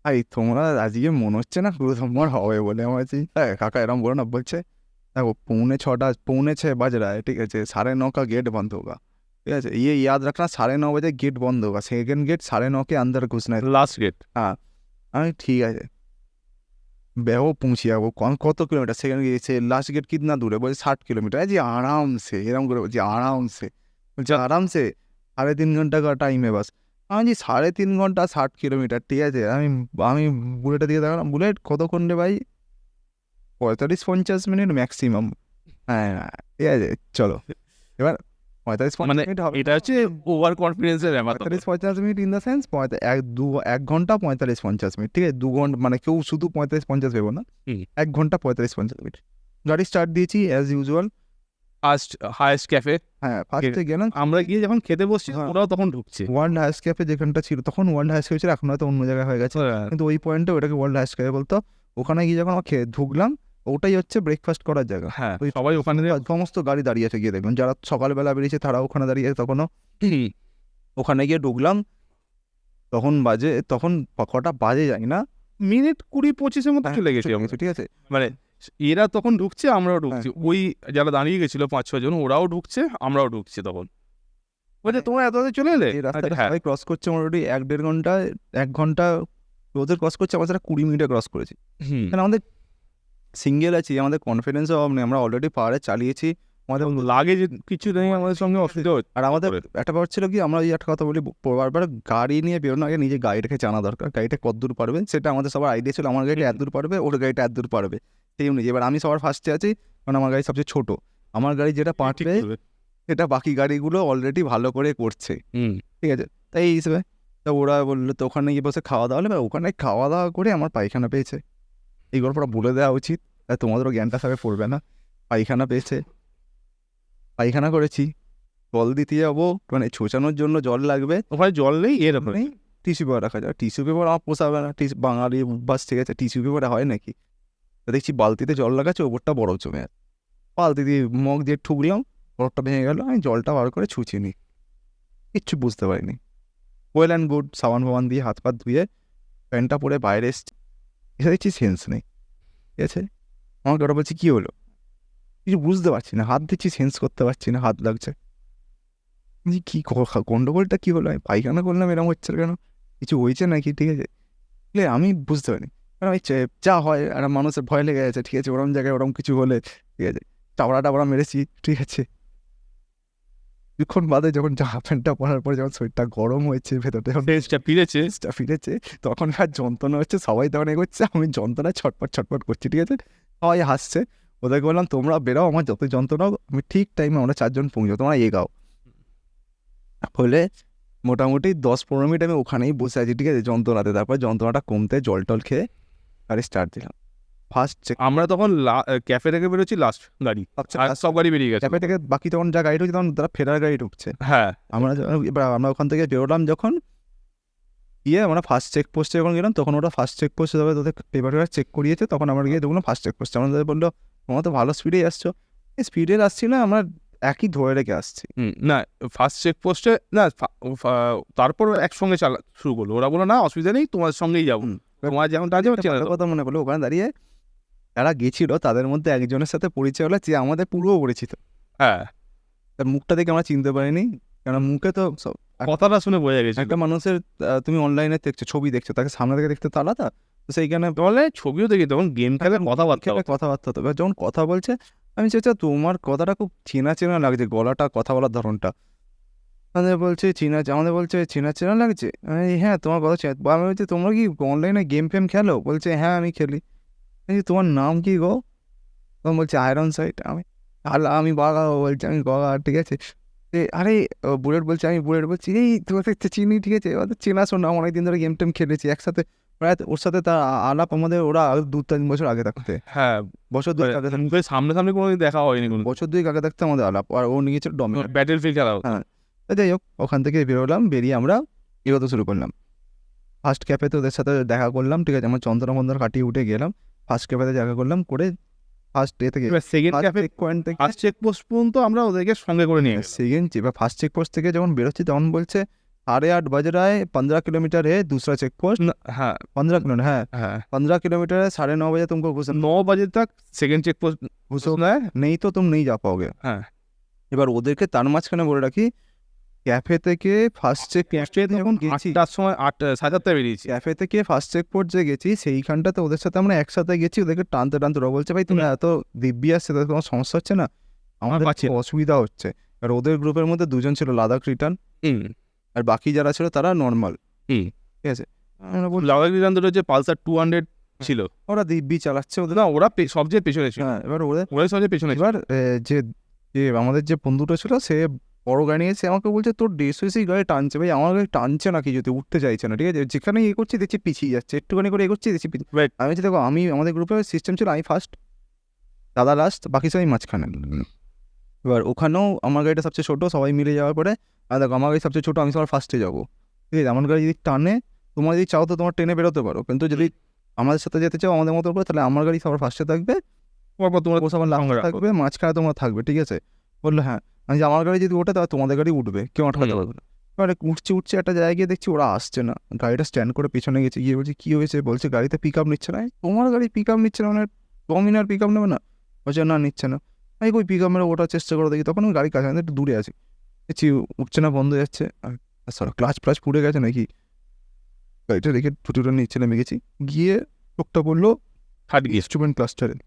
ভাই তোমরা আজকে মনে হচ্ছে না প্রথমবার হবে বলে। আমার বলছি হ্যাঁ কাকা এরম বলো না। বলছে দেখো 5:45 বাজ রা है, ঠিক আছে, 9:30 का गेट बंद होगा, ঠিক আছে, ये याद रखना, 9:30 बजे गेट बंद होगा, सेकेंड गेट 9:30 के अंदर घुसना है, লাস্ট গেট। हाँ আমি ঠিক আছে। बेहो पहुँच যাবো, কত কিলোমিটার? সেকেন্ড গেট সে লাস্ট গেট কিতনা দূর है? বলছে 60 किलोमीटर। জি আরামসে, এরকম করে বলছি আরামসে। বলছে আরামসে 3.5 ঘন্টা का টাইম है बस। আমি জি 3.5 ঘন্টা 60 কিলোমিটার, ঠিক আছে। আমি বুলেটের দিকে দেখালাম, বুলেট কতক্ষণ রে ভাই? 45-50 মিনিট ম্যাক্সিমাম। হ্যাঁ ঠিক আছে চলো। এবার 45-50 মিনিট হবে, এটা হচ্ছে ওভার কনফিডেন্সের ব্যাপার। 45-50 মিনিট ইন দ্য সেন্স 1 ঘন্টা 45-50 মিনিট, ঠিক আছে, 2 ঘন্টা, মানে কেউ শুধু 45-50 ভেবো না, 1 ঘন্টা 45-50 মিনিট। গাড়ি স্টার্ট দিয়েছি অ্যাজ ইউজুয়াল, হায়েস্ট ক্যাফে। হ্যাঁ ফার্স্টে গেলাম। আমরা গিয়ে যখন খেতে বসছি ওরাও তখন ঢুকছে। ওয়ার্ল্ড হায়েস্ট ক্যাফে যেখানটা ছিল তখন ওয়ার্ল্ড হায়েস্ট ক্যাফে ছিল, এখন হয়তো অন্য জায়গায় হয়ে গেছে, কিন্তু ওই পয়েন্টে ওটাকে ওয়ার্ল্ড হায়েস্ট ক্যাফে বলতো। ওখানে গিয়ে যখন আমরা ঢুকলাম, ওটাই হচ্ছে ব্রেকফাস্ট করার জায়গা। হ্যাঁ, সবাই ওখানে সমস্ত গাড়ি দাঁড়িয়ে আছে, গিয়ে দেখলাম যারা সকালবেলা বেরিয়েছে তারা ওখানে দাঁড়িয়ে আছে তখনও। ওখানে গিয়ে ঢুকলাম, তখন কটা বাজে জানি না, মিনিট 20-25 মতো চলে গেছি আমরা, ঠিক আছে, মানে এরা তখন ঢুকছে, আমরাও ঢুকছি, ওই যারা দাঁড়িয়ে গেছিল 5-6 জন ওরাও ঢুকছে, আমরাও ঢুকছি। তখন বলছে তোমরা এত চলে এলে? এই রাস্তাটা সবাই ক্রস করছে মোটামুটি 1-1.5 ঘন্টা, 1 ঘন্টা ওদের ক্রস করছে, আমরা সেটা 20 মিনিটে ক্রস করেছি। কারণ আমাদের সিঙ্গেল আছি, আমাদের কনফিডেন্সও অভাব নেই, আমরা অলরেডি পাহাড়ে চালিয়েছি, আমাদের লাগে যে কিছু নেই আমাদের সঙ্গে অসুবিধা হচ্ছে। আর আমাদের একটা ব্যাপার ছিল কি, আমরা এই একটা কথা বলি বারবার, গাড়ি নিয়ে বেরোনোর আগে নিজে গাড়িটাকে জানা দরকার, গাড়িটা কত দূর পারবে সেটা আমাদের সবার আইডিয়া ছিল। আমার গাড়িটা এত দূর পারবে, ওর গাড়িটা এত দূর পারবে, সেই অনুযায়ী। এবার আমি সবার ফার্স্টে আছি, কারণ আমার গাড়ি সবচেয়ে ছোট, আমার গাড়ি যেটা পারবে সেটা বাকি গাড়িগুলো অলরেডি ভালো করে করছে, ঠিক আছে। তাই এই হিসেবে তা ওরা বললো তো ওখানে গিয়ে বসে খাওয়া দাওয়া হলে, ওখানে খাওয়া দাওয়া করে আমার পায়খানা পেয়েছে। এই গল্পটা বলে দেওয়া উচিত, তোমাদেরও জ্ঞানটা সবাই পড়বে না। পায়খানা পেয়েছে, পায়খানা করেছি, জল দিতে যাবো, মানে ছোচানোর জন্য জল লাগবে, ওখানে জল নেই, এরকম টিস্যু পেপার রাখা যায়। টিস্যু পেপার আমার পোষাবে না, বাঙালি বাস, ঠিক আছে, টিস্যু পেপারে হয় নাকি? দেখছি বালতিতে জল লাগাচ্ছে, ওপরটা বরফ জমে আছে, বালতি দিয়ে মগ দিয়ে ঠুকলাম, বরফটা ভেঙে গেল, আমি জলটা বার করে ছুঁচিনি, কিচ্ছু বুঝতে পারিনি। ওয়েল অ্যান্ড গুড, সাবান ফাবান দিয়ে হাত পা ধুয়ে প্যান্টটা পরে বাইরে এসছি, এসে দেখছি সেন্স নেই, ঠিক আছে। আমাকে ওরা বলছি কী হলো, কিছু বুঝতে পারছি না, হাত দিচ্ছি সেন্স করতে পারছি না, হাত লাগছে, কী গন্ডগোলটা কী হলো, আমি পায়খানা করলাম এরকম হচ্ছে কেন, কিছু হয়েছে নাকি, ঠিক আছে। আমি বুঝতে পারিনি, কারণ ওই যা হয় একটা মানুষের ভয় লেগে গেছে, ঠিক আছে, ওরম জায়গায় ওরম কিছু হলে, ঠিক আছে, চাবড়া টাবড়া মেরেছি, ঠিক আছে, কিছুক্ষণ বাদে যখন জামা প্যান্টটা পরার পরে যখন শরীরটা গরম হয়েছে, ভেতরটা যখন টেস্টটা ফিরেছে, ফিরেছে, তখন আর যন্ত্রণা হচ্ছে, সবাই তখন এগোচ্ছে, আমি যন্ত্রণায় ছটপট করছি, ঠিক আছে? সবাই হাসছে। ওদেরকে বললাম তোমরা বেরাও, আমার যত যন্ত্রণা হোক, আমি ঠিক টাইমে আমরা 4 জন পৌঁছাবো, তোমরা এগাও। হলে মোটামুটি 10-15 মিনিট আমি ওখানেই বসে আছি, ঠিক আছে, যন্ত্রণাতে। তারপর যন্ত্রণাটা কমতে জল টল খেয়ে গাড়ি স্টার্ট দিলাম। ফার্স্ট চেক আমরা তখন ক্যাফে থেকে বেরোচ্ছি লাস্ট গাড়ি, আর সব গাড়ি বেরিয়ে গেছে। ক্যাফে থেকে বাকি তখন যা গাড়ি ঢুকছে তখন তারা ফেরার গাড়ি ঢুকছে। হ্যাঁ, এবার আমরা ওখান থেকে বেরোলাম যখন, আমরা ফার্স্ট চেক পোস্টে যখন গেলাম, তখন ওরা ফার্স্ট চেক পোস্টে তবে তোদের পেপার চেক করিয়েছে, তখন আমরা গিয়ে দেখলাম ফার্স্ট চেক পোস্টে। আমাদের বললো তোমরা তো ভালো স্পিডেই আসছো। স্পিডে আসছি না, আমরা একই ধরে রেখে আসছি। না ফার্স্ট চেক পোস্টে না, তারপর একসঙ্গে চালা শুরু করলো। ওরা বলো না অসুবিধা নেই, তোমার সঙ্গেই যাবো, তোমার যেমন কাজে হচ্ছে। ভালো কথা মনে করলো, ওখানে দাঁড়িয়ে যারা গেছিল তাদের মধ্যে একজনের সাথে পরিচয় হলো, যে আমাদের পুরো পরিচিত। হ্যাঁ, তার মুখটা দেখে আমরা চিনতে পারিনি, কারণ মুখে তো সব কথাটা শুনে বোঝা গেছে। একটা মানুষের তুমি অনলাইনে দেখছো, ছবি দেখছো, তাকে সামনে থেকে দেখতে তো আলাদা। তো সেইখানে বলে ছবিও দেখি, তখন গেম খেলে কথাবার্তা হতো। এবার যখন কথা বলছে, আমি চাইছি তোমার কথাটা খুব চেনা চেনা লাগছে, গলাটা, কথা বলার ধরনটা। আমাদের বলছে আমাদের বলছে চেনা লাগছে। আমি হ্যাঁ তোমার কথা চেনা। আমি বলছি তোমরা কি অনলাইনে গেম ফেম খেলো? বলছে হ্যাঁ আমি খেলি। তোমার নাম কি গো? তখন বলছে আয়রন সাইট। আমি বাঘা বলছি, আমি গগা, ঠিক আছে। আরে বুলেট বলছে, আমি বুলেট বলছি, এই তোমাকে চিনি, ঠিক আছে, ওদের চেনা শোনা, অনেকদিন ধরে গেম টেম খেলেছি একসাথে। প্রায় ওর সাথে তার আলাপ আমাদের ওরা 2-3 বছর আগে থাকতে। হ্যাঁ, বছর 2 আগে থাকতে, সামনে সামনে কোনোদিন দেখা হয়নি, বছর 2 আগে থাকতে আমাদের আলাপ। আর ও নিয়ে গেছিল ডমিনো, ব্যাটেল ফিল্ড খেলা হতো। হ্যাঁ। যাই হোক, ওখান থেকে বেরোলাম, বেরিয়ে আমরা এগোতে শুরু করলাম। ফার্স্ট ক্যাফেতে ওদের সাথে দেখা করলাম, ঠিক আছে, আমার যন্ত্রণা কাটিয়ে উঠে গেলাম। ফার্স্ট ক্যাফেতে দেখা করলাম, করে ফার্স্ট ডে থেকে সেকেন্ড ক্যাফে পয়েন্ট থেকে ফার্স্ট চেক পোস্ট পর্যন্ত আমরা ওদেরকে সঙ্গে করে নিয়ে গেছি। सेकंड फार्स्ट चेक पोस्ट থেকে যখন বেরোচ্ছি তখন বলছে 8:30 बज रहा है, 15 किलोमीटर है दूसरा चेक पोस्ट। হ্যাঁ 15 किलोमीटर, हाँ হ্যাঁ 15 किलोमीटर है, 9:30 बजे तुमको 9 बजे तक সেকেন্ড চেক পোস্ট घुसोना है, नहीं तो तुम नहीं जा पाओगे। হ্যাঁ, এবার ওদেরকে তার মাঝখানে বলে রাখি, ক্যাফে থেকে ফার্স্ট চেক পোস্টে যখন গেছি, 8টার সময় 8:30 বেরিয়েছি। ক্যাফে থেকে ফার্স্ট চেক পোস্ট যে গেছি সেইখানটাতে ওদের সাথে আমরা একসাথে গেছি। ওদেরকে টানতে ওরা বলছে ভাই তুমি এত দিব্যি আসছে, তাদের কোনো সমস্যা হচ্ছে না? আমাদের পাচ্ছি না। অসুবিধা হচ্ছে। আর ওদের গ্রুপের মধ্যে 2 জন ছিল লাদাখ রিটার্ন, আর বাকি যারা ছিল তারা নর্মাল, ঠিক আছে। আমরা বললাম, লাদাখ রিটার্ন হচ্ছে পালসার 200 ছিল। ওরা দিব্যি চালাচ্ছে ওদের। না ওরা সবচেয়ে পেছনে ছিল। হ্যাঁ, এবার ওরাই সবচেয়ে পেছনে ছিল। এবার যে যে আমাদের যে বন্ধুটা ছিল সে বড় গাড়ি নিয়েছে, আমাকে বলছে তোর 150 গাড়ি টানছে। ভাই আমার গাড়ি টানছে না, কি যদি উঠতে চাইছে না, ঠিক আছে। যেখানে করছি দেখছি পিছিয়ে যাচ্ছে, একটুখানি করে এগোচ্ছি দেখছি Right. আমি বলছি দেখো, আমাদের গ্রুপে সিস্টেম ছিল আমি ফার্স্ট, দাদা লাস্ট, বাকি সবাই মাঝখানে। এবার ওখানেও আমার গাড়িটা সবচেয়ে ছোটো, সবাই মিলে যাওয়ার পরে আর দেখো আমার গাড়ি সবচেয়ে ছোটো, আমি সবার ফার্স্টে যাবো, ঠিক আছে। আমার গাড়ি যদি টানে, তোমরা যদি চাও তো তোমার ট্রেনে বেরোতে পারো, কিন্তু যদি আমাদের সাথে যেতে চাও আমাদের মতো করে, তাহলে আমার গাড়ি সবার ফার্স্টে থাকবে, তারপর তোমরা সবার লাস্টে থাকবে, মাঝখানে তোমরা থাকবে, ঠিক আছে। বললো হ্যাঁ। আমি যে আমার গাড়ি যদি ওঠে তাহলে তোমাদের গাড়ি উঠবে, কেউ আটকাতে পারবে না। এবারে উঠছি একটা জায়গায় দেখছি ওরা আসছে না, গাড়িটা স্ট্যান্ড করে পিছনে গেছে, গিয়ে বলছি কী হয়েছে? বলছে গাড়িতে পিক আপ নিচ্ছে না। তোমার গাড়ি পিক আপ নিচ্ছে না মানে ডমিনার পিক আপ নেবে না? বলছে না নিচ্ছে না। আমি ওই পিক আপ মেরে ওঠার চেষ্টা করে দেখি, তখন আমি গাড়ি কাছে একটু দূরে আছি, দেখছি উঠছে না, বন্ধ যাচ্ছে। আর ক্লাচ প্লাচ পুড়ে গেছে নাকি, গাড়িটা রেখে টুটুটা নিচ্ছে, নেমে গেছি। গিয়ে লোকটা বললো থার্ড গিয়ার। ইনস্ট্রুমেন্ট ক্লাস্টারে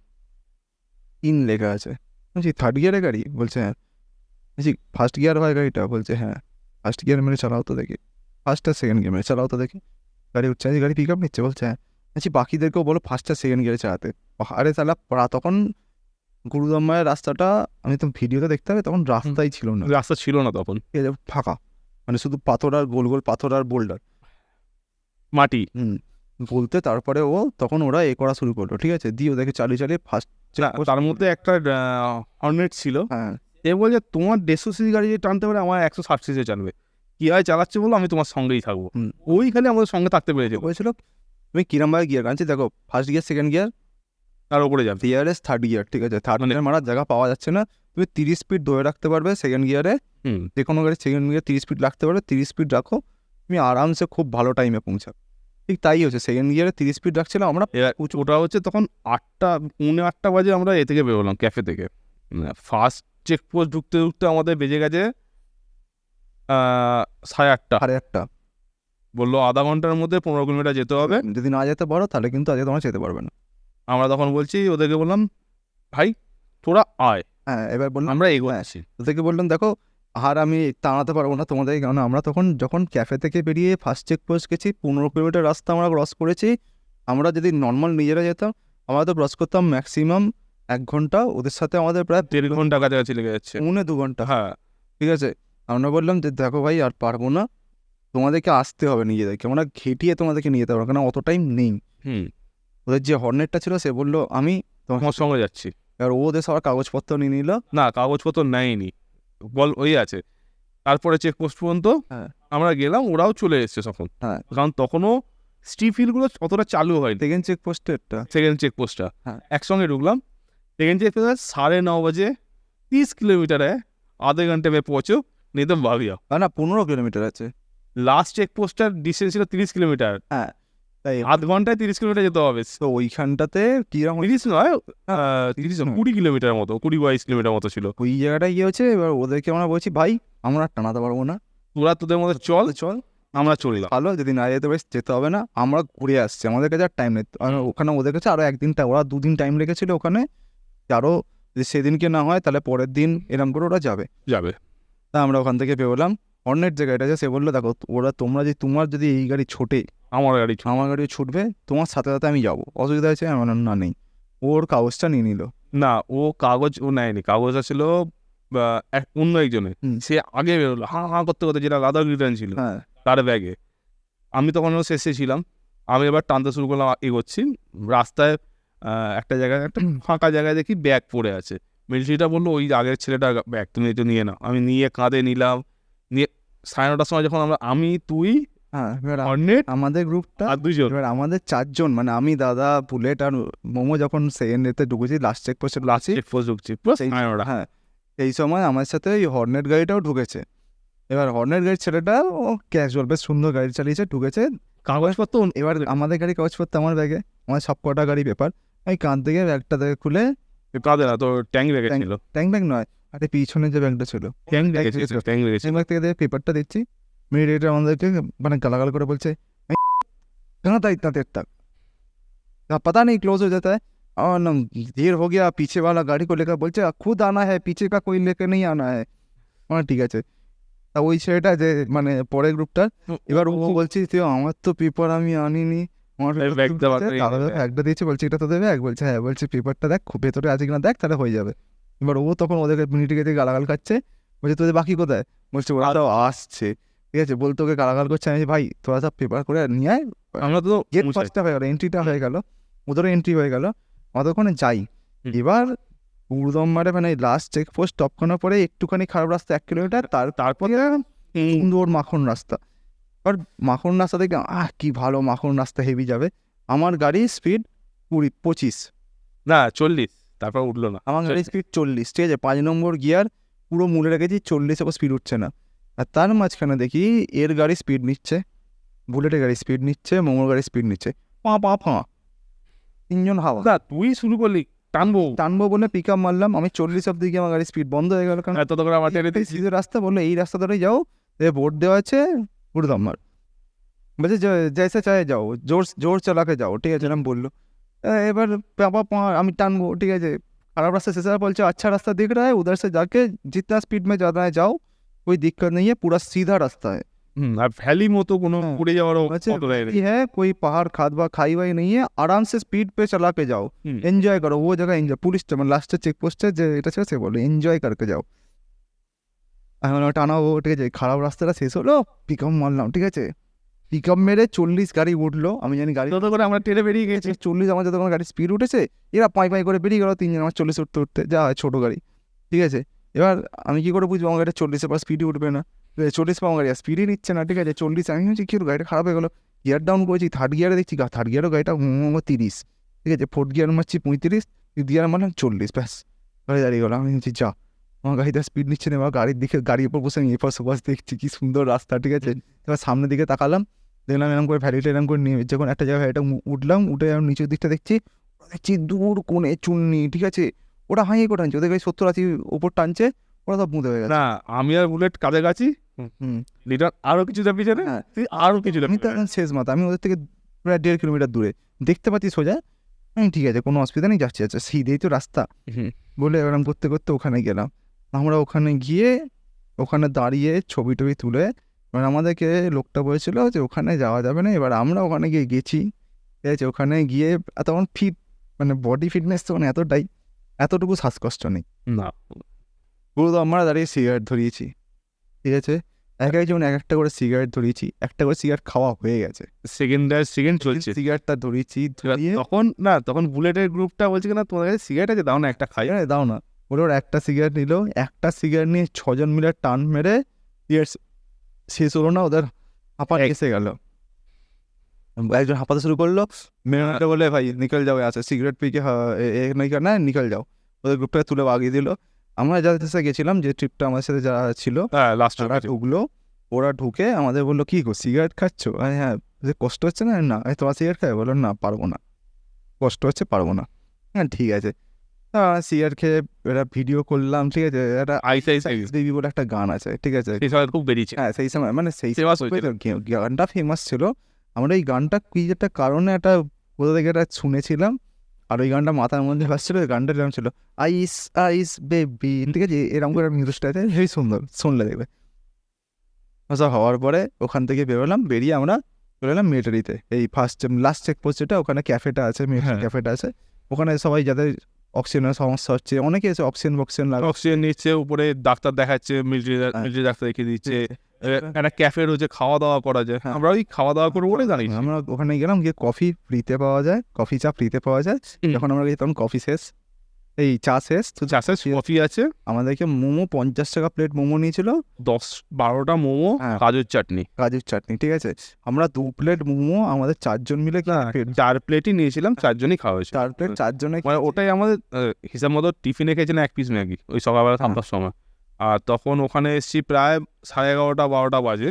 ইন লেখা আছে। বলছি থার্ড গিয়ারে গাড়ি? বলছে হ্যাঁ। বলছি ফার্স্ট গিয়ার হয় গাড়িটা? বলছে হ্যাঁ। ফার্স্ট গিয়ার মেরে চালাও তো দেখি, ফার্স্ট আর সেকেন্ড গিয়ার মেরে চালাও তো দেখি। গাড়ি উঠছে, গাড়ি পিক আপ নিচ্ছে? বলছে হ্যাঁ। বলছি বাকিদেরকেও বলো ফার্স্ট আর সেকেন্ড গিয়ারে চালাতে। আরে তাহলে তখন গুরুদম্মায়ের রাস্তাটা আমি তো ভিডিওতে দেখতে হবে, তখন রাস্তাই ছিল না, রাস্তা ছিল না তখন, ফাঁকা, মানে শুধু পাথর আর গোল গোল পাথর আর বোল্ডার, মাটি। বলতে তারপরে তখন ওরা করা শুরু করলো, ঠিক আছে। দিয়ে ওদেরকে চালিয়ে ফার্স্ট, তার মধ্যে একটা হর্নেট ছিল। হ্যাঁ, এ বলছে তোমার 150 সিসি গাড়ি যে টানতে পারে, আমার 160 সিসি টানবে, কি হয় চালাচ্ছে বলো, আমি তোমার সঙ্গেই থাকবো। ওইখানে আমাদের সঙ্গে থাকতে পেরেছে। বলেছিল তুমি কিরমভাবে গিয়ার আনছি দেখো, ফার্স্ট গিয়ার, সেকেন্ড গিয়ার, তার উপরে যাবে ডিআরএস থার্ড গিয়ার, ঠিক আছে। থার্ড গিয়ার মারার জায়গা পাওয়া যাচ্ছে না, তুমি 30 স্পিড ধরে রাখতে পারবে সেকেন্ড গিয়ারে, যে কোনো গাড়ি সেকেন্ড গিয়ার 30 স্পিড রাখতে পারবে, 30 স্পিড রাখো, তুমি আরামসে খুব ভালো টাইমে পৌঁছাবে। ঠিক তাই হচ্ছে, সেকেন্ড গিয়ারে 30 স্পিড রাখছিলাম আমরা। ওটা হচ্ছে তখন 8টা বাজে আমরা এ থেকে বেরোলাম ক্যাফে থেকে। ফার্স্ট চেকপোস্ট ঢুকতে আমাদের বেজে গেছে 8:30। বললো আধা ঘন্টার মধ্যে 15 কিলোমিটার যেতে হবে, যদি না যেতে পারো তাহলে কিন্তু আজকে তোমরা যেতে পারবে না। আমরা তখন বলছি ওদেরকে, বললাম ভাই তোরা আয়, হ্যাঁ, এবার বললাম আমরা এগোচ্ছি। ওদেরকে বললাম দেখো আর আমি টানাতে পারবো না তোমাদের, কারণ আমরা তখন যখন ক্যাফে থেকে বেরিয়ে ফার্স্ট চেকপোস্ট গেছি, 15 কিলোমিটার রাস্তা আমরা ক্রস করেছি। আমরা যদি নর্মাল নিজেরা যেতাম আমরা তো ক্রস করতাম ম্যাক্সিমাম 1 ঘন্টা, ওদের সাথে আমাদের প্রায় 1.5 ঘন্টা কাছাকাছি লেগে যাচ্ছে। 2 ঘন্টা। হ্যাঁ, ঠিক আছে, আমরা বললাম যে দেখো ভাই আর পারবো না, তোমাদেরকে আসতে হবে নিজেদেরকে, আমরা ঘেটিয়ে তোমাদেরকে নিয়ে যেতে পারবো, কারণ অত টাইম নেই। ওদের যে হর্নেটটা ছিল সে বললো আমি তোমার সঙ্গে যাচ্ছি। এবার ওদের সবার কাগজপত্র নিয়ে নিল। না, কাগজপত্র নেয়নি, বল ওই আছে। তারপরে চেকপোস্ট পর্যন্ত হ্যাঁ আমরা গেলাম, ওরাও চলে এসছে তখন, হ্যাঁ, কারণ তখনও স্ট্রিফিলগুলো অতটা চালু হয়নি। সেকেন্ড চেকপোস্টেরটা সেকেন্ড চেকপোস্টটা হ্যাঁ। একসঙ্গে ঢুকলাম। सेकंड चेक पे 9:30 बजे 30 किलोमीटर है, आधे घंटे में पहुंचो, नहीं तो भाग जाओ। না 15 কিলোমিটার আছে। লাস্ট চেক পোস্টটার ডিস্টেন্স ছিল 30 কিলোমিটার, হ্যাঁ তাই আধ ঘন্টায় 30 কিলোমিটার যেতে হবে। তো ওইখানটাতে কিরকম 30 নয়, 30 20 কিলোমিটার মতো, 20-22 কিলোমিটার মতো ছিল। ওই জায়গাটায় গিয়ে হচ্ছে, এবার ওদেরকে আমরা বলছি ভাই আমরা আর টানাতে পারবো না, তোরা তোদের মধ্যে চল, চল আমরা চললাম। ভালো, যদি না যেতে পারিস যেতে হবে না, আমরা ঘুরে আসছি, আমাদের কাছে আর টাইম নেই। আর ওখানে ওদের কাছে আরও একদিনটা, ওরা 2 দিন টাইম রেখেছিল ওখানে, আরও যদি সেদিনকে না হয় তাহলে পরের দিন এরম করে ওরা যাবে। তা আমরা ওখান থেকে বেরোলাম। হর্নেট যে গাড়িটা আছে সে বললো দেখো তোমার যদি এই গাড়ি ছোটে, আমার গাড়ি ছুটবে, তোমার সাথে সাথে আমি যাবো, অসুবিধা আছে? আমার না নেই। ওর কাগজটা নিয়ে নিল। না, ও কাগজ ও নেয়নি, কাগজটা ছিল অন্য একজনের। সে আগে বেরোলো হাঁ করতে করতে, যেটা লাদাখ রিটার্ন ছিল তার ব্যাগে। আমি তখন শেষে ছিলাম, আমি এবার টানতে শুরু করলাম, এগোচ্ছি। রাস্তায় একটা জায়গায়, একটা ফাঁকা জায়গায় দেখি ব্যাগ পড়ে আছে। মিলিটারিটা বললো ওই আগের ছেলেটা ব্যাগ, তুমি একটু নিয়ে নাও। আমি নিয়ে কাঁধে নিলাম, নিয়ে 9:30টার সময় যখন আমি তুই হর্নেট আমাদের গ্রুপটা আর 2 জন, এবার আমাদের 4 জন, মানে আমি, দাদা, বুলেট আর মোমো যখন সেকেন্ড এতে ঢুকেছি, লাস্ট চেকপোস্টে ঢুকছি, হ্যাঁ এই সময় আমার সাথে ওই হর্নেট গাড়িটাও ঢুকেছে। এবার হর্নেট গাড়ির ছেলেটা ও ক্যাজুয়াল বেশ সুন্দর গাড়ি চালিয়েছে, ঢুকেছে, কাগজপত্র। এবার আমাদের গাড়ি কাগজপত্র আমার ব্যাগে, আমার সব কটা গাড়ি পেপার, আমি কাঁধ থেকে ব্যাগটা থেকে খুলে, কাঁদে না তো, ট্যাঙ্ক রেখেছিল। ট্যাঙ্ক ব্যাগ নয়, আরে পিছনে যে ব্যাগটা ছিল ট্যাঙ্ক রেখেছিল, ট্যাঙ্ক রেখেছিল। ব্যাগ থেকে পেপারটা দিচ্ছি, মিলিটারি আমাদেরকে মানে গালাগাল করে বলছে कहाँ था इतना देर तक, पता नहीं क्लोज हो जाता है, और न देर हो गया, पीछे वाला गाड़ी को लेकर बोलছে खुद आना है, पीछे का कोई लेकर नहीं आना है। ঠিক আছে, তা ওই ছেলেটা যে মানে পরের গ্রুপটার, এবার ও বলছি আমার তো পেপার আমি আনিনি, আমার ব্যাগটা দিয়েছে, বলছে এটা তো দেবে ব্যাগ, বলছে হ্যাঁ, বলছে পেপারটা দেখ ভেতরে আছে কিনা দেখ, তাহলে হয়ে যাবে। এবার ও তখন ওদেরকে মিনিটে গেছে গালাগাল খাচ্ছে, বলছে তোদের বাকি কোথায়, বলছে ওরা তো আসছে। ঠিক আছে, বলতে ওকে গালাগাল করছে, আমি ভাই তোরা সব পেপার করে নিয়ে আয়, আমরা তো গেট ফার্স্টটা হয়ে গেলো, এন্ট্রিটা হয়ে গেল, ওদেরও এন্ট্রি হয়ে গেল, আমাদের ওখানে যাই। এবার উর্দম মারে, মানে লাস্ট চেকপোস্ট স্টপ করার পরে একটুখানি খারাপ রাস্তা 1 কিলোমিটার, তারপরে সুন্দর মাখন রাস্তা। আর মাখন রাস্তা দেখে কি ভালো, মাখন রাস্তা হেভি যাবে। আমার গাড়ির স্পিড 25 না 40, তারপর উঠলো না। আমার গাড়ির স্পিড 40, ঠিক আছে, 5 নম্বর গিয়ার পুরো মুড়ে রেখেছি, 40 স্পিড উঠছে না। আর তার মাঝখানে দেখি এর গাড়ি স্পিড নিচ্ছে, বুলেটের গাড়ি স্পিড নিচ্ছে, মোমোর গাড়ি স্পিড নিচ্ছে, পা 3 জন হাওয়া। তুই শুরু করলি টানবো বলে পিক আপ মারলাম, আমি 40 অব্দি গিয়ে আমার গাড়ি স্পিড বন্ধ হয়ে গেল, কারণ এত করে আমার টেনে দিয়েছি। সিধে রাস্তা বললো এই রাস্তা ধরেই যাও, বোর্ড দেওয়া আছে উর্দম মার, বলছে জैसे চাহে যাও, জোর চালাকে যাও, ঠিক আছে, এরকম বললো। এবার আমি টানবো, ঠিক আছে, খারাপ রাস্তা শেষে বলছে अच्छा रास्ता दिख रहा है, उधर से जाके जितना स्पीड में जाना है जाओ, कोई दिक्कत नहीं है, पूरा सीधा रास्ता है। আর ভ্যালি মতো কোনো পড়ে যাওয়ারও है, कोई पहाड़ खाई वाई नहीं है, आराम से स्पीड पे चला के जाओ, एंजॉय करो, वो जगह enjoy. Police last check post है যে এটা ছিল, সে বললো এনজয় করকে যাও। আমি টানাবো, ঠিক আছে, খারাপ রাস্তাটা শেষ হলো, পিক আপ মারলাম, ঠিক আছে, পিক আপ মেরে 40 গাড়ি উঠলো, আমি জানি গাড়ি তত করে আমরা টেনে বেরিয়ে গেছি। 40 আমার যতক্ষণ গাড়ি স্পিড উঠেছে, এরা পাই করে বেরিয়ে গেলো 3 জন, আমার 40 উঠতে যা হয় ছোটো গাড়ি, ঠিক আছে। এবার আমি কি করে বুঝবো আমার গাড়িটা 40-এর পর স্পিডই উঠবে না, 40 পর আমার গাড়ি স্পিডই নিচ্ছে না, ঠিক আছে, 40। আমি ভাবছি কি গাড়িটা খারাপ হয়ে গেলো, গিয়ার ডাউন করেছি, 3rd গিয়ারে দেখছি, 3rd গিয়ারও গাড়িটা 30, ঠিক আছে, 4th গিয়ার মারছি 35, 5th গিয়ার মারলাম 40, ব্যাস গাড়ি দাঁড়িয়ে গেলো। আমি ভাবছি যা, আমার গাড়িটা স্পিড নিচ্ছে না, এবার গাড়ির দিকে, গাড়ির উপর বসে আমি এপাশ ওপাশ দেখছি কি সুন্দর রাস্তা, ঠিক আছে। এবার সামনের দিকে তাকালাম, দেখলাম এরকম করে ভ্যালিটা এরকম করে নিয়ে যখন একটা জায়গায় ভ্যালিটা উঠলাম, উঠে নিচের দিকটা দেখছি দূর কোণে চুন্নি, ঠিক আছে, ওরা হাঁড়িয়ে করে টানছে, ওদের গাড়ি 70-80 ওপর টানছে, ওরা সব মুঁতে হয়ে গেছে। না আমি আর বুলেট কাজে গেছি, লিটার আরো কিছু যাবি জানে, তুই আরো কিছু যাবি, আমি তো শেষ মাথা, আমি ওদের থেকে প্রায় 1.5 কিলোমিটার দূরে দেখতে পাচ্ছি সোজা, ঠিক আছে কোনো অসুবিধা নেই, যাচ্ছি সিধেই তো রাস্তা বলে এরকম করতে করতে ওখানে গেলাম। আমরা ওখানে গিয়ে ওখানে দাঁড়িয়ে ছবি টবি তুলে এবার আমাদেরকে লোকটা বলেছিল যে ওখানে যাওয়া যাবে না। এবার আমরা ওখানে গেছি, ঠিক আছে। ওখানে গিয়ে তখন ফিট মানে বডি ফিটনেস তখন এতটুকু শ্বাসকষ্ট নেই না, পুরো। তো আমরা দাঁড়িয়ে সিগারেট ধরিয়েছি, ঠিক আছে। একজন এক একটা করে সিগারেট ধরিয়েছি, একটা করে সিগারেট খাওয়া হয়ে গেছে, সেকেন্ড চলছে। সিগারেটটা ধরিয়েছি ধরিয়ে তখন বুলেটের গ্রুপটা বলছে কিনা তোমার কাছে সিগারেট আছে, দাও না একটা খাই। দাও না বলে ওর একটা সিগারেট নিল, একটা সিগারেট নিয়ে 6 জন মিলে টান মেরে সিগারেট শেষ হলো না, ওদের হাঁপা এসে গেল। একজন হাঁপাতে শুরু করলো, মেয়েটা বলে ভাই নিকল যাও আছে সিগারেট পিকে नहीं करना है निकल जाओ। ওদের গ্রুপটাকে তুলে বাগিয়ে দিল। আমরা যাদের সাথে গেছিলাম, যে ট্রিপটা আমাদের সাথে যারা ছিল, লাস্ট ওরা ঢুকলো। ওরা ঢুকে আমাদের বললো কি গো সিগারেট খাচ্ছ? হ্যাঁ। কষ্ট হচ্ছে না? না। তোমার সিগারেট খায়? বললো না পারবো না, কষ্ট হচ্ছে পারবো না। হ্যাঁ ঠিক আছে। সিগারেট খেয়ে এরা ভিডিও করলাম, ঠিক আছে। একটা দেবী বলে একটা গান আছে, ঠিক আছে। সেই সময় খুব বেরিয়েছে। হ্যাঁ সেই সময় মানে সেই Famous হয়েছিল। গানটা ফেমাস ছিল। আমরা এই গানটা কি একটা কারণে একটা কোথা থেকে একটা শুনেছিলাম, আর ওই গানটা মাথার মধ্যে ভাসছিল। ওই গানটা এরকম ছিল, আইস আইস বেবি, ঠিক আছে। এরকম করে মিউজিকটা আছে, হেবি সুন্দর, শুনলে দেখবে। সব হওয়ার পরে ওখান থেকে বেরোলাম, বেরিয়ে আমরা চলে এলাম মিলিটারিতে। এই লাস্ট চেকপোস্ট যেটা, ওখানে ক্যাফেটা আছে, মিলিটারি ক্যাফেটা আছে। ওখানে সবাই যাদের অক্সিজেনের সমস্যা হচ্ছে, অনেকে এসে অক্সিজেন অক্সিজেন নিচ্ছে, উপরে ডাক্তার দেখাচ্ছে, মিলিটারি ডাক্তার রেখে দিচ্ছে। একটা ক্যাফে রয়েছে, খাওয়া দাওয়া করা যায়। আমরা ওই খাওয়া দাওয়া করবো বলে দাঁড়িয়েছি। আমরা ওখানে গেলাম, গিয়ে কফি ফ্রিতে পাওয়া যায়, কফি চা ফ্রিতে পাওয়া যায়। যখন আমরা গেছি তখন কফি শেষ, এই চা শেষ। তো চাষের কফি আছে। আমাদেরকে মোমো 50 টাকা প্লেট মোমো নিয়েছিল, 10-12টা মোমো, কাজুর চাটনি, ঠিক আছে। আমরা 2 প্লেট মোমো আমাদের 4 জন মিলে 4 প্লেটই নিয়েছিলাম, 4 জনই খাওয়া হয়েছে। 4 প্লেট 4 জনে, মানে ওটাই আমাদের হিসাব মতো টিফিনে খেয়েছিলাম 1 পিস ম্যাগি ওই সকালবেলা 7টার সময়। আর তখন ওখানে এসেছি প্রায় 11:30-12টা বাজে।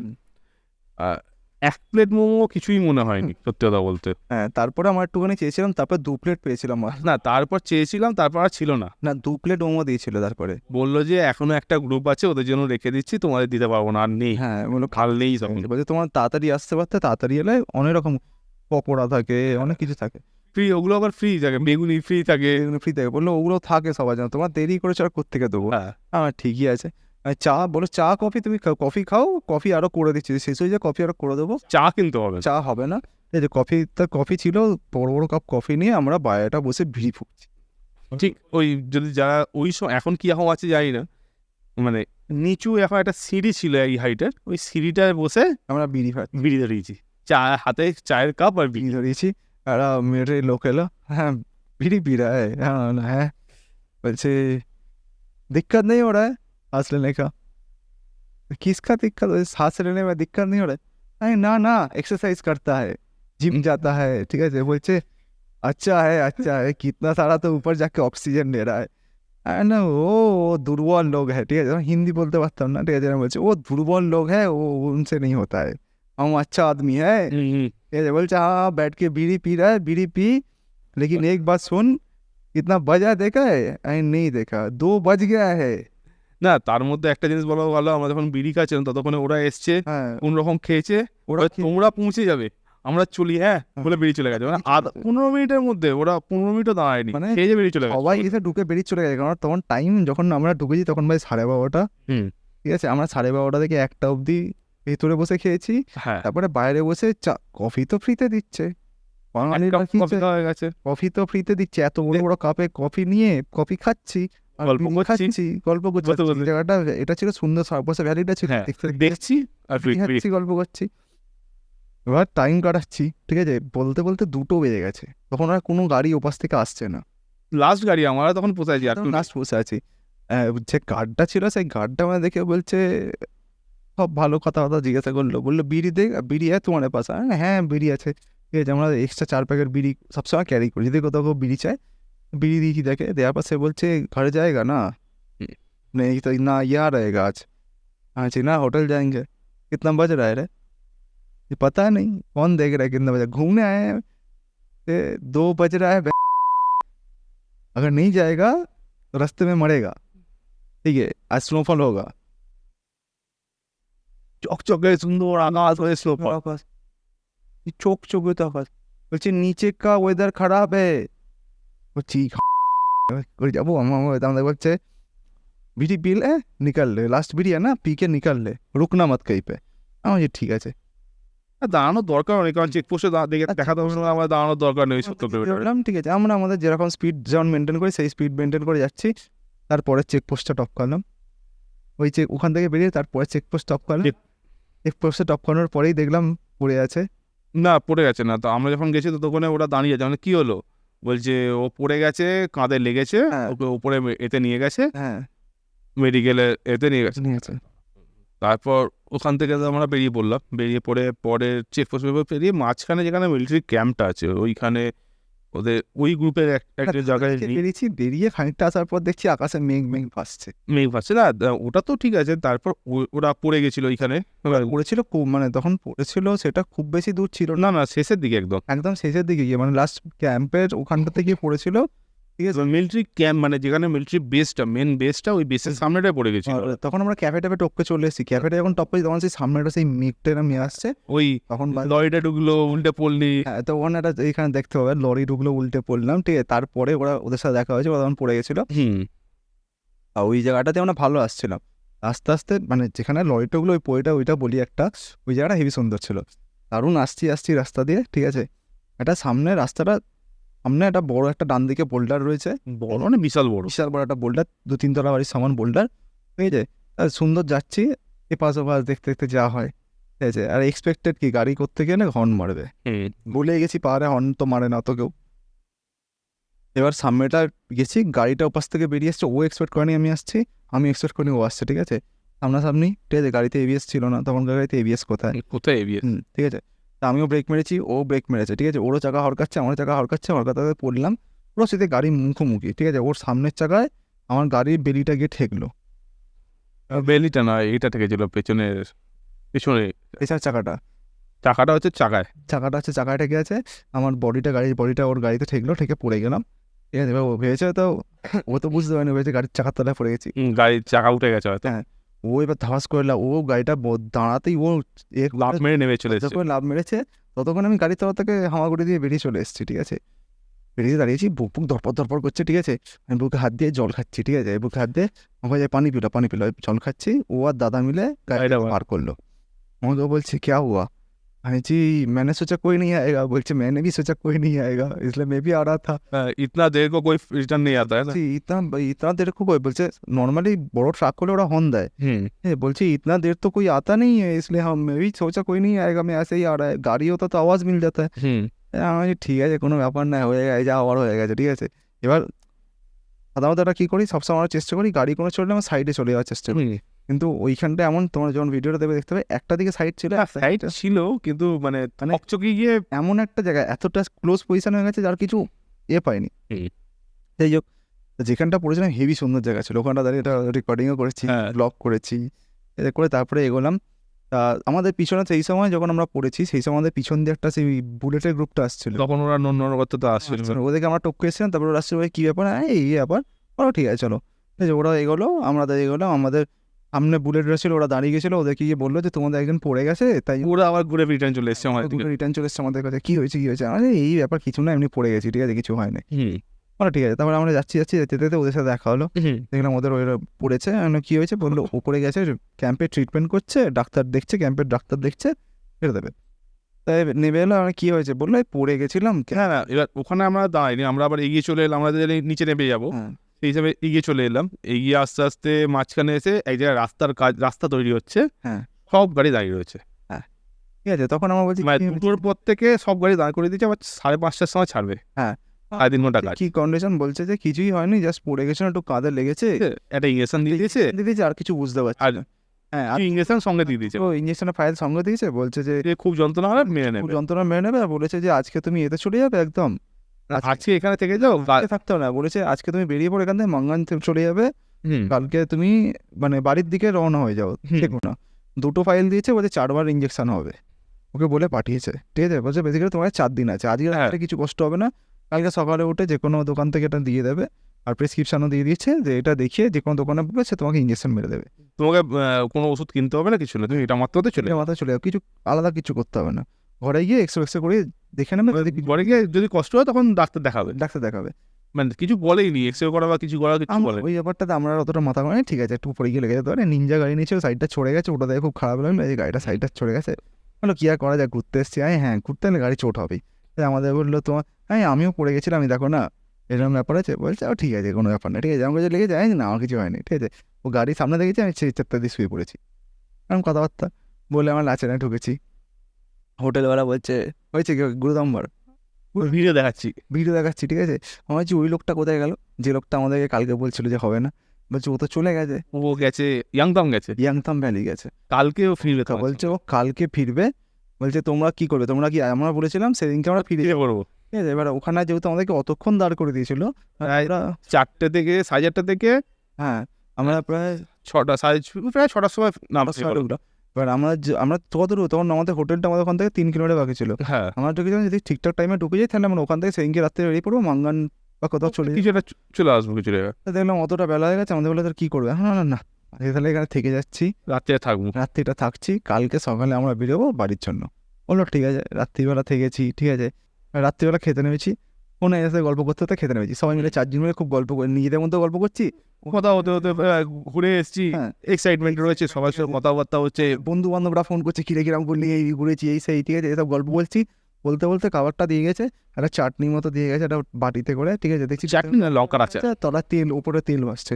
1 প্লেট মোমো কিছুই মনে হয়নি সত্যি কথা বলতে। হ্যাঁ তারপরে আমরা একটুখানি চেয়েছিলাম, তারপর 2 প্লেট পেয়েছিলাম। না তারপর চেয়েছিলাম, তারপর আর ছিল না। 2 প্লেট মোমো দিয়েছিল। তারপরে বললো যে এখনো একটা গ্রুপ আছে, ওদের জন্য রেখে দিচ্ছি, তোমাদের দিতে পারবো না, আর নেই। হ্যাঁ বললো খাল নেই তখন। বলছে তোমার তাড়াতাড়ি আসতে পারতে, তাড়াতাড়ি এলে অনেক রকম পকোড়া থাকে, অনেক কিছু থাকে ফ্রি, ওগুলো আবার ফ্রি থাকে, বেগুনি ফ্রি থাকে। ফ্রি থাকে। বললো ওগুলো থাকে সবার জন্য, তোমার দেরি করেছো আর কোত্থেকে দেবো। হ্যাঁ ঠিকই আছে। চা বলো, চা কফি তুমি কফি খাও, কফি আরো করে দিচ্ছি, শেষ হয়ে যায় কফি আরো করে দেবো। চা কিনতে হবে, চা হবে না। এই যে কফি ছিল, বড় বড় কাপ কফি নিয়ে আমরা বাইরেটা বসে বিড়ি ফুঁকছি। ঠিক ওই যদি যারা ওই সময়, এখন কি এখন আছে জানি না, মানে নিচু এখন একটা সিঁড়ি ছিল এই হাইটের, ওই সিঁড়িটায় বসে আমরা বিড়ি ধরিয়েছি, চা হাতে, চায়ের কাপ আর বিড়ি ধরিয়েছি। আর মিলিটারি লোক এলো, হ্যাঁ বিড়ি पी रहा है? হ্যাঁ বলছে दिक्कत नहीं हो रहा है सांस लेने का? किसका दिक्कत? सांस लेने में दिक्कत नहीं हो रहा है? अरे ना एक्सरसाइज करता है, जिम जाता है, ठीक है। बोलছে अच्छा है कितना सारा तो ऊपर जाके ऑक्सीजन ले रहा है ना। वो दुर्बल लोग है, ठीक है। हिंदी बोलते पारতাম না, ঠিক আছে। বলছে वो दुर्बल लोग है, वो उनसे नहीं होता है, हम अच्छा आदमी है, ठीक है। बोलছে हाँ बैठ के बीड़ी पी रहा है, बीड़ी पी, लेकिन एक बात सुन, कितना बजा देखा है? अरे नहीं देखा, 2 बज गया है। না তার মধ্যে একটা জিনিস বলা ভালো, আমরা যখন বিড়ি খাচ্ছিলাম ততক্ষণে ওরা এসছে, কোন রকম খেয়েছে, ওরা তোমরা পৌঁছে যাবে, আমরা চলি, হ্যাঁ বলে বেরিয়ে চলে গেছে। মানে 15 মিনিটের মধ্যে ওরা 15 মিনিটও দাঁড়ায়নি, মানে খেয়ে বেরিয়ে চলে গেছে। সবাই এসে ঢুকে বেরিয়ে চলে গেছে, কারণ তখন টাইম যখন আমরা ঢুকেছি তখন ভাই 12:30টা, ঠিক আছে। আমরা 12:30টা থেকে 1টা অবধি ভেতরে বসে খেয়েছি। তারপরে বাইরে বসে চা কফি তো ফ্রিতে দিচ্ছে, কফি তো ফ্রিতে দিচ্ছে, এত বড় বড় কাপে কফি নিয়ে কফি খাচ্ছি, গল্প করছি। জায়গাটা এটা ছিল সুন্দর, সার্পাসে ভ্যালিটা ছিল, দেখছি আর গল্প করছি। এবার টাইম কাটাচ্ছি, ঠিক আছে। বলতে বলতে 2টো বেজে গেছে, তখন আর কোনো গাড়ি ওপাশ থেকে আসছে না। লাস্ট গাড়ি আমরা তখন পৌঁছাইছি, আর লাস্ট বসে আছি। যে গার্ডটা ছিল, সেই গার্ডটা আমাদের দেখে বলছে, সব ভালো কথা জিজ্ঞাসা করলো, বললো বিড়ি দে, বিড়ি আছে তোমার পাশে? হ্যাঁ বিড়ি আছে, ঠিক আছে। আমরা এক্সট্রা 4 প্যাকেট বিড়ি সবসময় ক্যারি করি, যদি কোথাও বিড়ি চায় বিড়ি দিয়েছি। দেখে দেওয়ার পর সে বলছে घर जाएगा ना? नहीं तो ना यहाँ रहेगा आज। हाँ जी ना होटल जाएंगे। कितना बज रहा है रे? ये पता नहीं, कौन देख रहा है कितना बजा, घूमने आए हैं, 2 बज रहा है। अगर नहीं जाएगा तो रास्ते में मरेगा, ठीक है। आज स्नोफॉल होगा, চকচকে সুন্দর আকাশ হয়ে স্নোফল, চকচকে তো আকাশ। বলছে নিচে का वेदर खराब है। বলছি করে যাবো, আমাদের বলছে बीडी पी ले निकल ले, लास्ट बीडी है ना, पी के निकल ले, रुकना मत कहीं पे। আমি বলছি ঠিক আছে। দাঁড়ানোর দরকার নেই, কারণ চেকপোস্টে দেখাতে হবে না, আমার দাঁড়ানোর দরকার নেই 70 কিলোমিটার। বললাম ঠিক আছে, আমরা আমাদের যেরকম স্পিড যেমন মেনটেন করি সেই স্পিড মেনটেন করে যাচ্ছি। তারপরে চেকপোস্টটা টপ করলাম, ওই ওখান থেকে বেরিয়ে তারপরে চেকপোস্ট টপ করলাম। চেকপোস্টে টপ করানোর পরেই দেখলাম পড়ে আছে। না পড়ে গেছে না, তো আমরা যখন গেছি তো ওখানে ওরা দাঁড়িয়ে আছে, মানে কি হলো বলছে ও পড়ে গেছে, কাঁধে লেগেছে, ওকে উপরে এতে নিয়ে গেছে, হ্যাঁ মেডিকেলে এতে নিয়ে গেছে। নিয়ে আছে। তারপর ওখান থেকে তো আমরা বেরিয়ে পড়লাম, বেরিয়ে পড়ে পরে চেকপোস্ট পেরিয়ে মাঝখানে যেখানে মিলিটারি ক্যাম্পটা আছে ওইখানে ওদের ওই গ্রুপের একটা জায়গায় বেরিয়েছি, বেরিয়ে খানিকটা আসার পর দেখছি আকাশে মেঘ মেঘ ভাসছে। মেঘ ভাসছে না, ওটা তো ঠিক আছে। তারপর ওরা পড়ে গেছিল ওইখানে, পড়েছিল মানে তখন পড়েছিল সেটা খুব বেশি দূর ছিল না না শেষের দিকে একদম একদম শেষের দিকে গিয়ে, মানে লাস্ট ক্যাম্পের ওখানটাতে গিয়ে পড়েছিল। ঠিক আছে, মিলিটারি ক্যাম্প মানে যেখানে মিলিটারি বেসটা, মেন বেসটা, ওই বেসের সামনেটাই পড়ে গেছিল। তখন আমরা ক্যাফে ট্যাফে টপকে চলে এসেছি। ক্যাফেটা যখন টপ করি তখন সেই সামনেটা সেই মেঘটা নামিয়ে আসছে। ওই তখন লরিটা ঢুকলো, উল্টে পড়লি। হ্যাঁ, তো ওখানে একটা এইখানে দেখতে হবে লরি ঢুকলো, উল্টে পড়লাম। ঠিক আছে, তারপরে ওদের সাথে দেখা হয়েছে, ওরা তখন পড়ে গেছিল। আর ওই জায়গাটাতে আমরা ভালো আসছিলাম, আস্তে আস্তে মানে যেখানে লরিটা গুলো ওই পড়েটা ওইটা বলি একটা, ওই জায়গাটা হেভি সুন্দর ছিল, দারুণ। আসছি রাস্তা দিয়ে, ঠিক আছে, একটা সামনে রাস্তাটা সামনে একটা বড় একটা ডান দিকে বোল্ডার রয়েছে, বড় মানে বিশাল বড় একটা বোল্ডার, 2-3 তলা বাড়ির সমান বোল্ডার। ঠিক আছে, আর সুন্দর যাচ্ছি, এপাশ ওপাশ দেখতে দেখতে যা হয়। ঠিক আছে, আর এক্সপেক্টেড কি গাড়ি করতে গেলে হর্ন মারবে, ভুলে গেছি পাহাড়ে হর্ন তো মারে না তো কেউ। এবার সামনেটা গেছি, গাড়িটা ওপাশ থেকে বেরিয়ে আসছে, ও এক্সপেক্ট করেনি আমি আসছি, আমি এক্সপেক্ট করিনি ও আসছে। ঠিক আছে, সামনাসামনি, ঠিক আছে, গাড়িতে এবিএস ছিল না তখন, গাড়িতে এবিএস কোথায় এবিএস? ঠিক আছে, তা আমিও ব্রেক মেরেছি, ও ব্রেক মেরেছে। ঠিক আছে, ওরও চাকা হরকাচ্ছে, আমার চাকা হরকাচ্ছে, হরকাতে পড়লাম পুরো সেতে গাড়ি মুখোমুখি। ঠিক আছে, ওর সামনের চাকায় আমার গাড়ির বেলিটা গিয়ে ঠেকলো। বেলিটা না, এটা ঠেকেছিল পিছনে, পেছার চাকাটা হচ্ছে চাকাটা হচ্ছে চাকায় ঠেকে আছে, আমার গাড়ির বডিটা ওর গাড়িতে ঠেকলো, ঠেকে পড়ে গেলাম। ঠিক আছে, এবার ও ভেবেছে তো, ও তো বুঝতে পারেনি, ভেবেছে গাড়ির চাকার তলায় পড়ে গেছি, গাড়ির চাকা উঠে গেছে হয়তো। হ্যাঁ, ও এবার ধাস করলাম, ও গাড়িটা দাঁড়াতেই ও লাফ মেরে নেমে চলে এসেছে। লাভ মেরেছে, ততক্ষণ আমি গাড়ির তলা থেকে হামাগুড়ি দিয়ে বেরিয়ে চলে এসেছি। ঠিক আছে, বেরিয়ে দাঁড়িয়েছি, বুক ধরপড় করছে। ঠিক আছে, আমি বুকে হাত দিয়ে জল খাচ্ছি। ঠিক আছে, বুকে হাত দিয়ে আমাকে যায় পানি পিলো জল খাচ্ছি। ও আর দাদা মিলে গাড়িটা পার করলো। আমাকে বলছে क्या हुआ? हाँ जी मैंने सोचा कोई नहीं आएगा, बोलছে मैंने भी सोचा कोई नहीं आएगा इसलिए मैं भी आ रहा था। इतना देर को कोई रिटर्न नहीं आता है ना, इतना देर को कोई, बोलছে নর্মালি বড় ট্রাক হলে ওরা হর্ন দেয়, बोलছে इतना देर तो कोई आता नहीं है इसलिए हम मैं भी सोचा कोई नहीं आएगा, मैं ऐसे ही आ रहा है, गाड़ी होता तो आवाज मिल जाता है। আমি ঠিক আছে কোনো ব্যাপার না, হয়ে গেছে যা হওয়ার হয়ে গেছে। ঠিক আছে, এবার সাধারণত এটা কী করি, সবসময় আমরা চেষ্টা করি গাড়ি কোনো চললে আমার সাইডে চলে যাওয়ার চেষ্টা করি, কিন্তু ওইখানটা এমন, তোমার যখন ভিডিওটা দেবে দেখতে হবে একটা দিকে সাইড ছিল, সাইড ছিল কিন্তু মানে চকচকে গিয়ে এমন একটা জায়গায় এতটা ক্লোজ পজিশন হয়ে গেছে যার কিছু পাইনি। যাই হোক, যেখানটা পড়েছিলাম হেভি সুন্দর জায়গা ছিল, ওখানটা দাঁড়িয়ে এটা রেকর্ডিংও করেছি, ব্লগ করেছি, এটা করে তারপরে এগোলাম। তা আমাদের পিছনে সেই সময় যখন আমরা পড়েছি সেই সময় আমাদের পিছন দিয়ে একটা সেই বুলেটের গ্রুপটা আসছিল, তখন ওরা নন্নগত তো আসছিল, ওদেরকে আমরা টপকে এসেছিলাম। তারপর ওরা আসছে, কী ব্যাপার, এই ব্যাপার, ওরা ঠিক আছে চলো। ঠিক আছে, ওরা এগোলো, আমরা এগোলাম, আমাদের সামনে বুলেট ছিল, ওরা দাঁড়িয়ে গেছিলো, ওদেরকে গিয়ে বললো যে তোমাদের একজন পড়ে গেছে, তাই ওরা আবার ঘুরে রিটার্ন চলে এসছে, আমাদের কাছে। কী হয়েছে আরে এই ব্যাপার কিছু না, এমনি পড়ে গেছি, ঠিক আছে কিছু হয় না। ঠিক আছে, তারপরে আমরা যাচ্ছি যেতে ওদের সাথে দেখা হলো, দেখলাম ওদের ওরা পড়েছে, কী হয়েছে বললো, ও পড়ে গেছে, ক্যাম্পে ট্রিটমেন্ট করছে, ডাক্তার দেখছে, ক্যাম্পের ডাক্তার দেখছে, ছেড়ে দেবে। তাই নেবে এলো, আমরা কী হয়েছে বললো, পড়ে গেছিলাম। হ্যাঁ না, এবার ওখানে আমরা দাঁড়াইনি, আমরা আবার এগিয়ে চলে এলাম, আমরা নিচে নেমে যাবো, সেই হিসাবে এগিয়ে চলে এলাম। এগিয়ে আস্তে আস্তে মাঝখানে এসে এক জায়গায় রাস্তা তৈরি হচ্ছে, সব গাড়ি দাঁড়িয়ে রয়েছে। ঠিক আছে, তখন আমরা বলছি দুটোর পর থেকে সব গাড়ি দাঁড় করে দিয়েছে, আবার 5:30টার সময় ছাড়বে। 3 ঘন্টা কাজ। কি কন্ডিশন বলছে যে কিছুই হয়নি, জাস্ট পড়ে গেছে, একটু কাঁধে লেগেছে, একটা ইঞ্জেকশন দিয়ে দিয়েছে, আর কিছু বুঝতে পারছি। ইঞ্জেকশন সঙ্গে দিয়ে দিয়েছে, ইঞ্জেকশনের ফাইল সঙ্গে দিয়েছে, বলছে যে খুব যন্ত্রণা হবে, যন্ত্রণা মেনে নেবে, বলেছে যে আজকে তুমি এতে চলে যাবে, একদম আজকে এখানে থেকে যাও, থাকতে হবে না, বলেছে আজকে তুমি বেরিয়ে পড়ে এখান থেকে মাঙ্গান চলে যাবে, কালকে তুমি মানে বাড়ির দিকে রওনা হয়ে যাও। দেখো না, 2টো ফাইল দিয়েছে, বলছে 4 বার ইঞ্জেকশন হবে, ওকে বলে পাঠিয়েছে। ঠিক আছে, বলছে বেসিক্যালি তোমার 4 দিন আছে, আজকে রাতে কিছু কষ্ট হবে না, কালকে সকালে উঠে যে কোনো দোকান থেকে এটা দিয়ে দেবে, আর প্রেসক্রিপশনও দিয়ে দিয়েছে যে এটা দেখিয়ে যে কোনো দোকানে বলবে সে তোমাকে ইঞ্জেকশন মেরে দেবে, তোমাকে কোনো ওষুধ কিনতে হবে না, কিছু না, তুমি এটা মাত্রাতে চলে যাও, কিছু আলাদা কিছু করতে হবে না, ঘরে গিয়ে এক্সরে করে দেখে নেবে, ঘরে গিয়ে যদি কষ্ট হয় তখন ডাক্তার দেখাবে। মানে কিছু বলেইনি, এক্সরে করা বা কিছু করা কিছু বলে। ওই ব্যাপারটাতে আমরা অতটা মাথা মারি, ঠিক আছে একটু পরে গিয়ে লেগে যেতে পারে। নিনজা গাড়ি নিয়েছিল, সাইডটা ছড়ে গেছে, ওটা দেখে খুব খারাপ লাগলো, এই গাড়িটা সাইডটা ছড়ে গেছে। বললো কি আর করা যায়, ঘুরতে এসছি। হ্যাঁ ঘুরতে এলে গাড়ি চোট হবেই। আমাদের বললো তোমার, আমিও পড়ে গেছিলাম, আমি দেখো না এরকম ব্যাপার আছে। বলছে ঠিক আছে কোনো ব্যাপার না, ঠিক আছে আমার কাছে লেগে যায় না, আমার কিছু হয়নি, ঠিক আছে। ও গাড়ির সামনে দেখেছি, আমি সেই চারটা দিয়ে শুয়ে পড়েছি, এরকম কথাবার্তা বলে আমার লাচেনে ঢুকেছি। হোটেলওয়ালা বলছে হয়েছে কি গুরুদম্বর, ভিডিও দেখাচ্ছি। ভিডিও দেখাচ্ছি, ঠিক আছে। আমার হচ্ছে ওই লোকটা কোথায় গেল, যে লোকটা আমাদেরকে কালকে বলছিল যে হবে না, বলছে ও তো চলে গেছে, ও গেছে ইয়াংতাম গেছে, ইয়াংতাম ভ্যালি গেছে, কালকেও ফিরবে। বলছে ও কালকে ফিরবে। বলছে তোমরা কি করবে, তোমরা কি, আমরা বলেছিলাম সেদিনকে আমরা ফিরে করবো। ঠিক আছে। এবার ওখানে যেহেতু আমাদেরকে অতক্ষণ দাঁড় করে দিয়েছিল, আমরা 4টে থেকে 4:30 থেকে হ্যাঁ আমরা প্রায় 6টা, প্রায় 6টার সময় ঢুকলাম। এবার আমরা তখন আমাদের হোটেলটা আমাদের ওখান থেকে 3 কিলোমিটার বাকি ছিল। হ্যাঁ আমরা ঢুকেছিলাম, যদি ঠিকঠাক টাইমে ঢুকে যাই তাহলে আমরা ওখান থেকে সেদিনকে রাত্রে বেরিয়ে পড়বো, মাঙ্গান বা কোথাও চলে যাই। কিছু একটা চলে আসবো কিছু জায়গা। দেখলাম অতটা বেলা হয়ে গেছে, আমাদের বলে তার কী করবে, না তাহলে এখানে থেকে যাচ্ছি, রাত্রে থাকবো, রাত্রিটা থাকছি, কালকে সকালে আমরা বেরোবো বাড়ির জন্য। বললো ঠিক আছে। রাত্রিবেলা থেকেছি, ঠিক আছে। রাত্রিবেলা খেতে নেমেছি, ফোনে এসে গল্প করতে হতে খেতে নেমেছি, সবাই মিলে 4 জন মিলে খুব গল্প করে, নিজেদের মধ্যে গল্প করছি, কথা হতে হতে ঘুরে এসেছি, এক্সাইটমেন্ট রয়েছে, সবার সাথে কথাবার্তা হচ্ছে, বন্ধু বান্ধবরা ফোন করছে কিরম করলি, এই ঘুরেছি এই সেই, ঠিক আছে, এসব গল্প বলছি। বলতে বলতে খাবারটা দিয়ে গেছে, একটা চাটনি মতো দিয়ে গেছে একটা বাটিতে করে, ঠিক আছে। দেখছি চাটনি না লঙ্কার আচার, তলা তেল, উপরে তেল ভাসছে,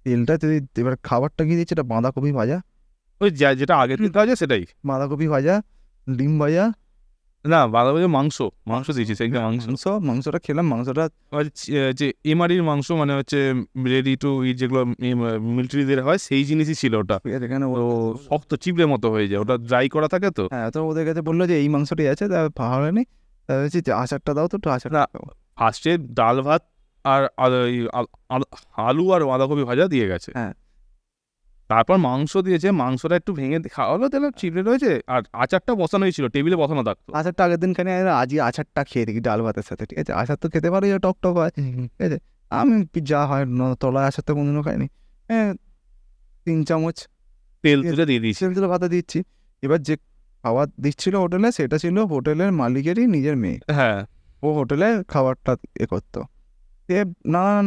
তেলটা যদি এবার খাবারটা কি দিচ্ছে, এটা বাঁধাকপি ভাজা, ওই যেটা আগের দিন আছে সেটাই, বাঁধাকপি ভাজা, ডিম ভাজা, না বাঁধাকপি মাংস দিয়েছি সেটা, মাংসটা খেলাম, মাংসটা যে এমআরির মাংস, মানে হচ্ছে রেডি টু ইট, যেগুলো মিলিটারিদের হয় সেই জিনিসই ছিল ওটা। এখানে তো শক্ত চিবড়ে মতো হয়ে যায়, ওটা ড্রাই করা থাকে তো। হ্যাঁ, তো ওদের কাছে বললো যে এই মাংসটাই আছে, তা ভালো হয়নি, তা বলছি যে আচারটা দাও তো, একটু আচারটা দাও। ফার্স্টে ডাল ভাত আর আলু আর বাঁধাকপি ভাজা দিয়ে গেছে, হ্যাঁ। তারপর মাংস দিয়েছে, মাংসটা একটু ভেঙে খাওয়া হলো, তাহলে চিবড়ে রয়েছে, আর আচারটা বসানোই ছিল, টেবিলে বসানো থাকতো। আচারটা আগের দিন খানি, আজকে আচারটা খেয়ে দেখি ডাল ভাতের সাথে, ঠিক আছে। আচার তো খেতে পারি, টক টক হয়, ঠিক আছে। আমি যা হয় তলায় আচার তো কোনদিনও খাইনি। 3 চামচ তেল তুলে দিয়ে দিয়েছি, তেল তুলে ভাতে দিচ্ছি। এবার যে খাবার দিচ্ছিল হোটেলে, সেটা ছিল হোটেলের মালিকেরই নিজের মেয়ে। হ্যাঁ, ও হোটেলে খাবারটা করতো, সে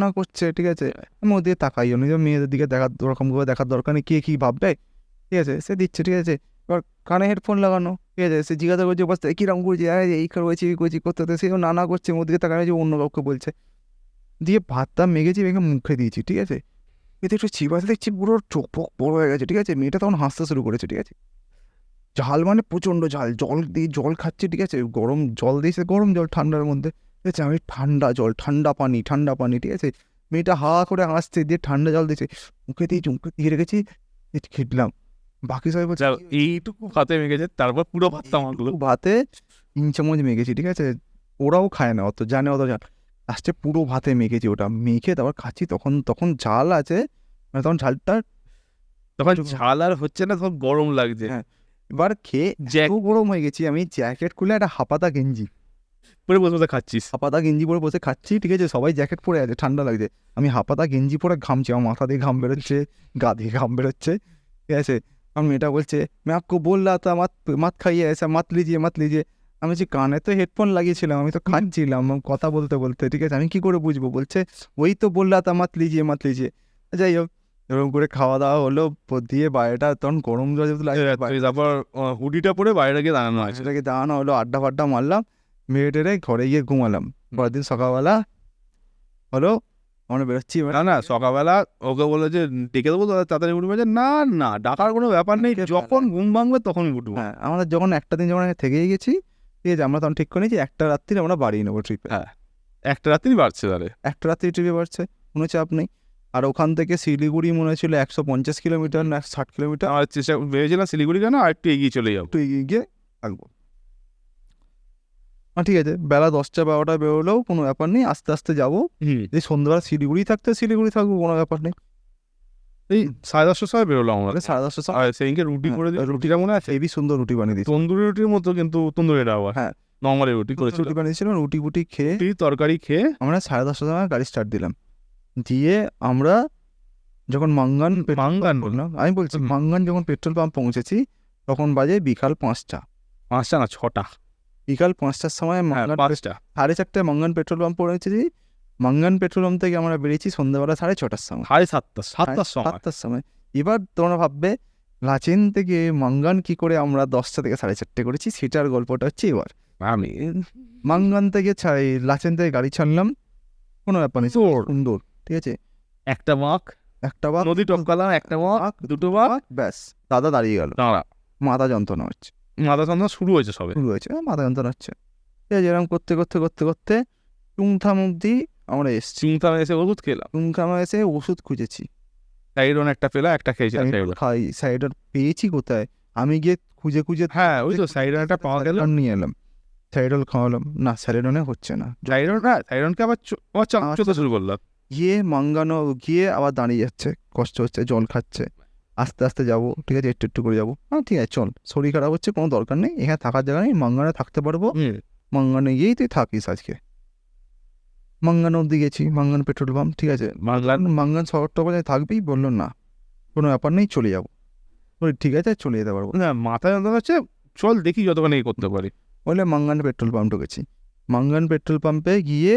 না করছে, ঠিক আছে। আমি ওদিকে তাকাইও, নিজের মেয়েদের দিকে ওরকমভাবে দেখার দরকার নেই, কে কী ভাববে, ঠিক আছে। সে দিচ্ছে, ঠিক আছে। এবার কানে হেডফোন লাগানো, ঠিক আছে। সে জিজ্ঞাসা করছে অবস্থা কীরকম করছি, এই করেছি করতে হতে, সেও না করছে, ওদিকে তাকানো যে অন্য কাউকে বলছে। দিয়ে ভাতটা মেখেছি, মেখে মুখে দিয়েছি, ঠিক আছে। এতে একটু চিবাতে দেখছি পুরো চোখ ফোক বড় হয়ে গেছে, ঠিক আছে। মেয়েটা তখন হাসতে শুরু করেছে, ঠিক আছে। ঝাল মানে প্রচণ্ড ঝাল, জল খাচ্ছে, ঠিক আছে। গরম জল দিয়েছে, গরম জল ঠান্ডার মধ্যে, ঠিক আছে। আমি ঠান্ডা জল, ঠান্ডা পানি, ঠিক আছে। মেয়েটা হা করে হাসছে, দিয়ে ঠান্ডা জল দিয়েছে, মুখে দিয়ে রেখেছি, খেটলাম। বাকি সবাই বলছে এইটুকু ভাতে মেখেছে, তারপর পুরো ভাতটা মাখলো। ভাতে 3 চামচ মেখেছি, ঠিক আছে। ওরাও খায় না, অত জানে, লাস্টে পুরো ভাতে মেখেছি, ওটা মেখে তারপর খাচ্ছি। তখন ঝাল আছে, মানে তখন ঝালটা, তখন ঝাল আর হচ্ছে না, তখন গরম লাগছে। হ্যাঁ, এবার খেয়ে গরম হয়ে গেছি, আমি জ্যাকেট খুলে একটা হাপাতা গেঞ্জি পরে বসে বসে খাচ্ছিস, হাপাতা গেঞ্জি পরে বসে খাচ্ছি, ঠিক আছে। সবাই জ্যাকেট পরে আছে, ঠান্ডা লাগছে, আমি হাপাতা গেঞ্জি পরে ঘামছি, আমার মাথা দিয়ে ঘাম বেরোচ্ছে, গা দিয়ে ঘাম বেরোচ্ছে, ঠিক আছে। আমার মেয়েটা বলছে मैं आपको बोल रहा था मत खाइए ऐसा, मत लीजिए। আমি যে কানে তো হেডফোন লাগিয়েছিলাম, আমি তো খাচ্ছিলাম কথা বলতে বলতে, ঠিক আছে। আমি কি করে বুঝবো, বলছে ওই তো বল रहा था मत लीजिए। যাই হোক, এরকম করে খাওয়া দাওয়া হলো, দিয়ে বাইরেটা তখন গরম জল যেহেতু লাগে, তারপর হুডিটা পরে বাইরে গিয়ে দাঁড়ানো আছে, সেটাকে দাঁড়ানো হলো, আড্ডা ফাড্ডা মারলাম, মেয়েটেরে ঘরে গিয়ে ঘুমালাম। পরের দিন সকালবেলা হলো, আমরা বেরোচ্ছি। না সকালবেলা ওকে বলে যে ডেকে দেবো, তাড়াতাড়ি উঠবে, যে না ডাকার কোনো ব্যাপার নেই, যখন ঘুম ভাঙবে তখনই উঠবো। হ্যাঁ, আমাদের যখন একটা দিন যখন থেকেই গেছি, ঠিক আছে, আমরা তখন ঠিক করে নিয়েছি একটা রাত্রি আমরা বাড়িয়ে নেবো ট্রিপে। হ্যাঁ, একটা রাত্রি বাড়ছে, তাহলে একটা রাত্রি ট্রিপে বাড়ছে, কোনো চাপ নেই। আর ওখান থেকে শিলিগুড়ি মনে ছিল 150 কিলোমিটার না 60 কিলোমিটার। আমার চেষ্টা ভেবেছিলাম শিলিগুড়ি কেন আর একটু এগিয়ে চলে যাবো, একটু এগিয়ে গিয়ে থাকবো। ঠিক আছে, বেলা 10টা 12টা বেরোলেও কোনো ব্যাপার নেই, আস্তে আস্তে যাবো। এই সন্ধ্যাবেলা শিলিগুড়ি থাকবো, কোনো ব্যাপার নেই। এই 10:30টার সময় বেরোলাম আমরা, 10:30টার সময়। আর সেদিনকে রুটি করে দিই, রুটিটা মনে আছে, হেবি সুন্দর রুটি বানিয়ে দিয়েছি, তন্দুরি রুটির মতো, কিন্তু তন্দুরিটা আবার হ্যাঁ নর্মালি রুটি করেছিল, রুটি বানিয়েছিলাম। রুটি খেয়ে, তরকারি খেয়ে আমরা 10:30টার সময় গাড়ি স্টার্ট দিলাম। দিয়ে আমরা যখন মাঙ্গান বললাম, আমি বলছি মাঙ্গান যখন পেট্রোল পাম্প পৌঁছেছি, তখন বাজে বিকাল 5টা, 5টা না 6টা, বিকাল 5টার সময় 5টা 4:30 মাঙ্গান পেট্রোল পাম্প পৌঁছেছি। মাঙ্গান পেট্রোল থেকে আমরা বেরিয়েছি সন্ধ্যাবেলা 6:30টার সময়। 7:30 সময়। 7টার সময়। এবার তোমরা ভাববে লাচেন থেকে মাঙ্গান কি করে আমরা 10টা থেকে 4:30 করেছি, সেটার গল্পটা হচ্ছে এবার। আমি মাঙ্গান থেকে লাচেন থেকে গাড়ি ছাড়লাম, কোনো ব্যাপার নেই, সুন্দর, ঠিক আছে। একটা বাঁক, একটা বাঁক, নদী টপকালাম, একটা বাঁক, দুটো বাঁক, ব্যাস দাদা দাঁড়িয়ে গেল, দাঁড়া, মাথা যন্ত্রণা হচ্ছে, মাথা যন্ত্রণা শুরু হয়েছে সবে। মাথা যন্ত্রণা হচ্ছে। ঠিক আছে, এরকম করতে করতে করতে করতে টুংথাম অব্দি আমরা এসছি। চিন্তা এসে ওষুধ খেলাম, টুংথামে এসে ওষুধ খুঁজেছি, সাইডন একটা পেলাম, একটা খেয়েছিলাম। সাইডার পেয়েছি কোথায়, আমি গিয়ে খুঁজে খুঁজে, হ্যাঁ ওই তো সাইডন একটা পাওয়া গেল, নিয়ে এলাম, সাইডল খাওয়ালাম, না স্যারেডনে হচ্ছে না, সাইডনকে আবার চলতে শুরু করলাম। গিয়ে মাঙ্গানো গিয়ে আবার দাঁড়িয়ে যাচ্ছে, কষ্ট হচ্ছে, জল খাচ্ছে, আস্তে আস্তে যাবো, ঠিক আছে, একটু একটু করে যাবো, হ্যাঁ ঠিক আছে চল, শরীর খারাপ হচ্ছে, কোনো দরকার নেই, এখানে থাকার জায়গা নেই, মাঙ্গানে থাকতে পারবো, মাঙ্গানে গিয়েই তুই থাকিস আজকে। মাঙ্গান অব্দি গেছি, মাঙ্গান পেট্রোল পাম্প, ঠিক আছে, মাঙ্গান শহরটা বলে থাকবি, বললো না কোনো ব্যাপার নেই, চলে যাবো। বলি ঠিক আছে চলে যেতে পারবো না, মাথা যন্ত্রণা হচ্ছে, চল দেখি যতক্ষণ এই করতে পারি। বলে মাঙ্গান পেট্রোল পাম্প ঢুকেছি। মাঙ্গান পেট্রোল পাম্পে গিয়ে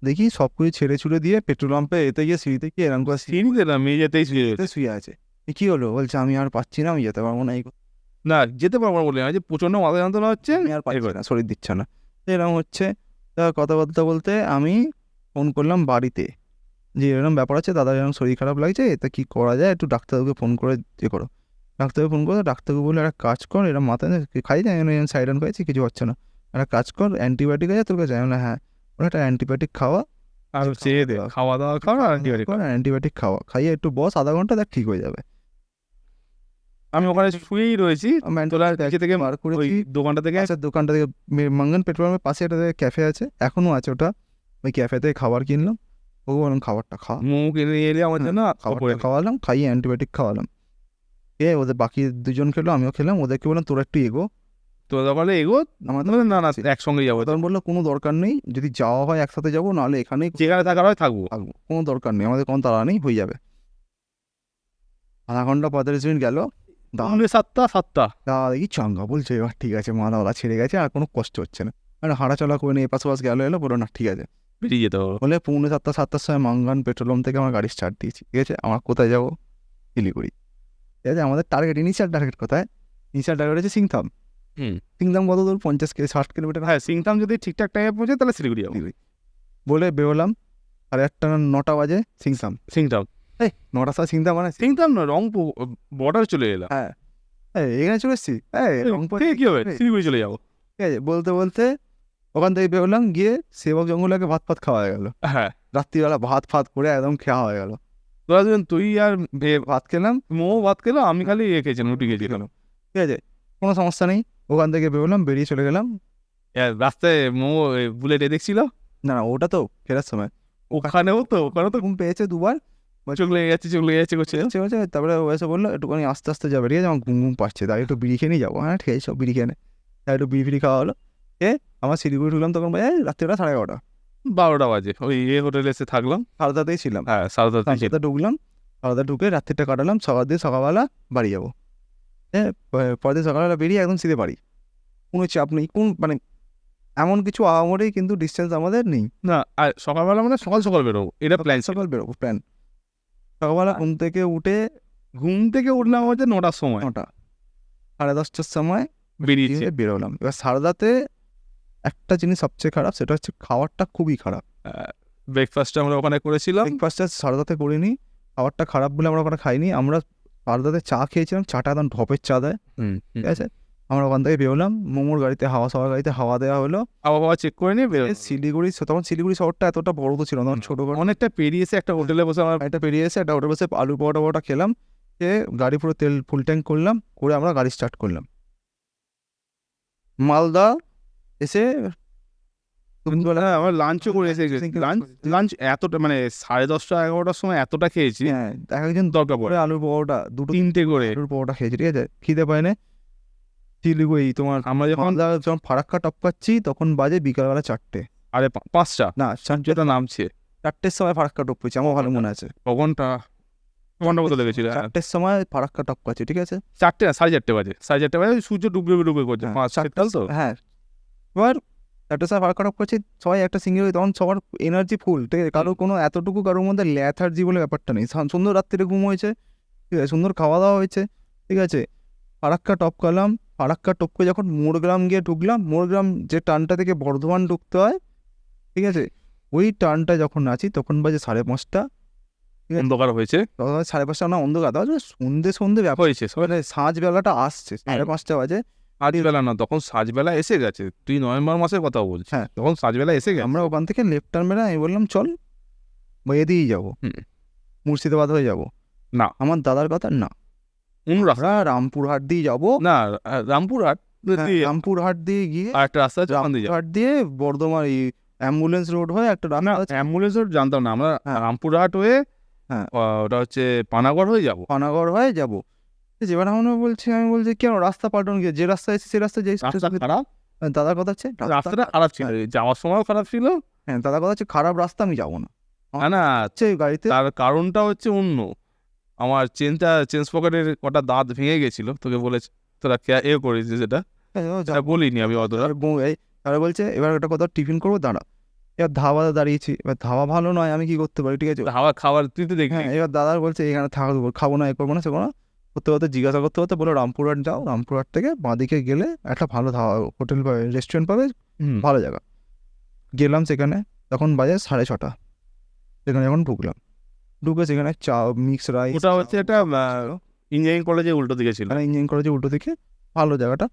দেখি সব কিছু ছেড়ে ছুড়ে দিয়ে পেট্রোল পাম্পে এতে গিয়ে সিঁড়িতে গিয়ে এরকম করে সিঁড়িতে না, মেঝেতেই শুয়ে আছে। কি হলো, বলছে আমি আর পাচ্ছি না, আমি যেতে পারবো না, না যেতে পারবো না বলে না, যে প্রচন্ড মাথা যন্ত্রণা হচ্ছে, আমি আর পাচ্ছি না, শরীর দিচ্ছে না, এরকম হচ্ছে। তা কথাবার্তা বলতে আমি ফোন করলাম বাড়িতে, যে এরকম ব্যাপার আছে, দাদা এরকম শরীর খারাপ লাগছে, এটা কি করা যায়, একটু ডাক্তারবাবুকে ফোন করে করো। ডাক্তারকে ফোন করে, ডাক্তারবাবু বলে একটা কাজ কর, এরকম মাথায় খাই যায় সাইডন খাইছি, কিছু হচ্ছে না, একটা কাজ কর, অ্যান্টিবায়োটিক আছে তোর কাছে, না হ্যাঁ, ওরা একটা অ্যান্টিবায়োটিক খাওয়া, আর চেয়ে দে, খাওয়া দাওয়া খাওয়া, অ্যান্টিবায়োটিক খাওয়া, খাইয়ে একটু বস আধা ঘন্টা, দেখ ঠিক হয়ে যাবে। আমি ওখানে শুয়েই রয়েছি, থেকে মার করে ওই দোকানটা থেকে, দোকানটা থেকে মাঙ্গান পেট্রোল পাম্পের পাশে একটা ক্যাফে আছে, এখনো আছে ওটা, ওই ক্যাফেতে খাবার কিনলাম, ও বললাম খাবারটা খা, মোমো কিনে নিয়ে এলে আমার জন্য, খাবারটা খাওয়ালাম, খাইয়ে অ্যান্টিবায়োটিক খাওয়ালাম, ওদের বাকি দুজন খেলো, আমিও খেলাম, ওদেরকে বললাম তোরা একটু এগো, তো দোকানে এগো, আমাদের না না একসঙ্গে যাবো। তখন বললো কোনো দরকার নেই, যদি যাওয়া হয় একসাথে যাবো, নাহলে এখানেই যেখানে থাকার হয় থাকবো, কোনো দরকার নেই, আমাদের কোনো তাড়া নেই, হয়ে যাবে। আধা ঘন্টা 45 মিনিট গেল, 7টা দাদা দেখি চাঙ্গা, বলছে এবার ঠিক আছে, মাথাওয়ালা ছেড়ে গেছে, আর কোনো কষ্ট হচ্ছে না, মানে হাঁটাচলা করে নিয়ে এপাশ ওপাশ এলো, বলো না ঠিক আছে বেরিয়ে যেতে হবে। বলে 7:45 সময় মাঙ্গান পেট্রোল পাম্প থেকে আমার গাড়ি স্টার্ট দিয়েছি, ঠিক আছে, আমার কোথায় যাবো, শিলিগুড়ি, ঠিক আছে, আমাদের টার্গেট, ইনিশিয়াল টার্গেট কোথায়, ইনিশিয়াল টার্গেট হচ্ছে সিংথাম। সিংথাম কত দূর, 50-60 কিলোমিটার, হ্যাঁ সিংথাম যদি ঠিকঠাক টাইমে পৌঁছে তাহলে শিলিগুড়ি যাবো। বলে বেরোলাম, 8:30 9টা বাজে সিংথাম, এই 9টার সময় সিংথাম, মানে সিংথাম না, রংপুর বর্ডার চলে এলাম। হ্যাঁ এখানে চলে এসছি, রংপুর কি হবে, শিলিগুড়ি চলে যাবো। ঠিক আছে, বলতে বলতে ওখান থেকে বেরোলাম, গিয়ে সেবক জঙ্গলাকে ভাত ফাত খাওয়া হয়ে গেল, হ্যাঁ রাত্রিবেলা ভাত ফাত করে একদম খাওয়া হয়ে গেল, তোরা দুজন, তুই আর ভাত খেলাম, মোমো ভাত খেলো, আমি খালি খেয়েছিলাম, রুটি খেয়েছিলাম, ঠিক আছে, কোনো সমস্যা নেই। ওখান থেকে বেরোলাম, বেরিয়ে চলে গেলাম, রাস্তায় মোমো বুলেটে দেখছিল, না ওটা তো ফেরার সময়, ওখানেও তো ঘুম পেয়েছে দুবার, চোখ লেগে যাচ্ছে করছে। তারপরে ও এসে বললো একটুখানি আস্তে আস্তে যাবে, ঠিক আছে, আমার ঘুম পাচ্ছে, তাই একটু বিড়ি খেয়ে নিয়ে যাবো, হ্যাঁ ঠিক আছে সব বিড়ি খেয়ে নে, তাই একটু বিড়ি খাওয়া হলো। আমার শিলিগুড়ি ঢুকলাম তখন রাত্রিবেলা 11:30, 12টা বাজে, ওই হোটেলে এসে থাকলাম, সারদাতেই ছিলাম, হ্যাঁ সারদাতে ঢুকলাম, সারদা ঢুকে রাত্রিটা কাটালাম, সকালবেলা বাড়ি যাবো, পরের দিন সকালবেলা বেরিয়ে একদম সিধে বাড়ি, কোনো চাপ নেই, মানে এমন কিছু আহামরি কিন্তু ডিস্টেন্স আমাদের নেই, না আর সকালবেলা মানে সকাল বেরোবো, এটা প্ল্যান, সকাল বেরোবো প্ল্যান, সকালবেলা ঘুম থেকে উঠলাম হচ্ছে 9টার সময়, 9টা 10:30টার সময় বেরিয়েছে, বেরোলাম। এবার সারদাতে একটা জিনিস সবচেয়ে খারাপ, সেটা হচ্ছে খাবারটা খুবই খারাপ, ব্রেকফাস্টটা আমরা ওখানে করেছিলাম, ব্রেকফাস্টটা সারদাতে করিনি, খাবারটা খারাপ বলে আমরা ওখানে খাইনি, আমরা সারদাতে চা খেয়েছিলাম, চাটা একদম ঢপের চা দেয়, ঠিক আছে, আমরা ওখান থেকে বেরোলাম, মোমোর গাড়িতে সবার গাড়িতে হাওয়া দেওয়া হলো, আবহাওয়া চেক করে নিয়ে শিলিগুড়ি, তখন শিলিগুড়ি শহরটা এতটা বড় তো ছিল না, ছোট অনেকটা পেরিয়েছে, একটা হোটেলে বসে আমার একটা পেরিয়েছে, একটা হোটেলে বসে আলু পরোটা খেলাম, গাড়ি পুরো তেল ফুল ট্যাঙ্ক করলাম, করে আমরা গাড়ি স্টার্ট করলাম, মালদা এসে আমার লাঞ্চও করে এসেছি, লাঞ্চ এতটা মানে 10:30 11টার সময় এতটা খেয়েছি, হ্যাঁ এক একজন দরকার পড়ে আলুর পরোটা 2-3টে করে আলুর পরোটা খেয়েছি, ঠিক আছে, খিদে পায় না, শিলিগুড়ি তোমার আমরা যখন ফারাক্কা টপকাচ্ছি তখন বাজে বিকালবেলা 4টে, আরে 5টা না যেটা নামছে 4টের সময় ফারাক্কা টপকেছি, আমার ভালো মনে আছে, ঘন্টা মতো লেগেছিল, 4টের সময় ফারাক্কা টপকাচ্ছি, ঠিক আছে, 4টে না 4:30 বাজে, 4:30 বাজে সূর্য ডুবে করছে, 5-4 তো, হ্যাঁ, এবার একটা সময় ফারাক্কা টপ করছি, সবাই একটা সিঙ্গেল, তখন সবার এনার্জি ফুল, ঠিক আছে, কারোর কোনো এতটুকু কারোর মধ্যে ল্যাথার্জি বলে ব্যাপারটা নেই, সুন্দর রাত্রিরে ঘুম হয়েছে, ঠিক আছে, সুন্দর খাওয়া দাওয়া হয়েছে, ঠিক আছে। ফারাক্কা টপ করলাম, ফারাক্কা টপকে যখন মোড়গ্রাম গিয়ে ঢুকলাম, মোড়গ্রাম যে টার্নটা থেকে বর্ধমান ঢুকতে হয়, ঠিক আছে, ওই টার্নটা যখন আছি তখন বাজে 5:30, অন্ধকার হয়েছে, 5:30 না অন্ধকার, তাহলে সন্ধে ব্যাপার হয়েছে মানে সাঁঝবেলাটা আসছে, 5:30 বাজে। সাজবেলা না, তখন সাজবেলা এসে গেছে, তুই নভেম্বর মাসের কথা বলছিস, হ্যাঁ। তখন সাজবেলা এসে গেছে। আমরা ওখান থেকে লেফট টার্ন মেরে আমি বললাম চল এদিকেই যাবো, মুর্শিদাবাদ হয়ে যাবো। না, আমার দাদার কথা না, আমরা রামপুরহাট দিয়ে যাবো। না, রামপুরহাট রামপুরহাট দিয়ে গিয়ে আর একটা রাস্তা আছে, ওখান দিয়ে যাবো। রামপুরহাট দিয়ে বর্ধমান এই অ্যাম্বুলেন্স রোড হয়ে একটা না, রাস্তা আছে, অ্যাম্বুলেন্স রোড জানতাম না আমরা, হ্যাঁ। রামপুরহাট হয়ে হ্যাঁ। ওটা হচ্ছে পানাগড় হয়ে যাবো। পানাগড় হয়ে যাবো। যেবার আমি বলছি কেন রাস্তা পাল্টানো গিয়ে, যে রাস্তা এসে সে রাস্তা যে রাস্তা খারাপ, দাদার কথা হচ্ছে রাস্তাটা খারাপ ছিল, যাওয়ার সময়ও খারাপ ছিল। হ্যাঁ, দাদার কথা হচ্ছে খারাপ রাস্তা আমি যাবো না, না না, হচ্ছে গাড়িতে তার কারণটা হচ্ছে অন্য, আমার চেঞ্জ পকেটের কটা দাঁত ভেঙে গেছিল, তোকে বলে তোরা করিস যেটা বলিনি আমি অতটা। তারা বলছে এবার একটা কথা টিফিন করবো, দাঁড়া, এবার ধাবাতে দাঁড়িয়েছি, এবার ধাবা ভালো নয়, আমি কি করতে পারি, ঠিক আছে, খাবার তুই তো দেখি। হ্যাঁ, এবার দাদার বলছে এখানে থাকবো, খাবো না, এ করবো না, সে করবো না, করতে করতে জিজ্ঞাসা করতে বলে রামপুরহাট যাও, রামপুরহাট থেকে বাঁদিকে গেলে একটা ভালো ধাবা হোটেল পাবে, রেস্টুরেন্ট পাবে, ভালো জায়গা। গেলাম সেখানে, তখন বাজে 6:30, সেখানে যখন ঢুকে সেখানে চা, মিক্স রাইস, ওটা হচ্ছে একটা ইঞ্জিনিয়ারিং কলেজে উল্টো দিকে ছিল, ইঞ্জিনিয়ারিং কলেজে উল্টো দিকে, ভালো জায়গাটা,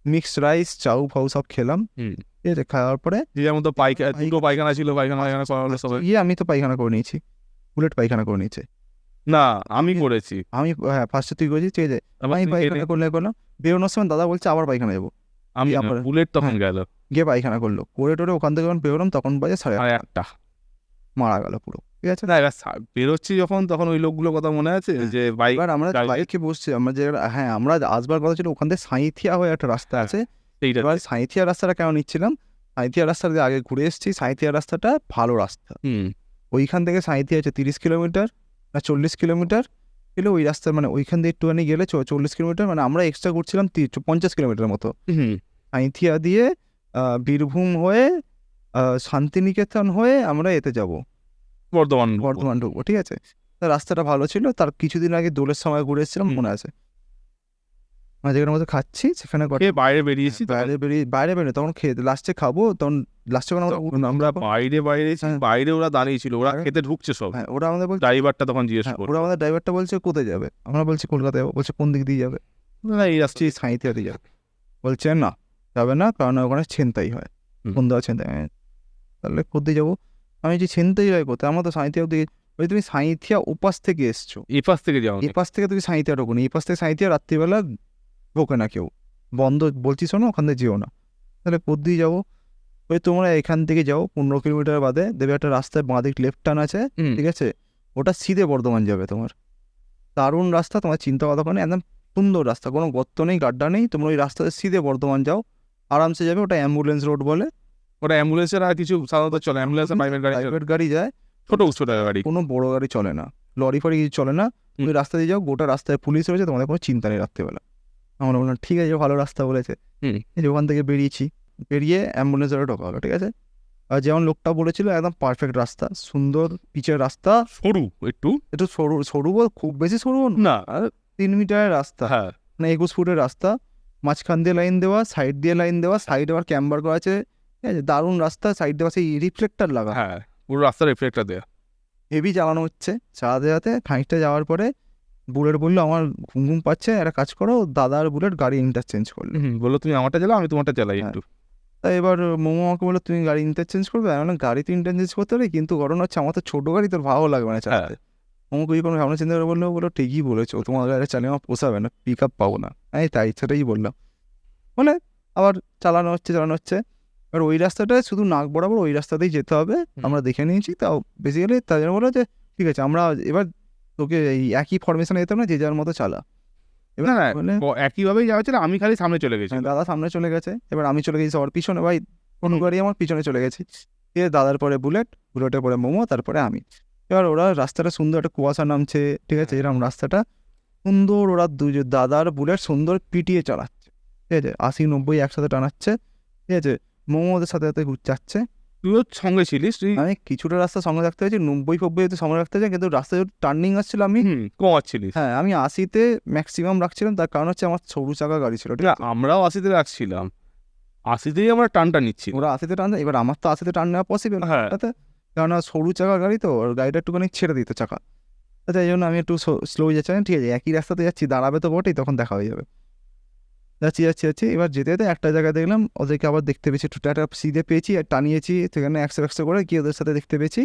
মিক্স রাইস চাউ ফাউ সব খেলাম, ঠিক আছে, খাওয়ার পরে যে মতো পায়খানা ছিল, পায়খানা করালো সবাই। আমি তো পায়খানা করে নিয়েছি, বুলেট পায়খানা করে নিয়েছে। না, আমি করেছি, আমি ফার্স্টে তুই করেছিস, ঠিক আছে, আমি পায়খানা করলাম, বেরোনোর সময় দাদা বলছে আবার পায়খানা যাবো, আমি বুলেট তখন গেল, গিয়ে পায়খানা করলো, করে টোরে ওখান থেকে যখন বেরোলাম তখন বাজে 8:30, মারা গেল পুরো, ঠিক আছে। না, এবার বেরোচ্ছি যখন, তখন ওই লোকগুলোর কথা মনে আছে যে এবার আমরা বাইকে বসছি, আমরা যে, হ্যাঁ, আমরা আসবার কথা ছিল, ওখান থেকে সাঁইথিয়া হয়ে একটা রাস্তা আছে, এবার সাঁইথিয়া রাস্তাটা কেন নিচ্ছিলাম, সাঁইথিয়া রাস্তার দিয়ে আগে ঘুরে এসেছি, সাঁইথিয়া রাস্তাটা ভালো রাস্তা, ওইখান থেকে সাঁইথিয়া আছে 30 কিলোমিটার না 40 কিলোমিটার ছিল ওই রাস্তা, মানে ওইখান দিয়ে একটুখানি গেলে 40 কিলোমিটার, মানে আমরা এক্সট্রা ঘুরছিলাম 50 কিলোমিটার মতো, সাঁইথিয়া দিয়ে বীরভূম হয়ে শান্তিনিকেতন হয়ে আমরা এতে যাব, বর্ধমান ঢুকবো, ঠিক আছে। তার রাস্তাটা ভালো ছিল, তার কিছুদিন আগে দোলের সময় ঘুরে এসেছিলাম, মনে আছে, মানে যেখানে মধ্যে খাচ্ছি সেখানে বাইরে বেরিয়েছি, বাইরে বেরিয়ে তখন খেয়ে লাস্টে খাবো, তখন লাস্টে আমরা বাইরে ওরা দাঁড়িয়েছিল, ওরা খেতে ঢুকছে সব, হ্যাঁ, ওরা আমাদের বলছে, ড্রাইভারটা তখন জিজ্ঞেস করলো, ওরা আমাদের ড্রাইভারটা বলছে কোথায় যাবে, আমরা বলছি কলকাতায় যাবো, বলছে কোন দিক দিয়ে যাবে, না এই রাস্তা সাঁইথিয়া দিয়ে যাবে, বলছে না যাবে না, কারণ ওখানে ছিনতাই হয়, বন্ধু আছে, তাহলে কোথায় যাবো, আমি যে ছিনতাই হয় কোথায়, আমরা তো সাঁইথিয়া দিকে, ওই তুমি সাঁইথিয়া ওপাশ থেকে এসছো, এপাশ থেকে যাও, এপাশ থেকে তুমি সাঁইথিয়া ঢোকো না, এপাশ থেকে সাঁইথিয়া রাত্রিবেলা ঢোকে না কেউ, বন্ধ বলছি, শোনো ওখান থেকে যেও না, তাহলে কোথায় যাবো, ওই তোমরা এখান থেকে যাও 15 কিলোমিটার বাদে দেবে একটা রাস্তায় বাঁদিক লেফট টার্ন আছে, ঠিক আছে, ওটা সিধে বর্ধমান যাবে, তোমার দারুণ রাস্তা, তোমার চিন্তা কথা করে একদম সুন্দর রাস্তা, কোনো গর্ত নেই, গাড্ডা নেই, তোমরা ওই রাস্তাতে সিধে বর্ধমান যাও, আরামসে যাবে, ওটা অ্যাম্বুলেন্স রোড বলে, ওটা অ্যাম্বুলেন্সের আর কিছু সাধারণত চলে, অ্যাম্বুলেন্স প্রাইভেট গাড়ি যায়, ছোট গাড়ি, কোনো বড় গাড়ি চলে না, লরি ফরি কিছু চলে না, তুমি রাস্তা দিয়ে যাও, গোটা রাস্তায় পুলিশ রয়েছে, তোমাদের কোনো চিন্তা নেই রাত্রেবেলা। আমরা বললাম ঠিক আছে, ভালো রাস্তা বলেছে, এই যে ওখান থেকে বেরিয়ে অ্যাম্বুলেন্স ধরে ঢোকা হলো, ঠিক আছে, আর যেমন লোকটা বলেছিল একদম পারফেক্ট রাস্তা, সুন্দর পিচের রাস্তা, সরু একটু সরু বল, খুব বেশি সরু না, 3 মিটারের রাস্তা, হ্যাঁ, মানে 21 ফুটের রাস্তা, মাঝখান দিয়ে লাইন দেওয়া, সাইড দিয়ে লাইন দেওয়া, সাইড আবার ক্যাম্বার করা আছে, ঠিক আছে, দারুণ রাস্তা, সাইড দেওয়া সেই রিফ্লেক্টার লাগা, হ্যাঁ, পুরো রাস্তা রিফ্লেক্টার দেওয়া, হেভি চালানো হচ্ছে, চালাতে খানিকটা যাওয়ার পরে বুলেট বললো আমার ঘুম পাচ্ছে, একটা কাজ করো, দাদার বুলেট গাড়ি ইন্টারচেঞ্জ করলো, বললো তুমি আমারটা চালাও, আমি তোমারটা চালাই একটু, তাই এবার মোমো আমাকে বললো তুমি গাড়ি ইন্টারচেঞ্জ করবে, আমি বললাম গাড়ি তো ইন্টারচেঞ্জ করতে পারি, কিন্তু ঘটনা হচ্ছে আমার তো ছোটো গাড়ি, তোর ভালো লাগবে না চালাতে, মোমোকে কোনো ভাবনা চিন্তা করে বললো ঠিকই বলেছো, তোমার গাড়ি চালিয়ে আমার পোষাবে না, পিক আপ পাবো না, আমি তাই সেটাই বললাম, বলে আবার চালানো হচ্ছে, এবার ওই রাস্তাটায় শুধু নাক বরাবর ওই রাস্তাতেই যেতে হবে, আমরা দেখে নিয়েছি, তাও বেসিক্যালি তার জন্য বললো যে ঠিক আছে, আমরা এবার তোকে এই একই ফরমেশনে যেতাম না, যে যার মতো চালা, এবার একইভাবেই যাওয়া ছিল, আমি খালি সামনে চলে গেছি, দাদা সামনে চলে গেছে, এবার আমি চলে গেছি সবার পিছনে, ভাই কোনো গাড়ি আমার পিছনে চলে গেছি, দাদার পরে বুলেটের পরে মোমো, তারপরে আমি, এবার ওরা রাস্তাটা সুন্দর, একটা কুয়াশা নামছে, ঠিক আছে, এরকম রাস্তাটা সুন্দর, ওরা দাদার বুলেট সুন্দর পিটিয়ে চালাচ্ছে, ঠিক আছে, 80-90 একসাথে টানাচ্ছে, ঠিক আছে, মোমো ওদের সাথে সাথে যাচ্ছে, তুইও সঙ্গে ছিলিস, তুই আমি কিছুটা রাস্তা সঙ্গে রাখতে হয়েছি, 90-90 হয়তো সঙ্গে রাখতে হয়েছে, কিন্তু রাস্তায় যদি টার্নিং আসছিল আমি কমাচ্ছিলিস। হ্যাঁ আমি 80-তে ম্যাক্সিমাম রাখছিলাম, তার কারণ হচ্ছে আমার সরু চাকা গাড়ি ছিল, ঠিক না আছে? আমরাও 80-তে রাখছিলাম, 80-তেই আমরা টানটা নিচ্ছি। ওরা 80-তে টান দেয়, এবার আমার তো 80-তে টান নেওয়া পসিবল, হ্যাঁ কারণ সরু চাকা গাড়ি তো, ওর গাড়িটা একটুখানি ছেড়ে দিত চাকা, আচ্ছা এই জন্য আমি একটু স্লো যাচ্ছি, ঠিক আছে একই রাস্তাতে যাচ্ছি, দাঁড়াবে তো বটেই, তখন দেখা হয়ে যাবে। যাচ্ছি এবার যেতে যেতে একটা জায়গায় দেখলাম ওদেরকে আবার দেখতে পেয়েছি, একটা সিধে পেয়েছি আর টানিয়েছি, সেখানে 100 করে গিয়ে ওদের সাথে দেখতে পেয়েছি,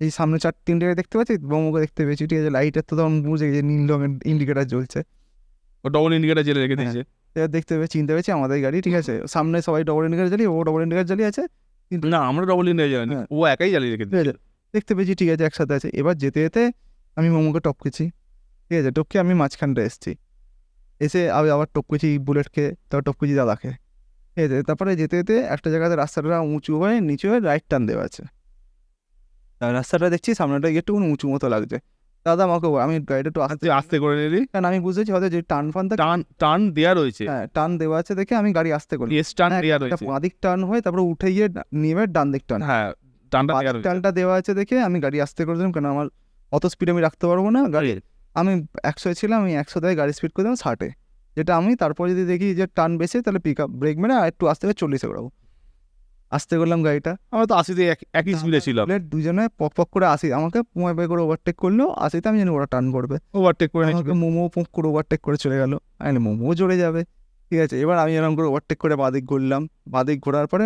এই সামনে 4-3 দেখতে পাচ্ছি, মোমোকে দেখতে পেয়েছি, ঠিক আছে লাইটের তো তখন বুঝে গেছে নীল রঙের ইন্ডিকেটার জ্বলছে, ও ডবল ইন্ডিকেটার জেলে রেখে দিয়েছে। এবার দেখতে পেয়ে চিনতে পেরেছি আমাদের গাড়ি, ঠিক আছে সামনে সবাই ডবল ইন্ডিকেটার জ্বালিয়ে, ও ডবল ইন্ডিকেটার জ্বালিয়ে আছে, না আমরা ডবল ইন্ডিকেটার জ্বালানি, হ্যাঁ। ও একাই জ্বালিয়ে রেখে দিয়েছে। দেখতে পেয়েছি ঠিক আছে একসাথে আছে, এবার যেতে যেতে আমি মোমোকে টপকেছি, ঠিক আছে টপকে আমি মাঝখানটা এসেছি, এসে আমি আবার টপকেছি বুলেটকে, তারপর টপকেছি দাদাকে, ঠিক আছে তারপরে যেতে যেতে একটা জায়গাতে রাস্তাটা উঁচু হয়ে নিচু হয়ে রাইট টার্ন দেওয়া আছে, আর রাস্তাটা দেখছি সামনেটা একটু উঁচু মতো লাগছে, দাদা আমাকে আমি গাড়িটা একটু আস্তে তুই আস্তে করে নিলি, কারণ আমি বুঝেছি হয়তো যে টার্ন ফান টান দেওয়া রয়েছে, হ্যাঁ টার্ন দেওয়া আছে দেখে আমি গাড়ি আস্তে করি, এস টান দেওয়া একটা রয়েছে। বাঁ দিক টার্ন হয়ে তারপরে উঠে গিয়ে নেমে ডান দিক টার্ন, হ্যাঁ টানটা দেওয়া রয়েছে। টার্নটা দেওয়া আছে দেখে আমি গাড়ি আস্তে করে দিলাম, কারণ আমার অত স্পিড আমি রাখতে পারবো না গাড়ি, আমি 100 ছিলাম, আমি 100 থেকে গাড়ি স্পিড করে দিলাম 60-এ, যেটা আমি তারপরে যদি দেখি যে টার্ন বেশি তাহলে পিক আপ ব্রেক মেরে আর একটু আস্তে করে 40-এ করাবো, আস্তে করলাম গাড়িটা, আমরা তো 80-তে একই স্পিডে ছিলাম, দুজনে পক পক করে আসি, আমাকে পুমায় পাই করে ওভারটেক করলো, 80-তে আমি জানি ওরা টার্ন করবে, ওভারটেক করে আমাকে মোমো পক করে ওভারটেক করে চলে গেল, আমি মোমো জড়ে যাবে, ঠিক আছে এবার আমি এরকম করে ওভারটেক করে বাদিক ঘুরলাম, বাদিক ঘোরার পরে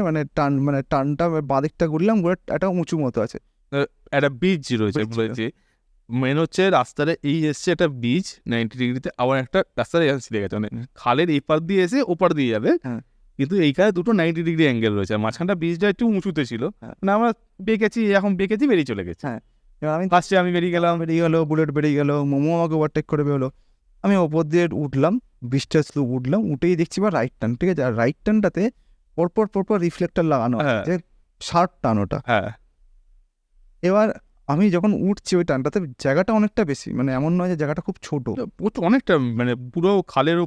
টার্নটা বাদিকটা ঘুরলাম, ঘুরে একটা উঁচু মতো আছে, একটা বীজ রয়েছে Bridge বলেছি, মেন হচ্ছে রাস্তার এই এসছে একটা বীজ 90 ডিগ্রিতে, আবার একটা রাস্তার এখানে ছিঁড়ে গেছে, মানে খালের এপার দিয়ে এসে ওপার দিয়ে যাবে, হ্যাঁ। কিন্তু এইখানে দুটো 90 ডিগ্রি অ্যাঙ্গেল রয়েছে, আর মাঝখানটা বীজটা একটু উঁচুতে ছিল, হ্যাঁ। মানে আমরা বেরিয়ে চলে গেছি। হ্যাঁ। এবার আমি ফার্স্টে আমি বেরিয়ে গেলাম, বেরিয়ে গেলো, বুলেট বেরিয়ে গেল, মোমো আমাকে ওভারটেক করে বেরোলো, আমি ওপর দিয়ে উঠলাম, বৃষ্টির স্লো উঠলাম, উঠেই দেখছি বা রাইট টার্ন, ঠিক আছে আর রাইট টার্নটাতে পরপর রিফ্লেক্টর লাগানো আছে, হ্যাঁ। যে শার্প টার্ন ওটা, হ্যাঁ এবার আমি যখন উঠছি ওই টার্নটাতে জায়গাটা অনেকটা বেশি, মানে এমন নয় যে জায়গাটা খুব ছোট, ও তো অনেকটা মানে পুরো খালের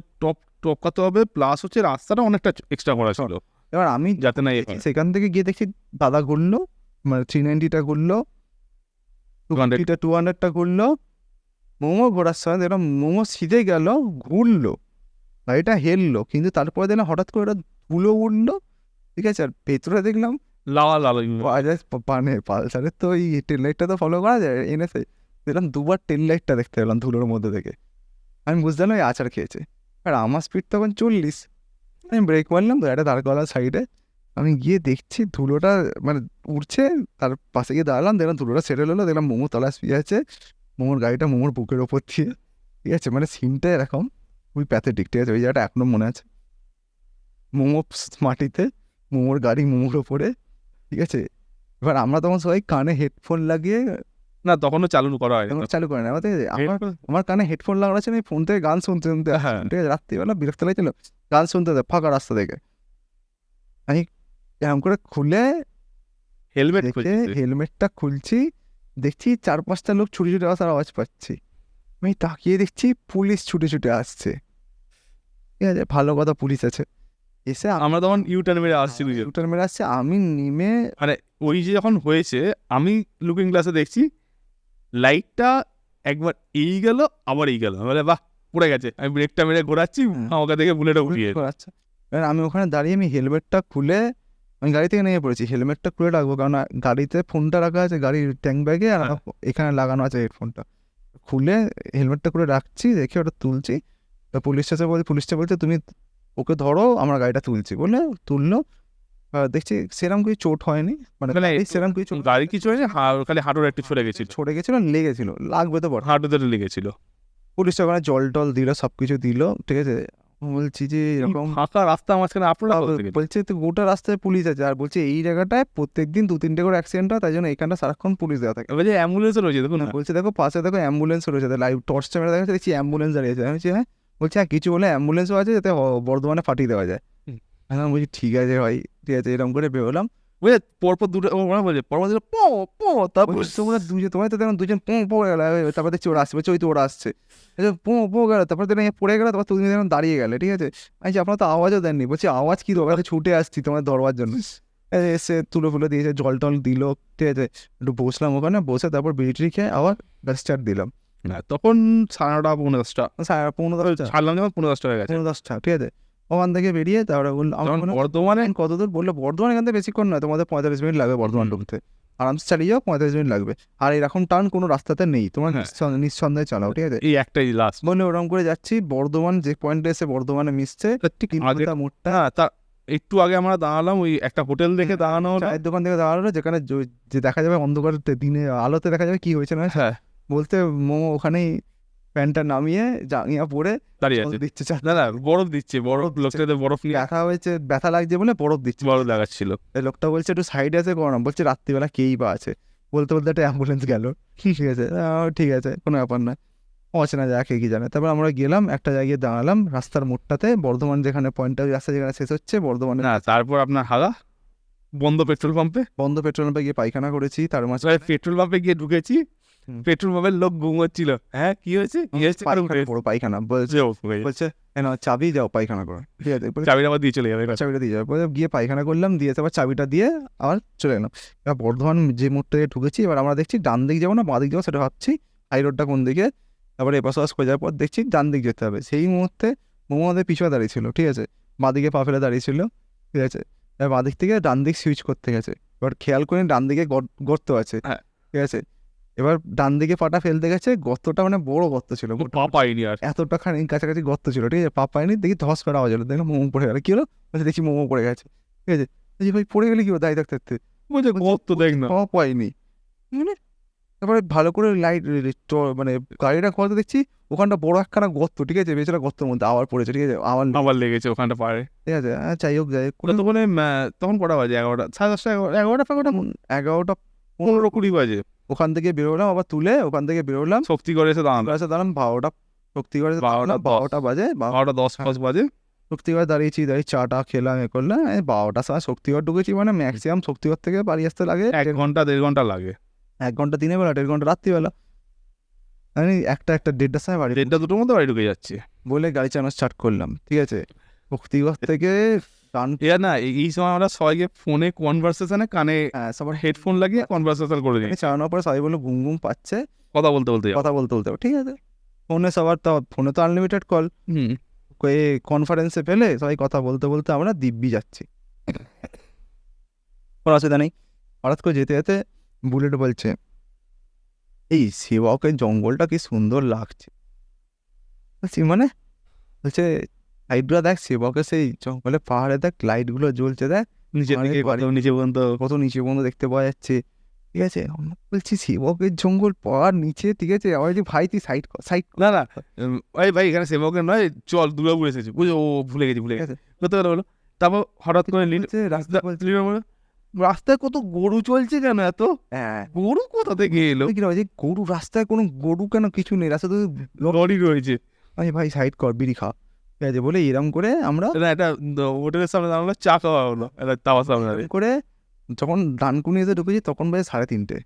টপকাতে হবে, প্লাস হচ্ছে রাস্তাটা অনেকটা এক্সট্রা করা ছিল, এবার আমি যাতে না সেখান থেকে গিয়ে দেখছি দাদা ঘুরলো, মানে 390-টা ঘুরলো, 200-টা ঘুরলো, মোমো ঘোরার সময় দেখলাম মোমো সিধে গেল, ঘুরলো, গাড়িটা হেললো, কিন্তু তারপরে দেখলাম হঠাৎ করে ওটা ধুলো উঠলো, ঠিক আছে আর ভেতরে দেখলাম লাল বাজাজ পালসারের তো ওই টেল লাইটটা তো ফলো করা যায় এনেছে, দেখলাম দুবার টেল লাইটটা দেখতে পেলাম ধুলোর মধ্যে থেকে, আমি বুঝলাম ওই আচার খেয়েছে, আর আমার স্পিড তখন 40, আমি ব্রেক মারলাম তো একটা দাঁড় সাইডে, আমি গিয়ে দেখছি ধুলোটা মানে উঠছে, তার পাশে গিয়ে দাঁড়ালাম, দেখলাম ধুলোটা সেরে হলো, দেখলাম মোমো তলায় শুয়ে আছে, মোমোর গাড়িটা মোমোর বুকের ওপর দিয়ে, ঠিক আছে মানে সিনটা এরকম খুবই প্যাথেটিক, ঠিক আছে ওই জায়গাটা এখনো মনে আছে, মোমো মাটিতে, মোমোর গাড়ি মোমোর ওপরে, ঠিক আছে এবার আমরা তখন সবাই কানে হেডফোন লাগিয়ে, না তখনও চালু করা হয় চালু করে না আমাদের, আমার কানে হেডফোন লাগানো আছে, আমি ফোন থেকে গান শুনতে শুনতে, হ্যাঁ ঠিক আছে রাত্রিবেলা বিরক্ত লাগছিল, গান শুনতে ফাঁকা রাস্তা থেকে, আমি এরকম করে খুলে হেলমেটটা খুলছি, দেখছি 4-5টা লোক ছুটে ছুটে আসার আওয়াজ পাচ্ছি, আমি তাকিয়ে দেখছি পুলিশ ছুটে ছুটে আসছে, ঠিক আছে ভালো কথা পুলিশ আছে, এসে আমরা তখন ইউটার্ন মেরে আসছি, ইউটার্ন মেরে আসছে, আমি নেমে মানে ওই যে যখন হয়েছে আমি লুকিং গ্লাসে দেখছি লাইটটা একবার এই গেল আবার এই গেল, বলে বাহ পড়ে গেছে, আমি ব্রেকটা মেরে ঘোরাচ্ছি, আমাকে দেখে বুলেটটা উঠিয়ে, আচ্ছা এবার আমি ওখানে দাঁড়িয়ে আমি হেলমেটটা খুলে, আমি গাড়ি থেকে নেমে পড়েছি, হেলমেটটা খুলে রাখবো কারণ গাড়িতে ফোনটা রাখা আছে গাড়ির ট্যাঙ্ক ব্যাগে, আর আমার এখানে লাগানো আছে হেডফোনটা, খুলে হেলমেটটা খুলে রাখছি, দেখে ওটা তুলছি, তা পুলিশটা বলছে তুমি ওকে ধরো, আমরা গাড়িটা তুলছি বলে তুললো, দেখছি সেরকম কিছু চোট হয়নি, মানে সেরকম কিছু গাড়ি কিছু হয়নি, খালি হাঁটুর একটু ছড়ে গেছিল, লেগেছিল, লাগবে তো বড়, হাঁটুতে লেগেছিল, পুলিশটা ওখানে জল টল দিল, সবকিছু দিল, ঠিক আছে বলছি যে এরকম ফাঁকা রাস্তা মাঝখানে আপনারা বলছে তো গোটা রাস্তায় পুলিশ আছে, আর বলছে এই জায়গাটায় প্রত্যেকদিন 2-3টে করে অ্যাক্সিডেন্ট হয়, তাই জন্য এখানটা সারাক্ষণ পুলিশ দেওয়া থাকে, যে অ্যাম্বুলেন্সও রয়েছে দেখুন, বলছে দেখো পাশে দেখো অ্যাম্বুলেন্সও রয়েছে, লাইভ টর্চ ক্যামেরা দেখা যাচ্ছে, দেখছি অ্যাম্বুলেন্স দাঁড়িয়ে আছে, আমি বলছি হ্যাঁ, বলছে হ্যাঁ কিছু বলে অ্যাম্বুলেন্সও আছে যাতে বর্ধমানে ফাটিয়ে দেওয়া যায়, আমি বলছি ঠিক আছে ভাই, ঠিক আছে এরকম করে বেরোলাম, বুঝলে পরপর দুটো ওরা বলছে পরপর দুটো পো পো, তারপর তোমার তো দেখলাম দুজন পো গেল, তারপর দেখছি ওরা আসছে, বলছে ওই তো ওরা আসছে, পো গেল, তারপর দেখলাম পড়ে গেল, তারপর তুমি দেখলাম দাঁড়িয়ে গেলে, ঠিক আছে আমি আপনার তো আওয়াজও দেননি, বলছি আওয়াজ কি দরকার, ছুটে আসছি তোমার ধরবার জন্য, এসে তুলে ফুলে দিয়েছে, জল টল দিল, ঠিক আছে, একটু বসলাম ওখানে, বসে তারপর বিড়ি খেয়ে আবার স্টার্ট দিলাম। তখন 9:30 9:10টা 9:30 ছাড়লাম যখন 10:30 হয়ে গেছে। 10:30, ঠিক আছে। ওখান থেকে বেরিয়ে তারপরে বললো তখন বর্ধমানে কত দূর, বললো বর্ধমান এখান থেকে বেশিক্ষণ নয়, তোমাদের 45 মিনিট লাগবে বর্ধমান ঢুকতে, আরামসে চালিয়ে যাও, 45 মিনিট লাগবে। আর এরকম টার্ন কোনো রাস্তাতে নেই, তোমার নিঃসন্দেহে চালাও, ঠিক আছে। এই একটাই লাস্ট বলে ওরকম করে যাচ্ছি, বর্ধমান যে পয়েন্টে এসে বর্ধমানে মিশছে ঠিক আগে মোড়টা, তা একটু আগে আমরা দাঁড়ালাম ওই একটা হোটেল দেখে দাঁড়ানো হলো। চায়ের দোকান থেকে দাঁড়ালো, যেখানে যে দেখা যাবে অন্ধকার দিনে আলোতে দেখা যাবে কি হয়েছে না, হ্যাঁ বলতে মোমো ওখানেই প্যান্টটা নামিয়ে জাঙ্গিয়া পরে দাঁড়িয়ে জল আছে, দিচ্ছে, না না বরফ দিচ্ছে, বরফ লোকটাতে বরফ নিয়ে ব্যথা হয়েছে, ব্যথা লাগছে বলে বরফ দিচ্ছে, বরফ লাগাচ্ছিল। এই লোকটা বলছে একটু সাইডে আছে করো না, বলছে রাত্রিবেলা কেই বা আছে, বলতে বলতে একটা অ্যাম্বুলেন্স গেল, ঠিক আছে, ঠিক আছে কোনো ব্যাপার না, অচেনা জায়গা কে কি জানে। তারপর আমরা গেলাম একটা জায়গায় দাঁড়ালাম রাস্তার মোড়টাতে, বর্ধমান যেখানে পয়েন্টটা রাস্তা যেখানে শেষ হচ্ছে বর্ধমানে, না তারপর আপনার হাগা বন্ধ পেট্রোল পাম্পে, বন্ধ পেট্রোল পাম্পে গিয়ে পায়খানা করেছি, তার মাঝে পেট্রোল পাম্পে গিয়ে ঢুকেছি, পেট্রোল পাম্পের লোক ঘুমোচ্ছিল, হ্যাঁ কি হয়েছে কি হয়েছে বড় পায়খানা, বলছে চাবি যাও পায়খানা করো, ঠিক আছে, চাবিটা আবার দিয়ে চলে যাবে, চাবিটা দিয়ে যাবে, বলে গিয়ে পায়খানা করলাম, দিয়ে আবার চাবিটা দিয়ে আবার চলে গেলাম। এবার বর্ধমান যে মোড়টা ঢুকেছি, এবার আমরা দেখছি ডান দিক যাবো না বাঁ দিক যাবো সেটা ভাবছি, হাই রোডটা কোন দিকে, তারপরে এপাশ ওপাশ করে যাওয়ার পর দেখছি ডান দিক যেতে হবে। সেই মুহূর্তে মোমো আমাদের পিছনে দাঁড়িয়ে ছিল, ঠিক আছে, বাঁ দিকে পা ফেলে দাঁড়িয়ে ছিল, ঠিক আছে, এবার বাঁ দিক থেকে ডান দিক সুইচ করতে গেছে, এবার খেয়াল করে ডান দিকে গর্ত আছে, হ্যাঁ। ঠিক আছে, এবার ডান দিকে পাটা ফেলতে গেছে, গর্তটা মানে বড় গর্ত ছিল, পা পাইনি আর এতটা খানি কাছাকাছি গর্ত ছিল, ঠিক আছে, পা পায়নি, দেখি ধস করে আওয়াজ হলো, দেখলাম মোমো পড়ে গেল, কি হলো, বলছে দেখছি মোমো পড়ে গেছে, ঠিক আছে, বলছি ভাই পড়ে গেলে কি হলো, দাঁড়িয়ে থাকতে থাকতে, বলছে গর্ত দেখ না, পা পাইনি, তারপরে ভালো করে লাইট মানে গাড়িটা করতে দেখছি ওখানটা বড় একখানা গর্ত, ঠিক আছে, বেচারা গর্তের মধ্যে আবার পড়েছে, ঠিক আছে, আবার লেগেছে ওখানটা পারে, ঠিক আছে, যাই হোক তখন তখন কটা বাজে 11টা 10:30 11টা 15-20 বাজে, ওখান থেকে বেরোলাম, আবার তুলে ওখান থেকে বেরোলাম, শক্তিগড়ে এসে দাঁড়ালাম, দাঁড়ালাম 12টা, শক্তিগড়ে 12টা বাজে, 12:10 বাজে, শক্তিগড় দাঁড়িয়েছি, চাটা খেলাম, করলাম, 12টার সময় শক্তিগড় ঢুকেছি, মানে ম্যাক্সিমাম শক্তিগড় থেকে বাড়ি আসতে লাগে 1 ঘন্টা 1.5 ঘন্টা লাগে, 1 ঘন্টা দিনের বেলা, 1.5 ঘন্টা রাত্রিবেলা, আমি 1:30টার সময় বাড়ি 1:30 2টোর মধ্যে বাড়ি ঢুকে যাচ্ছে, বলে গাড়ি চালানো স্টার্ট করলাম, ঠিক আছে, শক্তিগড় থেকে না এই সময় আমরা সবাইকে ফোনে কনভারসেশনে কানে সবার হেডফোন লাগিয়ে কনভারসেশন করে দিই, চালানোর পরে সবাই বললো ঘুম ঘুম পাচ্ছে, কথা বলতে বলতে কথা বলতে বলতে, ঠিক আছে, ফোনে সবার তো ফোনে তো আনলিমিটেড কল, কনফারেন্সে ফেলে সবাই কথা বলতে বলতে আমরা দিব্যি যাচ্ছি, কোনো অসুবিধা নেই। হঠাৎ করে যেতে যেতে বুলেট বলছে এই সেবকের জঙ্গলটা কি সুন্দর লাগছে, বলছি মানে, বলছে লাইটগুলো দেখ, সেবকের সেই জঙ্গলে পাহাড়ে দেখ লাইটগুলো জ্বলছে, দেখ নিচের দিকে নিচে পর্যন্ত কত নিচে পর্যন্ত দেখতে পাওয়া যাচ্ছে, ঠিক আছে, আমরা বলছি সেবকের জঙ্গল পাহাড় নিচে, ঠিক আছে, আমার যে ভাই তুই সাইড না না ওই ভাই এখানে সেবকের নয়, চল দুর্গাপুর এসেছি, বুঝো ও ভুলে গেছি করতে বলো, তারপর হঠাৎ করে রাস্তায় কত গরু চলছে কেন, এত গরু কোথা থেকে এলো, গরু রাস্তায় কোনো গরু কেন, কিছু নেই, রাস্তা তো লরি রয়েছে, ভাই সাইড কর বিড়ি খা, ঠিক আছে, বলে এরম করে আমরা একটা হোটেলের সামনে দাঁড়ালো, চা খাওয়া হলো একটা তাওয়ার সামনে করে, যখন ডানকুনি এসে ঢুকেছি তখন বাজে 3:30,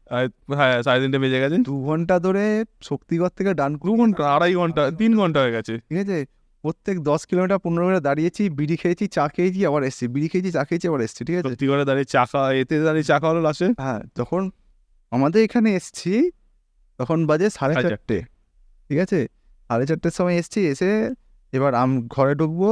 হ্যাঁ 3:30 বেজে গেছে, 2 ঘন্টা ধরে শক্তিগড় থেকে ডানকুনি 2 ঘন্টা 2.5 ঘন্টা 3 ঘন্টা হয়ে গেছে, ঠিক আছে, প্রত্যেক 10 কিলোমিটার 15 মিনিট দাঁড়িয়েছি, বিড়ি খেয়েছি, চা খেয়েছি, আবার এসছি, বিড়ি খেয়েছি, চা খেয়েছি, আবার এসছি, ঠিক আছে, শক্তিগড়ে দাঁড়িয়ে চা খাওয়া, এতে দাঁড়িয়ে চা খাওয়া হলো লাস্টে, হ্যাঁ, যখন আমাদের এখানে এসছি তখন বাজে 4:30, ঠিক আছে, 4:30 সময় এসছি, এসে এবার ঘরে ঢুকবো,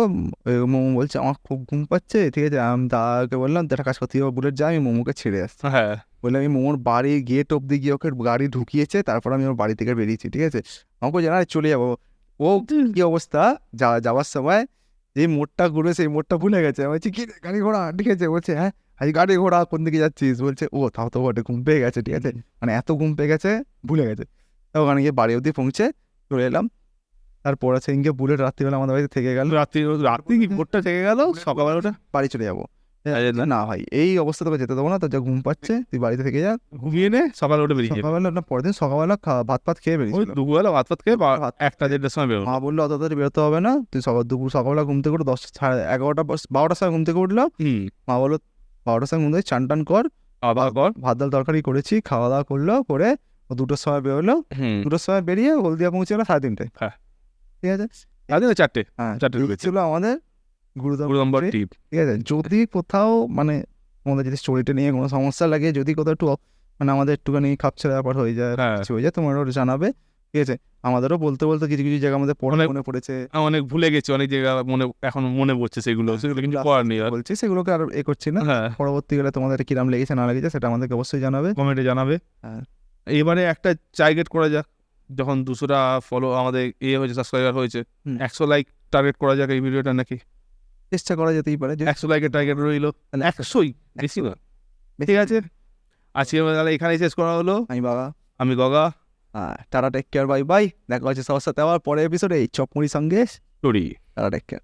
মোমো বলছে আমার খুব ঘুম পাচ্ছে, ঠিক আছে, আমি দাদাকে বললাম একটা কাজ করতে হবে, বুলেট যা আমি মোমোকে ছেড়ে আসছি, হ্যাঁ বললাম আমি মোমোর বাড়ি গেট অব্দি গিয়ে ওকে গাড়ি ঢুকিয়েছে, তারপর আমি ওর বাড়ি থেকে বেরিয়েছি, ঠিক আছে, আমাকে জানা চলে যাবো, ও কি অবস্থা যাওয়ার সময় যে মোড়টা ঘুরে সেই মোড়টা ভুলে গেছে, বলছি কি গাড়ি ঘোড়া, ঠিক আছে, বলছে হ্যাঁ আজ গাড়ি ঘোড়া কোন দিকে যাচ্ছিস, বলছে ও তাও তো বটে ঘুম পেয়ে গেছে, ঠিক আছে, মানে এত ঘুম পেয়ে গেছে ভুলে গেছে, ওখানে গিয়ে বাড়ি অবধি পৌঁছে চলে এলাম, তারপরে সেদিনকে বুলেট রাত্রিবেলা আমাদের বাড়িতে থেকে গেল, রাত্রি কি ভোরটা থেকে গেল, সকালবেলাটা বাড়ি চলে যাবো, না ভাই এই অবস্থা তোকে যেতে দেবো না, তোর যা ঘুম পাচ্ছে তুই বাড়িতে থেকে যা, ঘুমিয়ে নে সকালে উঠে বেরিয়ে সকালবেলা না পরের দিন সকালবেলা ভাত ফাত খেয়ে বেরিয়েছিল, দুপুরবেলা ভাত ফাত খেয়ে 1-1:30 সময় বেরোলো, মা বললো অত তাড়াতাড়ি বেরোতে হবে না, তুই সকালবেলা ঘুম থেকে উঠে 11:30 12টার সময় ঘুম থেকে উঠলো, মা বললো 12টার সময় ঘুম থেকে চান টান কর, ভাত ডাল তরকারি করেছি, খাওয়া দাওয়া করলো, করে 2টোর সময় বেরোলো, 2টোর সময় বেরিয়ে হলদিয়া পৌঁছেলো 3:30, হ্যাঁ ঠিক আছে, 4:30 হ্যাঁ 4:00 ছিল আমাদের গুরুদাম ট্রিপ, ঠিক আছে, যদি কোথাও মানে তোমাদের যদি স্টোরিটা নিয়ে কোনো সমস্যা লাগে, যদি কোথাও একটু মানে আমাদের একটুখানি খাপছাড়া ব্যাপার হয়ে যায়, হ্যাঁ। কিছু হয়ে যায়, তোমরা ওটা জানাবে, ঠিক আছে? আমাদেরও বলতে বলতে কিছু কিছু জায়গা আমাদের মনে পড়েছে, অনেক ভুলে গেছি, অনেক জায়গা এখন মনে পড়ছে, সেগুলো কিছু করার নেই আর। বলছি সেগুলোকে আর করছি না। হ্যাঁ, পরবর্তীকালে তোমাদের কিরাম লেগেছে না লেগেছে সেটা আমাদেরকে অবশ্যই জানাবে, কমেন্টে জানাবে। হ্যাঁ। এবারে একটা টার্গেট করা যাক, যখন 200টা ফলো আমাদের হয়েছে, সাবস্ক্রাইবার হয়েছে, 100 লাইক টার্গেট করা যাক এই ভিডিওটা, নাকি? চেষ্টা করা যেতেই পারে। 100 লাইকের টার্গেট রইলো, 100ই বেশি না, ঠিক আছে? আজকে তাহলে এখানেই শেষ করা হলো। আমি গগা, tata, take care, bye bye. দেখা হচ্ছে সবার সাথে আবার পরের এপিসোডে এই চপমুড়ির সঙ্গে। টরি। Tata, take care.